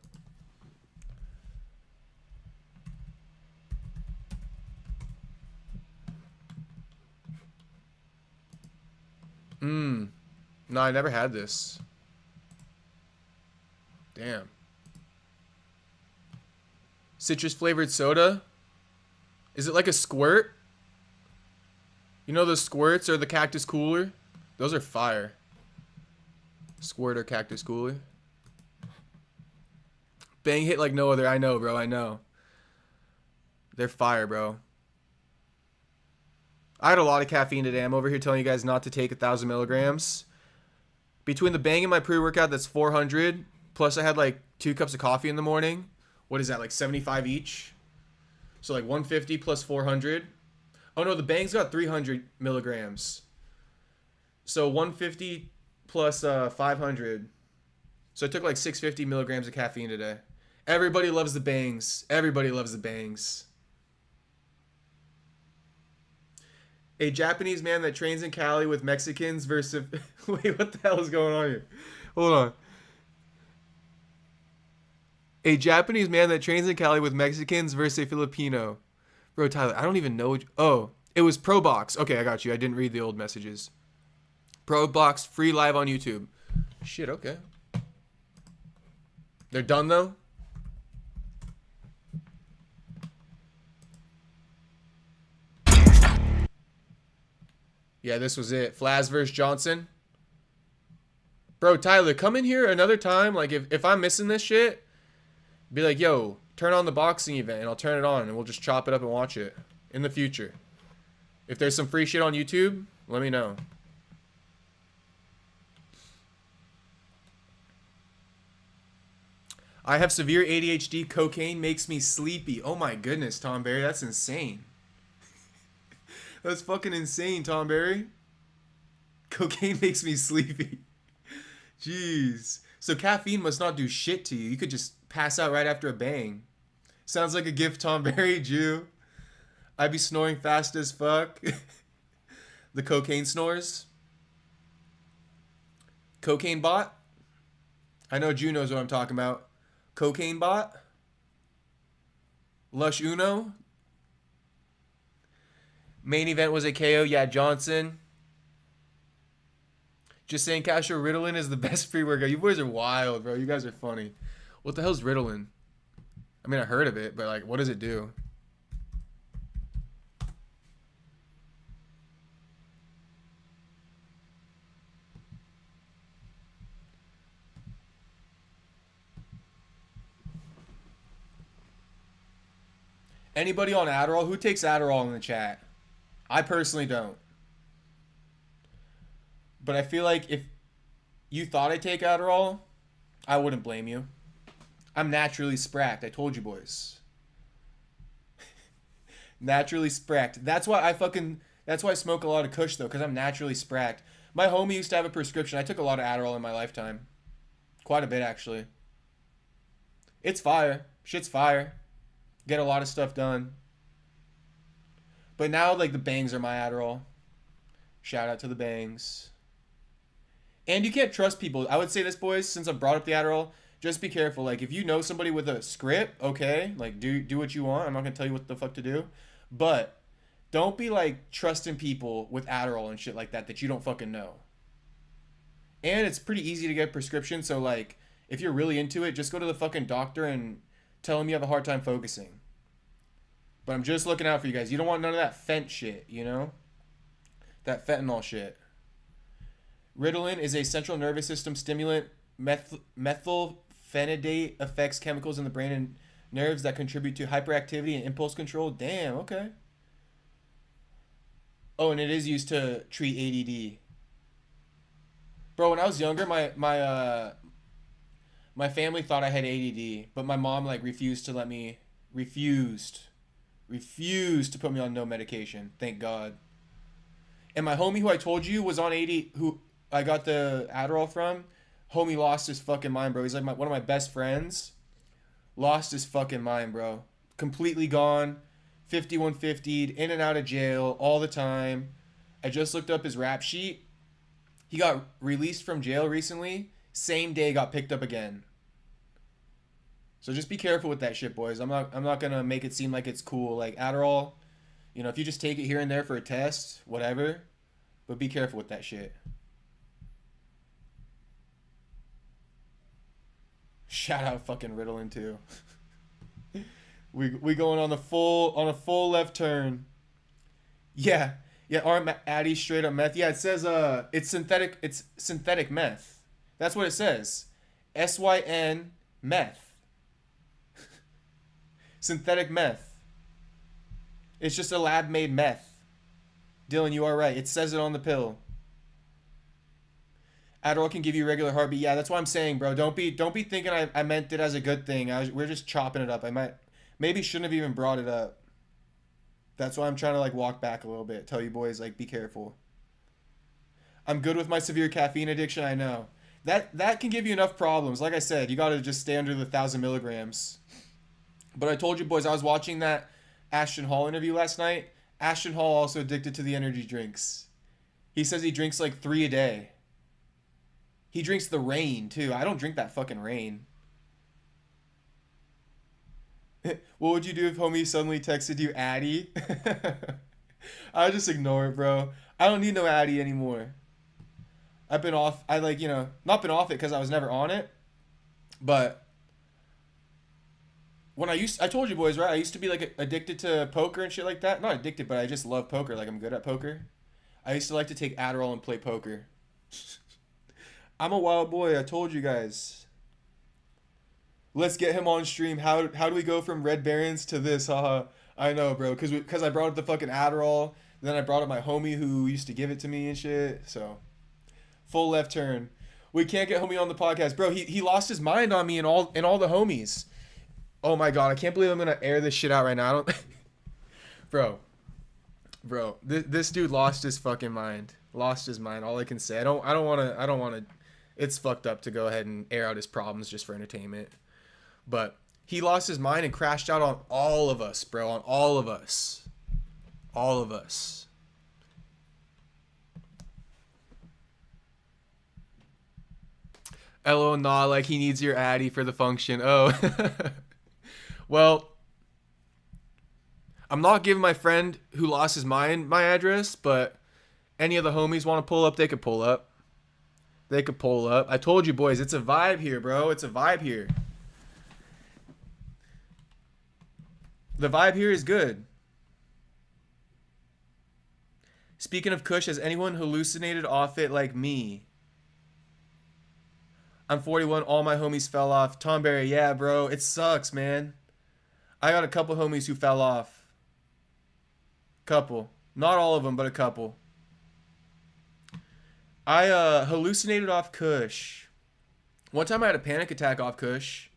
No, I never had this. Damn. Citrus flavored soda? Is it like a squirt? You know those squirts or the Cactus Cooler? Those are fire. Squirt or Cactus Cooler. Bang hit like no other. I know, bro. I know. They're fire, bro. I had a lot of caffeine today. I'm over here telling you guys not to take 1,000 milligrams. Between the Bang and my pre-workout, that's 400. Plus I had like 2 cups of coffee in the morning. What is that, like 75 each? So like 150 plus 400. Oh no, the Bang's got 300 milligrams. So 150 plus 500. So I took like 650 milligrams of caffeine today. Everybody loves the Bangs. Everybody loves the Bangs. A Japanese man that trains in Cali with Mexicans versus... Wait, what the hell is going on here? Hold on. A Japanese man that trains in Cali with Mexicans versus a Filipino. Bro, Tyler, I don't even know... Oh, it was Pro Box. Okay, I got you. I didn't read the old messages. Pro Box, free live on YouTube. Shit, okay. They're done, though? Yeah, this was it. Flaz versus Johnson. Bro, Tyler, come in here another time. Like, if I'm missing this shit, be like, yo, turn on the boxing event, and I'll turn it on, and we'll just chop it up and watch it in the future. If there's some free shit on YouTube, let me know. I have severe ADHD. Cocaine makes me sleepy. Oh my goodness, Tom Berry, that's insane. That's fucking insane, Tom Berry. Cocaine makes me sleepy. Jeez. So caffeine must not do shit to you. You could just pass out right after a bang. Sounds like a gift Tom Berry Jew. I'd be snoring fast as fuck. The cocaine snores. Cocaine bot. I know Jew knows what I'm talking about. Cocaine bot. Lush Uno. Main event was a KO. Yeah, Johnson. Just saying, Castro, Ritalin is the best pre-workout. You boys are wild, bro. You guys are funny. What the hell's Ritalin? I mean, I heard of it, but like, what does it do? Anybody on Adderall? Who takes Adderall in the chat? I personally don't. But I feel like if you thought I'd take Adderall, I wouldn't blame you. I'm naturally spracked. I told you boys. Naturally spracked. That's why I smoke a lot of Kush though, because I'm naturally spracked. My homie used to have a prescription. I took a lot of Adderall in my lifetime. Quite a bit actually. It's fire. Shit's fire. Get a lot of stuff done. But now like the bangs are my Adderall. Shout out to the bangs. And you can't trust people. I would say this, boys, since I brought up the Adderall, just be careful. Like, if you know somebody with a script, okay, like, do what you want. I'm not going to tell you what the fuck to do. But don't be, like, trusting people with Adderall and shit like that you don't fucking know. And it's pretty easy to get a prescription. So, like, if you're really into it, just go to the fucking doctor and tell him you have a hard time focusing. But I'm just looking out for you guys. You don't want none of that fent shit, you know? That fentanyl shit. Ritalin is a central nervous system stimulant. Methylphenidate affects chemicals in the brain and nerves that contribute to hyperactivity and impulse control. Damn, okay. Oh, and it is used to treat ADD. Bro, when I was younger, my family thought I had ADD, but my mom like refused to put me on no medication. Thank God. And my homie who I told you was on who I got the Adderall from, homie lost his fucking mind, bro. He's like one of my best friends. Lost his fucking mind, bro. Completely gone. 5150'd, in and out of jail all the time. I just looked up his rap sheet. He got released from jail recently. Same day got picked up again. So just be careful with that shit, boys. I'm not gonna make it seem like it's cool. Like Adderall, you know, if you just take it here and there for a test, whatever. But be careful with that shit. Shout out fucking Ritalin too. we going on a full left turn. Yeah, aren't Addy straight up meth? Yeah, it says it's synthetic meth. That's what it says. SYN meth. Synthetic meth. It's just a lab made meth. Dylan, you are right. It says it on the pill. Adderall can give you regular heartbeat. Yeah, that's what I'm saying, bro. Don't be thinking I meant it as a good thing. We're just chopping it up. Maybe shouldn't have even brought it up. That's why I'm trying to like walk back a little bit. Tell you boys, like, be careful. I'm good with my severe caffeine addiction. I know that can give you enough problems. Like I said, you got to just stay under the 1,000 milligrams. But I told you boys, I was watching that Ashton Hall interview last night. Ashton Hall also addicted to the energy drinks. He says he drinks like 3 a day. He drinks the rain, too. I don't drink that fucking rain. What would you do if homie suddenly texted you Addy? I would just ignore it, bro. I don't need no Addy anymore. I've been off. I like, you know, not been off it because I was never on it. But when I told you boys, right? I used to be like addicted to poker and shit like that. Not addicted, but I just love poker. Like I'm good at poker. I used to like to take Adderall and play poker. I'm a wild boy. I told you guys. Let's get him on stream. How do we go from Red Barons to this? Haha. I know, bro. Because I brought up the fucking Adderall. Then I brought up my homie who used to give it to me and shit. So, full left turn. We can't get homie on the podcast, bro. He lost his mind on me and all the homies. Oh my god, I can't believe I'm gonna air this shit out right now. I don't, bro. This dude lost his fucking mind. Lost his mind. All I can say. I don't wanna. It's fucked up to go ahead and air out his problems just for entertainment. But He lost his mind and crashed out on all of us, bro. On all of us. All of us. LO, nah, like he needs your addy for the function. Oh. Well, I'm not giving my friend who lost his mind my address, but any of the homies want to pull up, they could pull up. They could pull up. I told you, boys, it's a vibe here, bro. It's a vibe here. The vibe here is good. Speaking of Kush, has anyone hallucinated off it like me? I'm 41. All my homies fell off. Tom Barry, yeah, bro. It sucks, man. I got a couple homies who fell off. Couple. Not all of them, but a couple. I hallucinated off Kush. One time I had a panic attack off Kush.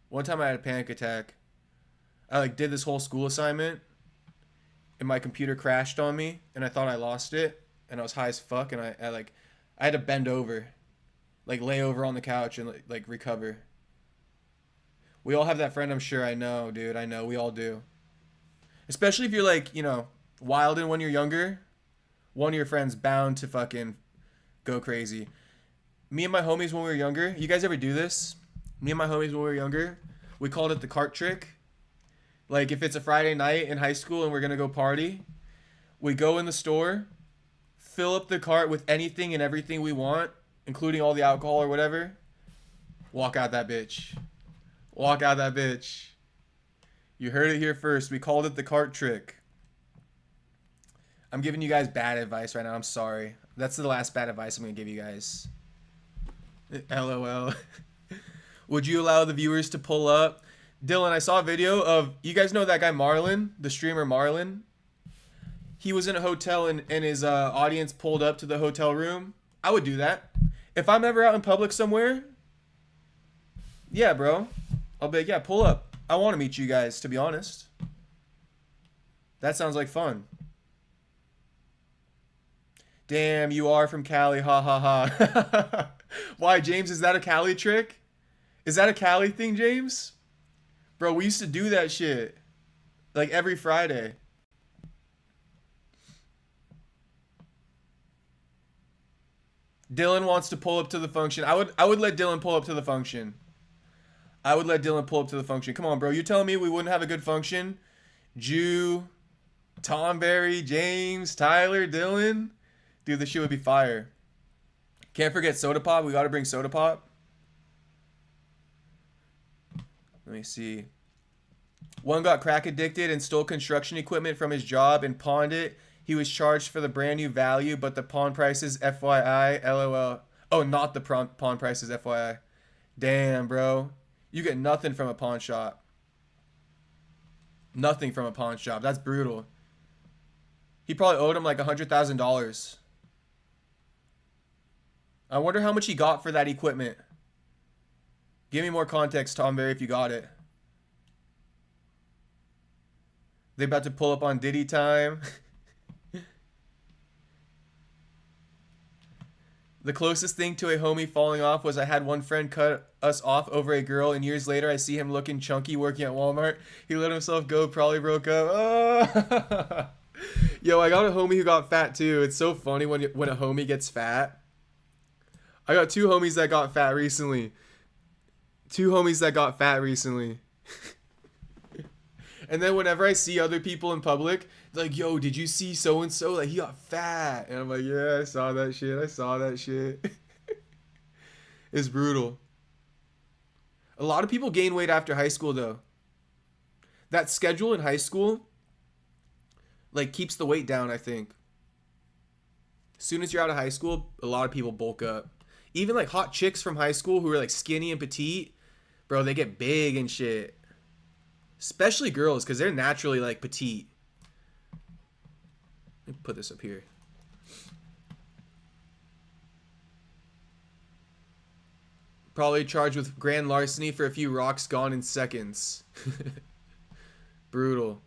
One time I had a panic attack. I like did this whole school assignment and my computer crashed on me and I thought I lost it and I was high as fuck and I had to bend over, like lay over on the couch and like recover. We all have that friend, I'm sure. I know, dude. I know. We all do. Especially if you're like, you know, wildin' when you're younger. One of your friends bound to fucking go crazy. Me and my homies when we were younger. You guys ever do this? Me and my homies when we were younger, we called it the cart trick. Like if it's a Friday night in high school and we're going to go party, we go in the store, fill up the cart with anything and everything we want, including all the alcohol or whatever. Walk out that bitch. Walk out that bitch. You heard it here first. We called it the cart trick. I'm giving you guys bad advice right now. I'm sorry. That's the last bad advice I'm going to give you guys. LOL. Would you allow the viewers to pull up? Dylan, I saw a video of, you guys know that guy Marlon, the streamer Marlon? He was in a hotel and his audience pulled up to the hotel room. I would do that. If I'm ever out in public somewhere, yeah, bro. I'll be like, yeah, pull up. I want to meet you guys, to be honest. That sounds like fun. Damn, you are from Cali, ha ha ha. Why, James, is that a Cali trick? Is that a Cali thing, James? Bro, we used to do that shit. Like every Friday. Dylan wants to pull up to the function. I would let Dylan pull up to the function. I would let Dylan pull up to the function. Come on, bro. You telling me we wouldn't have a good function? Jew, Tom Barry, James, Tyler, Dylan. Dude, this shit would be fire. Can't forget soda pop. We got to bring soda pop. Let me see. One got crack addicted and stole construction equipment from his job and pawned it. He was charged for the brand new value, but the pawn prices FYI, LOL. Oh, not the pawn prices FYI. Damn, bro. You get nothing from a pawn shop. Nothing from a pawn shop. That's brutal. He probably owed him like $100,000. I wonder how much he got for that equipment. Give me more context, Tom Barry, if you got it. They about to pull up on Diddy time. The closest thing to a homie falling off was I had one friend cut us off over a girl, and years later I see him looking chunky working at Walmart. He let himself go, probably broke up. Oh. Yo, I got a homie who got fat too. It's so funny when a homie gets fat. I got two homies that got fat recently. And then whenever I see other people in public, they're like, yo, did you see so-and-so? Like, he got fat. And I'm like, yeah, I saw that shit. It's brutal. A lot of people gain weight after high school, though. That schedule in high school, like, keeps the weight down, I think. As soon as you're out of high school, a lot of people bulk up. Even, like, hot chicks from high school who are, like, skinny and petite, bro, they get big and shit. Especially girls, because they're naturally, like, petite. Let me put this up here. Probably charged with grand larceny for a few rocks gone in seconds. Brutal.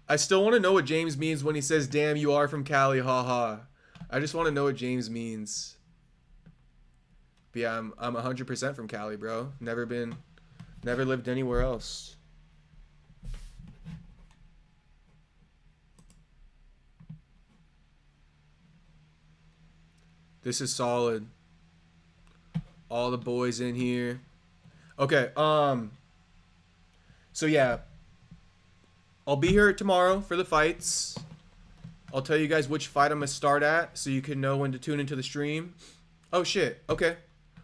I still want to know what James means when he says, damn, you are from Cali, haha. I just want to know what James means. But yeah, I'm 100% from Cali, bro. Never been Never lived anywhere else. This is solid. All the boys in here. Okay, so yeah. I'll be here tomorrow for the fights. I'll tell you guys which fight I'm gonna start at so you can know when to tune into the stream. Oh shit, okay.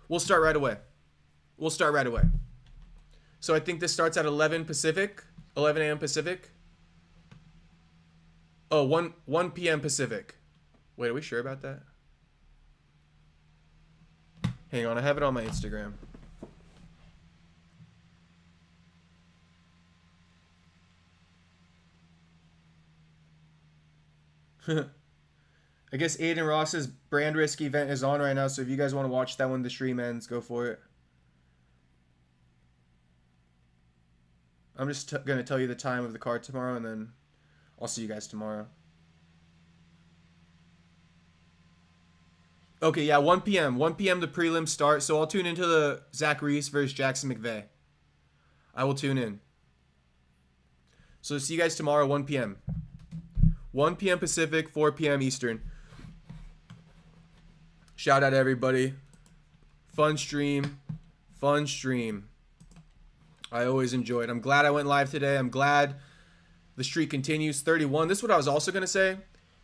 We'll start right away. We'll start right away. So I think this starts at 11 Pacific. 11 a.m. Pacific. Oh, 1 p.m. Pacific. Wait, are we sure about that? Hang on, I have it on my Instagram. I guess Aiden Ross's brand risk event is on right now, so if you guys want to watch that when the stream ends, go for it. I'm just going to tell you the time of the card tomorrow, and then I'll see you guys tomorrow. Okay, yeah, 1 p.m. 1 p.m. the prelims start, so I'll tune into the Zach Reese versus Jackson McVeigh. I will tune in. So see you guys tomorrow, 1 p.m. 1 p.m. Pacific, 4 p.m. Eastern. Shout out everybody. Fun stream. Fun stream. I always enjoy it. I'm glad I went live today. I'm glad the streak continues. 31. This is what I was also going to say.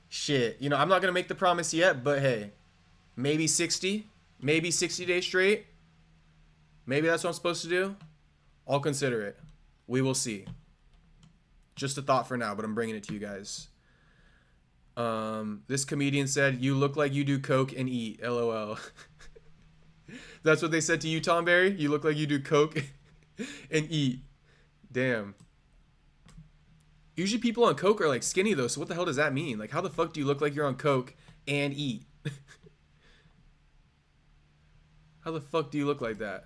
Shit. You know, I'm not going to make the promise yet, but hey. Maybe 60. Maybe 60 days straight. Maybe that's what I'm supposed to do. I'll consider it. We will see. Just a thought for now, but I'm bringing it to you guys. This comedian said, "You look like you do coke and eat." LOL. That's what they said to you, Tom Berry? You look like you do coke and eat. Damn. Usually people on coke are like skinny though, so what the hell does that mean? Like, how the fuck do you look like you're on coke and eat? How the fuck do you look like that?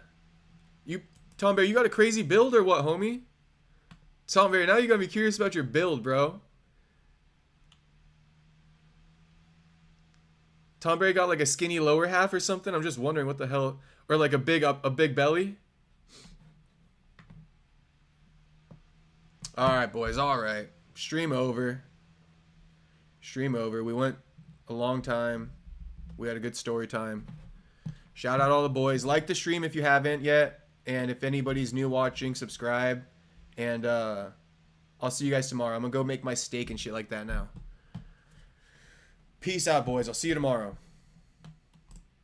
You, Tom Berry, you got a crazy build or what, homie? Tom Berry, now you gotta be curious about your build, bro. Tom Berry got like a skinny lower half or something. I'm just wondering what the hell, or like a big belly. All right, boys. All right, stream over. Stream over. We went a long time. We had a good story time. Shout out all the boys. Like the stream if you haven't yet, and if anybody's new watching, subscribe. And I'll see you guys tomorrow. I'm gonna go make my steak and shit like that now. Peace out, boys. I'll see you tomorrow.